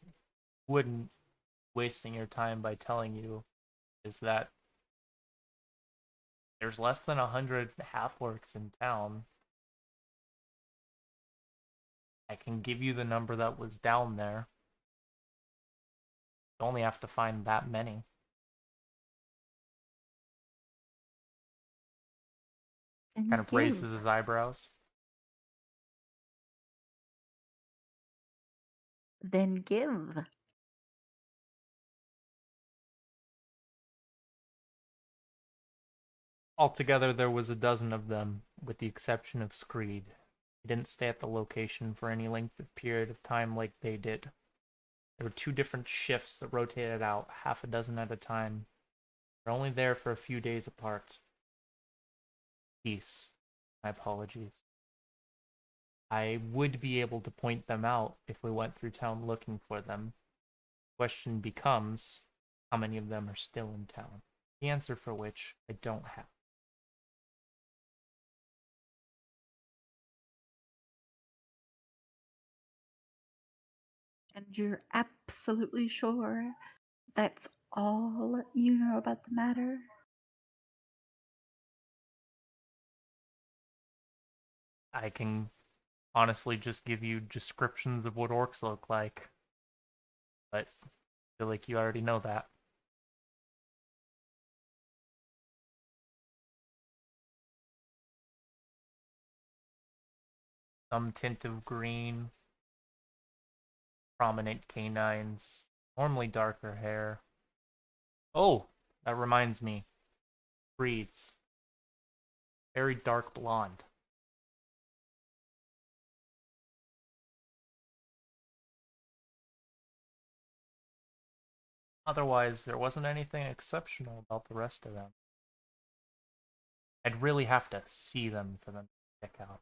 wouldn't wasting your time by telling you is that there's less than 100 half-orcs in town. I can give you the number that was down there. You only have to find that many. Then Kind of give. raises his eyebrows. Then give. Altogether, there was a dozen of them, with the exception of Screed. He didn't stay at the location for any length of period of time like they did. There were two different shifts that rotated out, half a dozen at a time. They're only there for a few days apart. Peace. My apologies. I would be able to point them out if we went through town looking for them. Question becomes, how many of them are still in town? The answer for which I don't have. And you're absolutely sure that's all you know about the matter? I can honestly just give you descriptions of what orcs look like, but I feel like you already know that. Some tint of green, prominent canines, normally darker hair. Oh, that reminds me. Breeds. Very dark blonde. Otherwise, there wasn't anything exceptional about the rest of them. I'd really have to see them for them to stick out.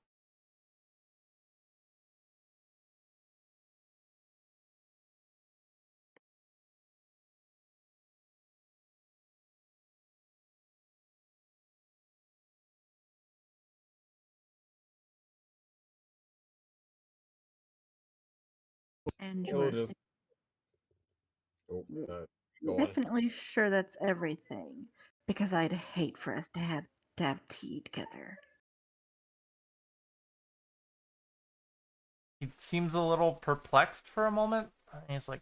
And We'll you're just oh, go on. definitely sure that's everything, because I'd hate for us to have tea together. He seems a little perplexed for a moment. And he's like,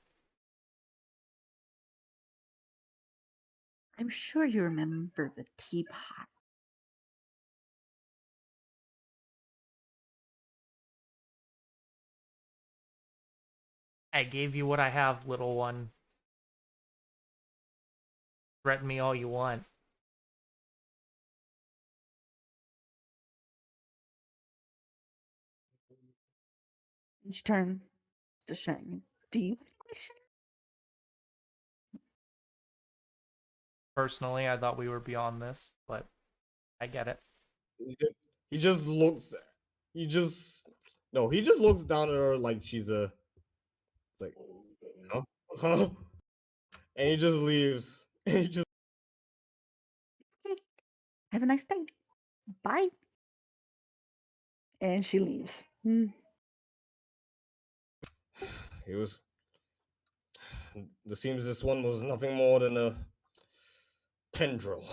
I'm sure you remember the teapot. I gave you what I have, little one. Threaten me all you want. And she turned to Shang. Do you have a question? Personally, I thought we were beyond this, but I get it. He just looks. He just no. He just looks down at her like she's a. It's like, huh? Huh? And he just leaves. And he just. Okay. Have a nice day. Bye. And she leaves. He was. It seems this one was nothing more than a tendril.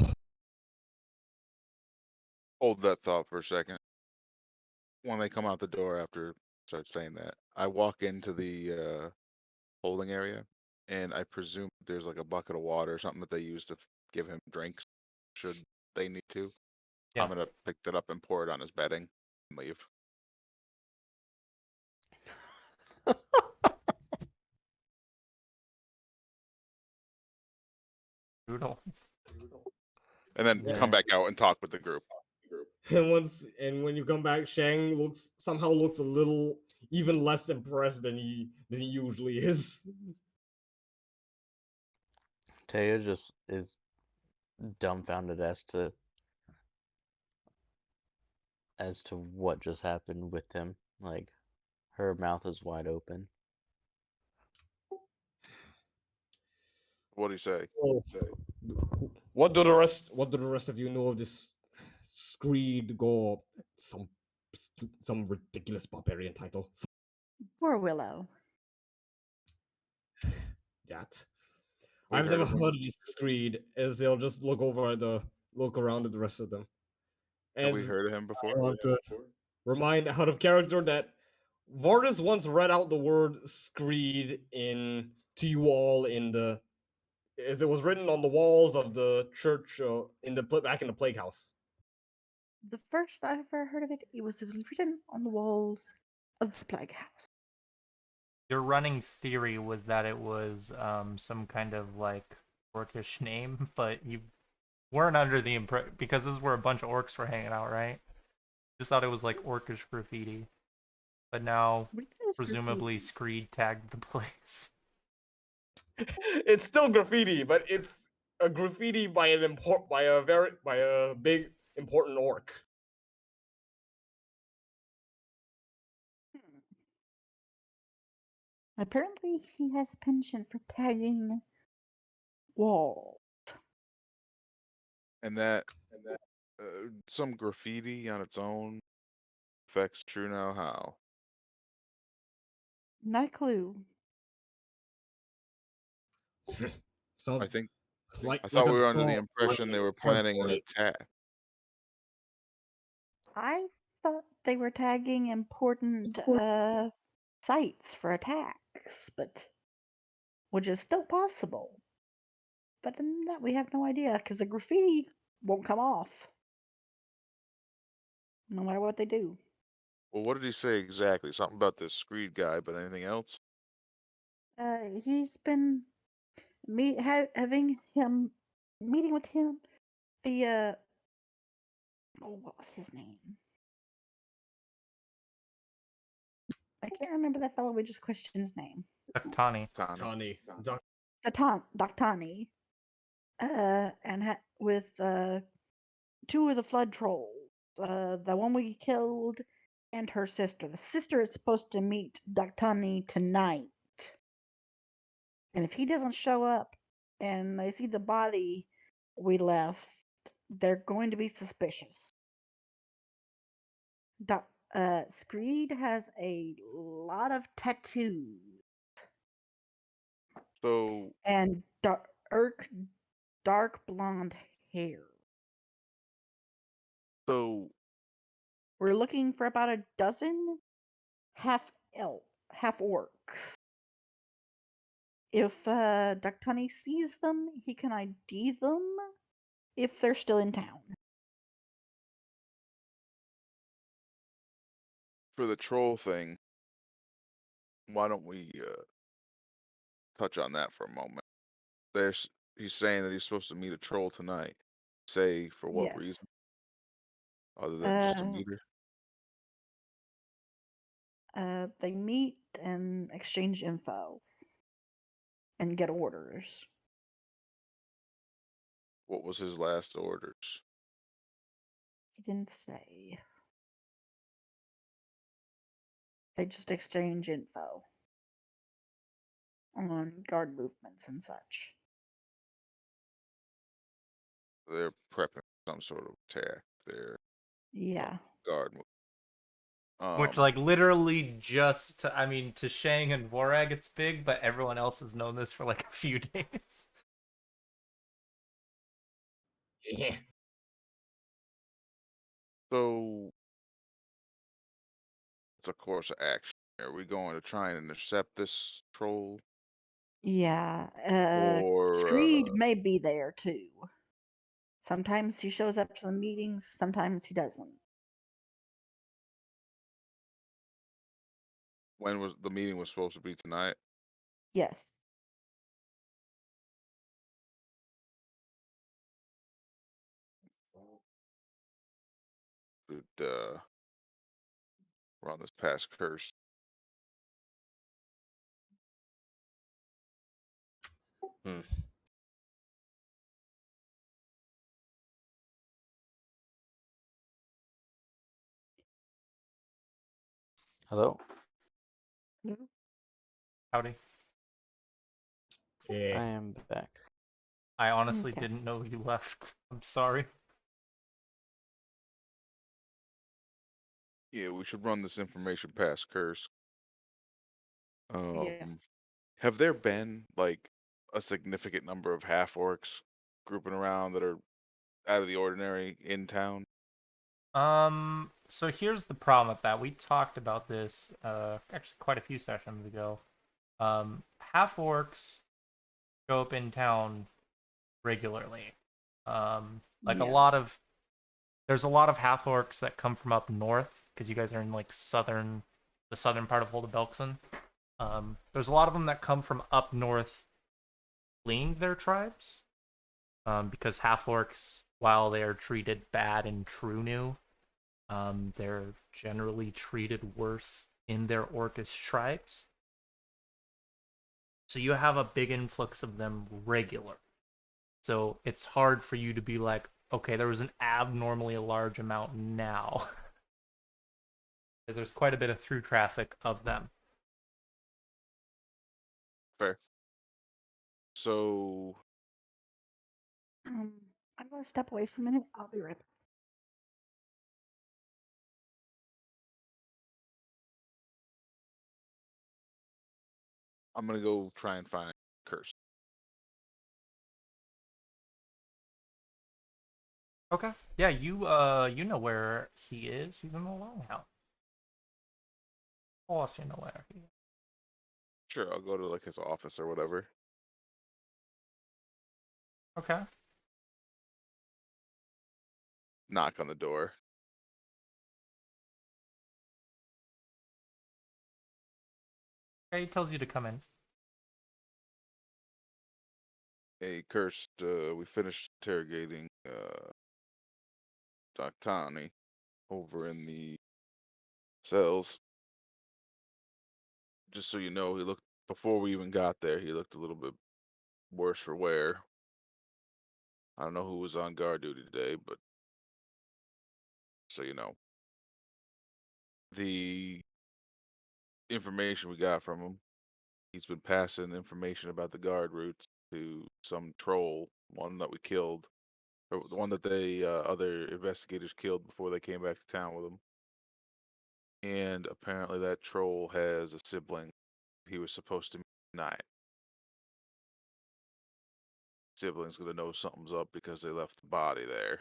Hold that thought for a second. When they come out the door after start saying that, I walk into the holding area, and I presume there's like a bucket of water or something that they use to give him drinks should they need to. Yeah. I'm gonna pick that up and pour it on his bedding and leave. Brutal. And then come Yeah. back out and talk with the group. And when you come back, Shang somehow looks a little even less impressed than he usually is. Taya just is dumbfounded as to what just happened with him. Like, her mouth is wide open. What do you say? Oh, what do the rest of you know of this Screed Gore? Some ridiculous barbarian title. Poor Willow. That We I've heard never of him. heard of this Screed. As they'll just look around at the rest of them, Have and we heard of him before? I'll have to remind out of character that Vardis once read out the word Screed in to you all in the as it was written on the walls of the church back in the plague house. The first I ever heard of it, it was written on the walls of the plague house. Your running theory was that it was some kind of like orcish name, but you weren't under the impression because this is where a bunch of orcs were hanging out, right? Just thought it was like orcish graffiti, but now What do you think is presumably graffiti? Screed tagged the place. It's still graffiti, but it's a graffiti by a big important orc. Hmm. Apparently, he has a penchant for tagging walls. And that some graffiti on its own affects True Now how? Not a clue. I Sounds think like I like thought a we were under the ball impression they running were hard planning an point. attack. I thought they were tagging important sites for attacks, but which is still possible. But in that we have no idea because the graffiti won't come off, no matter what they do. Well, what did he say exactly? Something about this Screed guy, but anything else? He's been having him meeting with him. The what was his name? I can't remember that fellow we just questioned his name. Tani. Tani. Tani. Doctani. And with two of the flood trolls. The one we killed and her sister. The sister is supposed to meet Doctani tonight. And if he doesn't show up and they see the body we left, they're going to be suspicious. Screed has a lot of tattoos So and dark blonde hair. so We're looking for about a dozen half orcs. If Ductani sees them, he can ID them if they're still in town. for the troll thing, why don't we touch on that for a moment? He's saying that he's supposed to meet a troll tonight. Say for what Yes. reason? Other than just to meet her? They meet and exchange info and get orders. What was his last orders? He didn't say. They just exchange info on guard movements and such. They're prepping some sort of attack. They're Yeah. guard move. Which, like, literally just, I mean, to Shang and Vorag it's big, but everyone else has known this for like a few days. Yeah. So it's a course of action. Are we going to try and intercept this troll? Yeah. Or Screed may be there too. Sometimes he shows up to the meetings, sometimes he doesn't. when was the meeting was supposed to be tonight? Yes. Did run this past curse? Hmm. Hello? Howdy. I Yeah. am back. I honestly Okay. didn't know you left. I'm sorry. Yeah, we should run this information past curse. Yeah. Have there been like a significant number of half orcs grouping around that are out of the ordinary in town? So here's the problem with that. We talked about this actually quite a few sessions ago. Half orcs show up in town regularly. Like Yeah. there's a lot of half orcs that come from up north because you guys are in like the southern part of Holdebelkson. There's a lot of them that come from up north, fleeing their tribes. Because half orcs, while they are treated bad in True New, they're generally treated worse in their orcish tribes. So you have a big influx of them regular. So it's hard for you to be like, okay, there was an abnormally large amount now. There's quite a bit of through traffic of them. So Um, I'm gonna step away for a minute. I'll be right back. I'm gonna go try and find Curse. Okay. Yeah, you know where he is. He's in the longhouse. Of course you know where he is. Sure, I'll go to like his office or whatever. Okay. Knock on the door. Okay, he tells you to come in. Hey, Cursed, we finished interrogating Doctani over in the cells. Just so you know, he looked before we even got there. He looked a little bit worse for wear. I don't know who was on guard duty today, but so you know, the information we got from him, he's been passing information about the guard routes to some troll, one that we killed, or the one that they other investigators killed before they came back to town with him. And apparently, that troll has a sibling he was supposed to meet tonight. Sibling's gonna know something's up because they left the body there.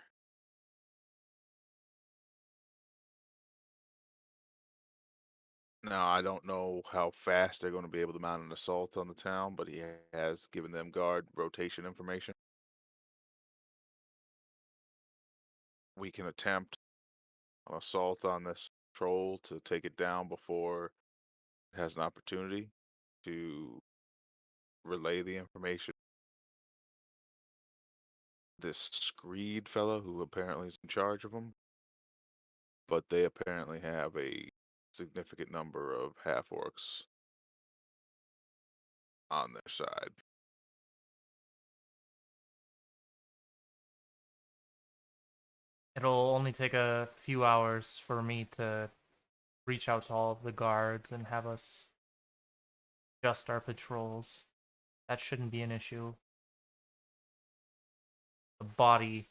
Now, I don't know how fast they're going to be able to mount an assault on the town, but he has given them guard rotation information. We can attempt an assault on this troll to take it down before it has an opportunity to relay the information. This Screed fellow, who apparently is in charge of them, but they apparently have a significant number of half orcs on their side. It'll only take a few hours for me to reach out to all of the guards and have us adjust our patrols. That shouldn't be an issue. The body,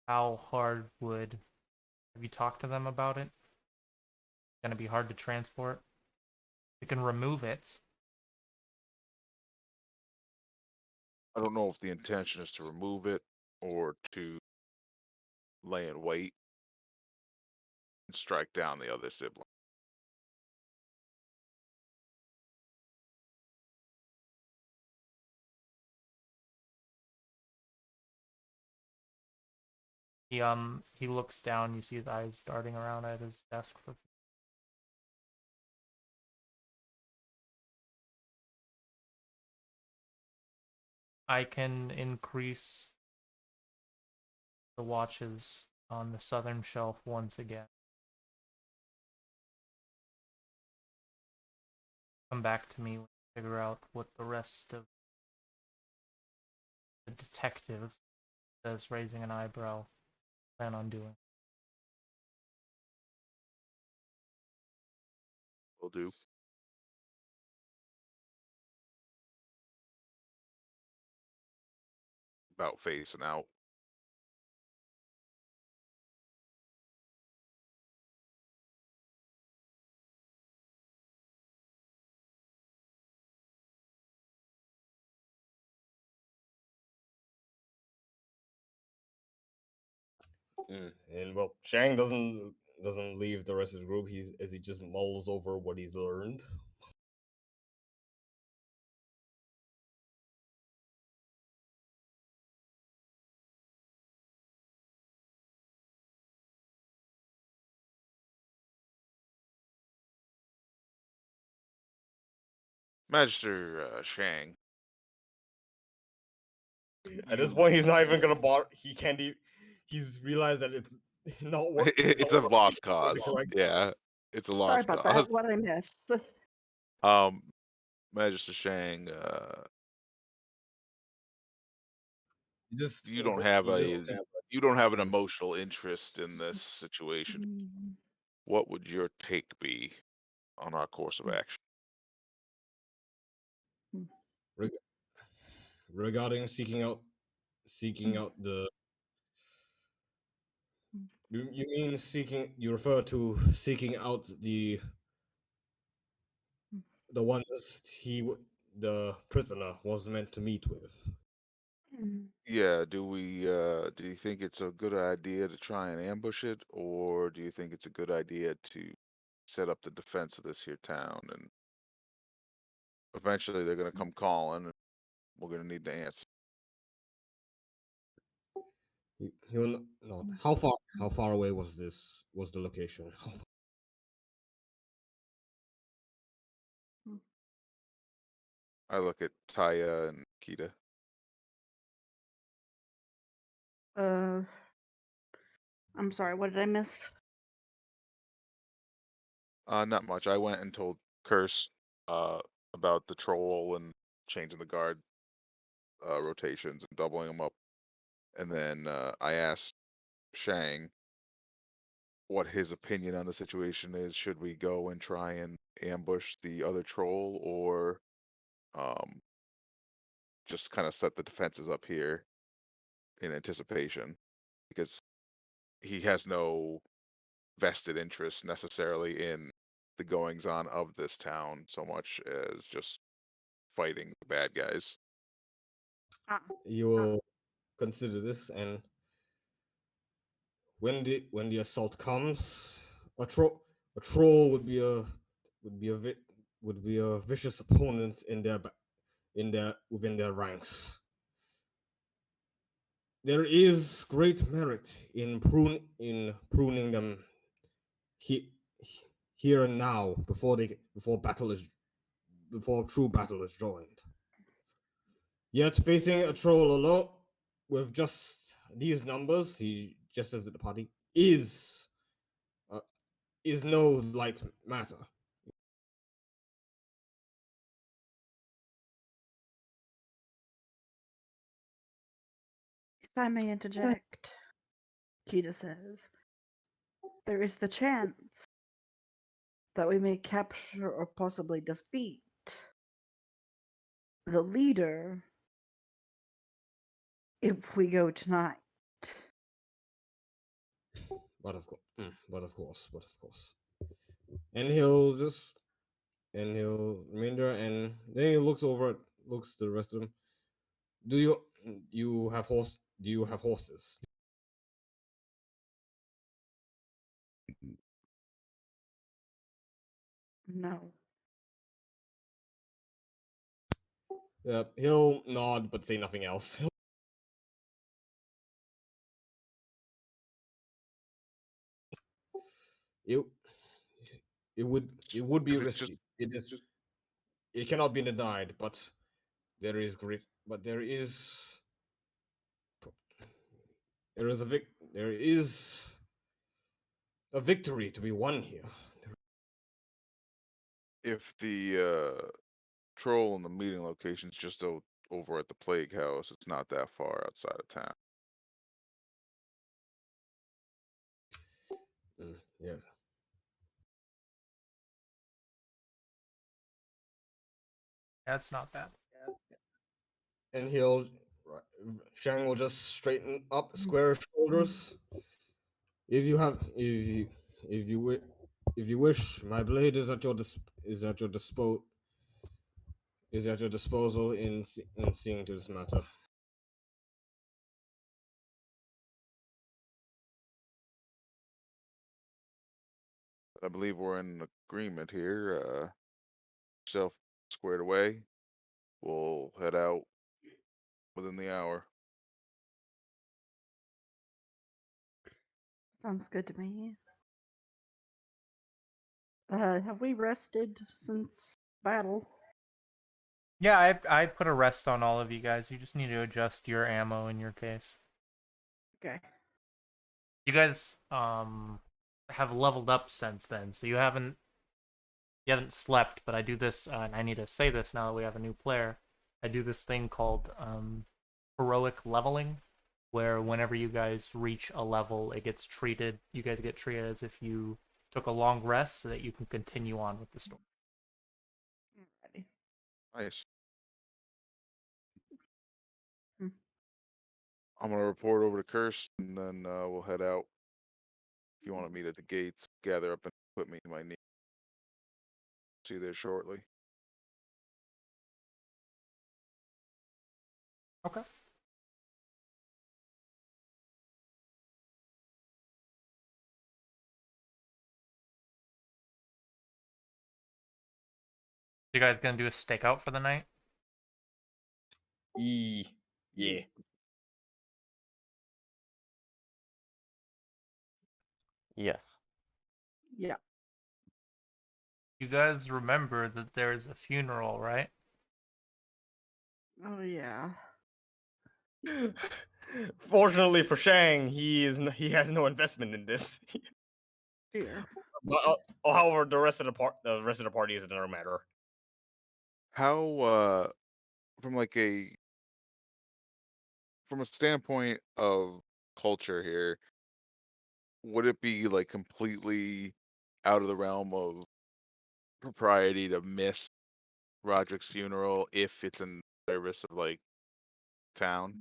how hard would... Have you talked to them about it? It's gonna be hard to transport. We can remove it. I don't know if the intention is to remove it or to lay in wait and strike down the other sibling. He looks down, you see his eyes darting around at his desk for... I can increase the watches on the southern shelf once again. Come back to me when you figure out what the rest of the detective says, raising an eyebrow, plan on doing. Will do. About facing out. And well, Shang doesn't leave the rest of the group. He just mulls over what he's learned. Magister Shang. At this You, point, he's not even gonna bother. He can't. He's realized that it's not what. it's a lost cause. Correct. Yeah, it's a Sorry lost about cause. that. What I missed. Um, Magister Shang, He just you don't have he just you don't have an emotional interest in this situation. Mm, What would your take be on our course of action? reg- regarding seeking out the. You mean seeking? You refer to seeking out the ones the prisoner was meant to meet with. Yeah, do you think it's a good idea to try and ambush it, or do you think it's a good idea to set up the defense of this here town, and eventually they're gonna come calling and we're gonna need to answer? He'll nod. How far away was the location? How far? I look at Taya and Kita. I'm sorry, what did I miss? Not much. I went and told Curse about the troll and changing the guard rotations and doubling them up, and then I asked Shang what his opinion on the situation is. Should we go and try and ambush the other troll, or um, just kind of set the defenses up here in anticipation? Because he has no vested interest necessarily in the goings on of this town so much as just fighting the bad guys. You will consider this, and when the assault comes, a troll would be a vi- would be a vicious opponent within their ranks. There is great merit in pruning them he, here and now before true battle is joined. Yet facing a troll alone with just these numbers, he just as at the party uh, is no light matter. If I may interject, Kita says, there is the chance that we may capture or possibly defeat the leader if we go tonight. But of course, but of course, and he'll remainder, and then he looks to the rest of them. Do you have horse? Do you have horses? No. He'll nod but say nothing else. It it would be If it's just risky. It cannot be denied, but there is great. But there is a victory to be won here. if the troll and the meeting location's just over at the plague house, it's not that far outside of town. Yeah. That's not bad. And Shang will just straighten up, square shoulders. If you have, if you wi- if you wish, my blade is at your disposal in seeing to this matter. I believe we're in agreement here. Self squared away. We'll head out within the hour. Sounds good to me. Have we rested since battle? Yeah, I put a rest on all of you guys. You just need to adjust your ammo in your case. Okay. You guys have leveled up since then, so you haven't slept. But I do this, and I need to say this now that we have a new player. I do this thing called heroic leveling, where whenever you guys reach a level, you guys get treated as if you took a long rest, so that you can continue on with the story. Alrighty. Nice. I'm gonna report over to Curse, and then we'll head out. If you want to meet at the gates, gather up and put me in my knee. See you there shortly. Okay. You guys gonna do a stakeout for the night? Yeah. Yes. Yeah. You guys remember that there's a funeral, right? Oh yeah. Fortunately for Shang, he has no investment in this. Fear. However, the rest of the party is another matter. How, from like from a standpoint of culture here, would it be like completely out of the realm of propriety to miss Roderick's funeral if it's in service of like town?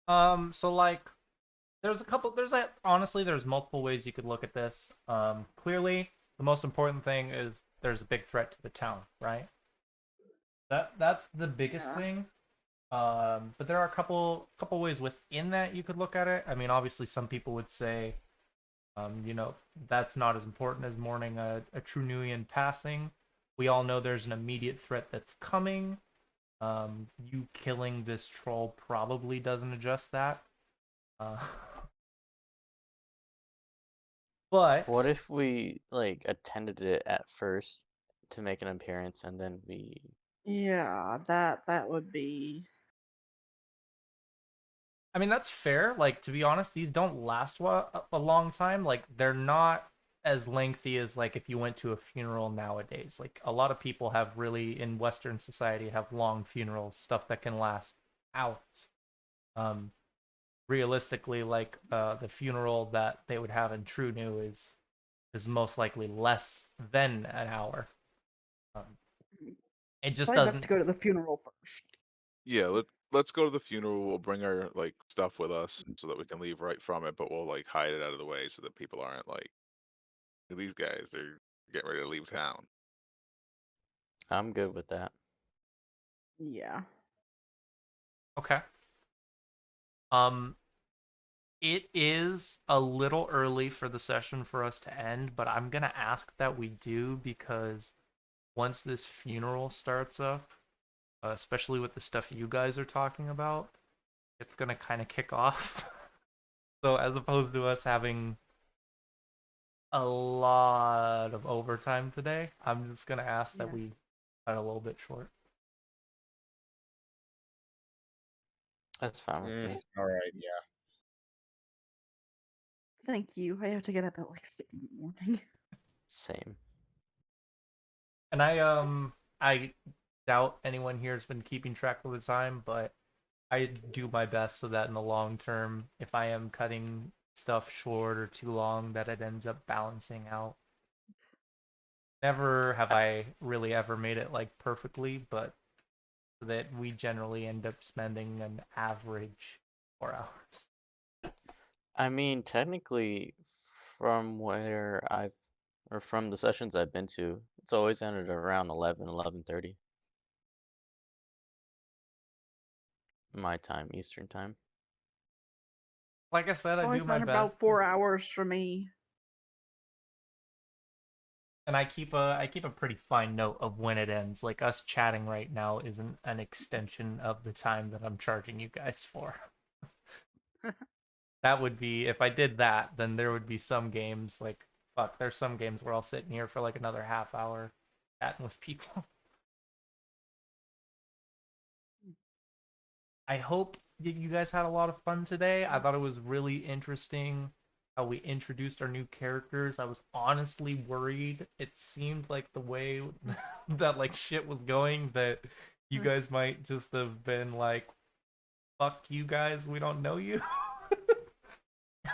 So like honestly there's multiple ways you could look at this. Clearly the most important thing is there's a big threat to the town, right? That's the biggest Yeah. thing. But there are a couple ways within that you could look at it. I mean, obviously some people would say that's not as important as mourning a true Nuian passing. We all know there's an immediate threat that's coming. You killing this troll probably doesn't adjust that. But What if we like attended it at first to make an appearance, and then we? Yeah, that would be. I mean, that's fair. Like, to be honest, these don't last a long time. Like, they're not as lengthy as like if you went to a funeral nowadays. Like, a lot of people have really in Western society have long funerals, stuff that can last hours. Realistically, like the funeral that they would have in True New is most likely less than an hour. It just Probably best doesn't. to go to the funeral first. Yeah, let's go to the funeral. We'll bring our like stuff with us so that we can leave right from it, but we'll like hide it out of the way so that people aren't like, these guys, they're getting ready to leave town. I'm good with that. Yeah. Okay. It is a little early for the session for us to end, but I'm gonna ask that we do because once this funeral starts up, especially with the stuff you guys are talking about, it's gonna kind of kick off. So as opposed to us having a lot of overtime today, I'm just gonna ask that Yeah. we cut a little bit short. That's fine with me. All right, yeah. Thank you. I have to get up at like 6 in the morning. Same. And I doubt anyone here has been keeping track of the time, but I do my best so that in the long term, if I am cutting stuff short or too long, that it ends up balancing out. Never have I really ever made it like perfectly, but that we generally end up spending an average 4 hours. I mean, technically, from from the sessions I've been to, it's always ended around 11:30. My time, Eastern time. Like I said, I Always do my been best. about 4 hours for me. And I keep a pretty fine note of when it ends. Like us chatting right now isn't an extension of the time that I'm charging you guys for. That would be if I did that, then there would be some games like fuck. There's some games where I'll sit in here for like another half hour chatting with people. I hope you guys had a lot of fun today. I thought it was really interesting how we introduced our new characters. I was honestly worried. It seemed like the way that like shit was going that you guys might just have been like, "Fuck you guys, we don't know you."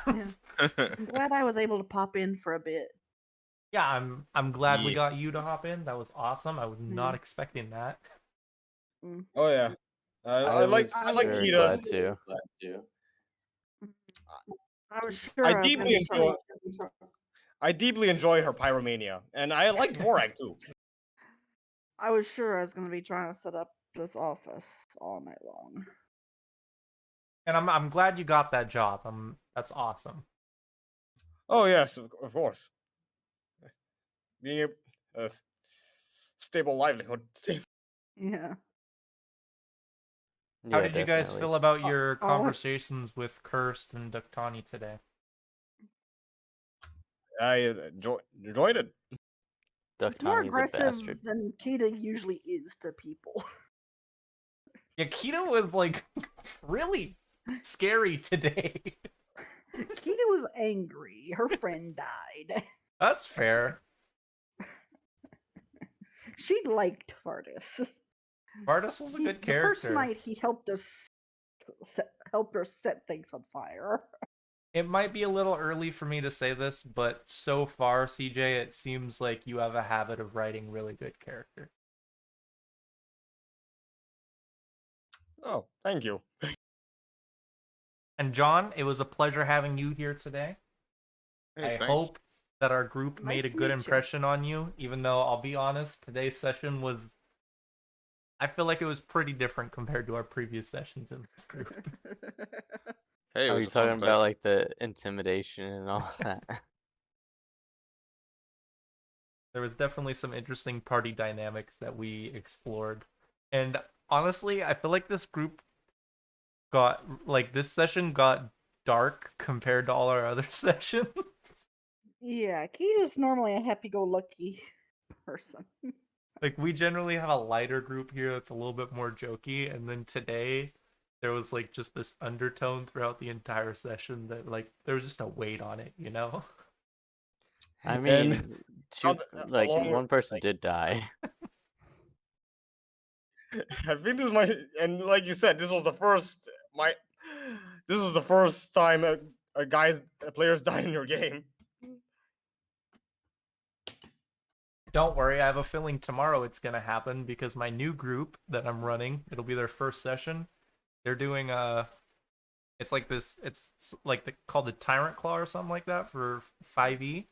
Yeah. I'm glad I was able to pop in for a bit. Yeah, I'm glad we Yeah. got you to hop in. That was awesome. I was not expecting that. Oh yeah. I like was you very to. glad to. I was sure I I was gonna deeply be trying. enjoy. I deeply enjoy her pyromania, and I like Dvorak too. I was sure I was gonna be trying to set up this office all night long. And I'm glad you got that job. That's awesome. Oh yes, of course. Being a stable livelihood. Yeah. How Yeah, did you guys definitely. feel about Uh, your all I- conversations with Kirst and Duktani today? I enjoyed it. It's more Ducktani is a aggressive bastard. than Kita usually is to people. Yeah, Keto was like really scary today. Kita was angry. Her friend died. That's fair. She liked Vardis. Vardis was a good The first character. night he helped her set things on fire. It might be a little early for me to say this, but so far, CJ, it seems like you have a habit of writing really good characters. Oh, thank you. And John, it was a pleasure having you here today. Hey, I thanks. hope that our group Nice made a to good meet you. impression on you, even though I'll be honest, today's session was, I feel like it was pretty different compared to our previous sessions in this group. Hey, it Are was you a fun talking about session. like the intimidation and all that? There was definitely some interesting party dynamics that we explored. And honestly, I feel like this group got, like, this session got dark compared to all our other sessions. Yeah, Kita's normally a happy-go-lucky person. Like, we generally have a lighter group here that's a little bit more jokey, and then today there was like just this undertone throughout the entire session that like there was just a weight on it, you know? I And mean, like along with, one person did die. I think this is my, and like you said, this was the first this was the first time a player's died in your game. Don't worry, I have a feeling tomorrow it's gonna happen because my new group that I'm running, it'll be their first session. They're doing it's like this, it's like called the Tyrant Claw or something like that for 5e.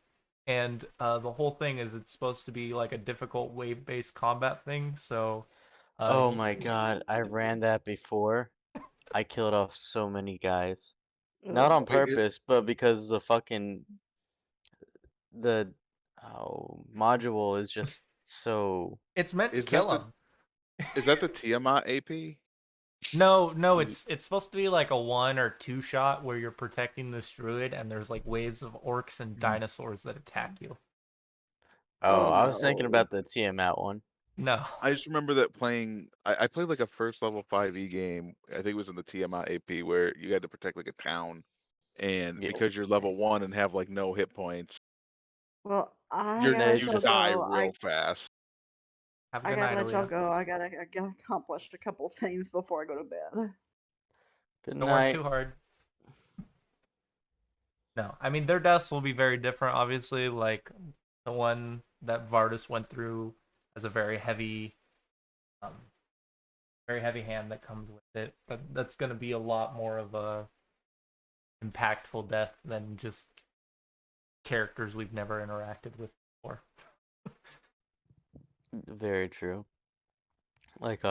And the whole thing is it's supposed to be like a difficult wave-based combat thing. So, Oh my god, I ran that before. I killed off so many guys. Not on Wait, purpose, but because the module is just so. it's meant to is that kill the them. is that the Tiamat AP? No, Is it's supposed to be like a 1 or 2 shot where you're protecting this druid and there's like waves of orcs and dinosaurs that attack you. Oh, Oh, I was thinking no. about the Tiamat one. No. I just remember that playing. I played like a first level 5e game. I think it was in the Tiamat AP where you had to protect like a town, and Yeah. because you're level 1 and have like no hit points, Well, I you gotta They let y'all just die go. real fast. Have a I good gotta night, let y'all Aaliyah. go. I gotta accomplish a couple things before I go to bed. good Don't work night. too hard. No, I mean their deaths will be very different. Obviously, like the one that Vardis went through has a um, very heavy hand that comes with it. That's going to be a lot more of a impactful death than just characters we've never interacted with before. Very true. Like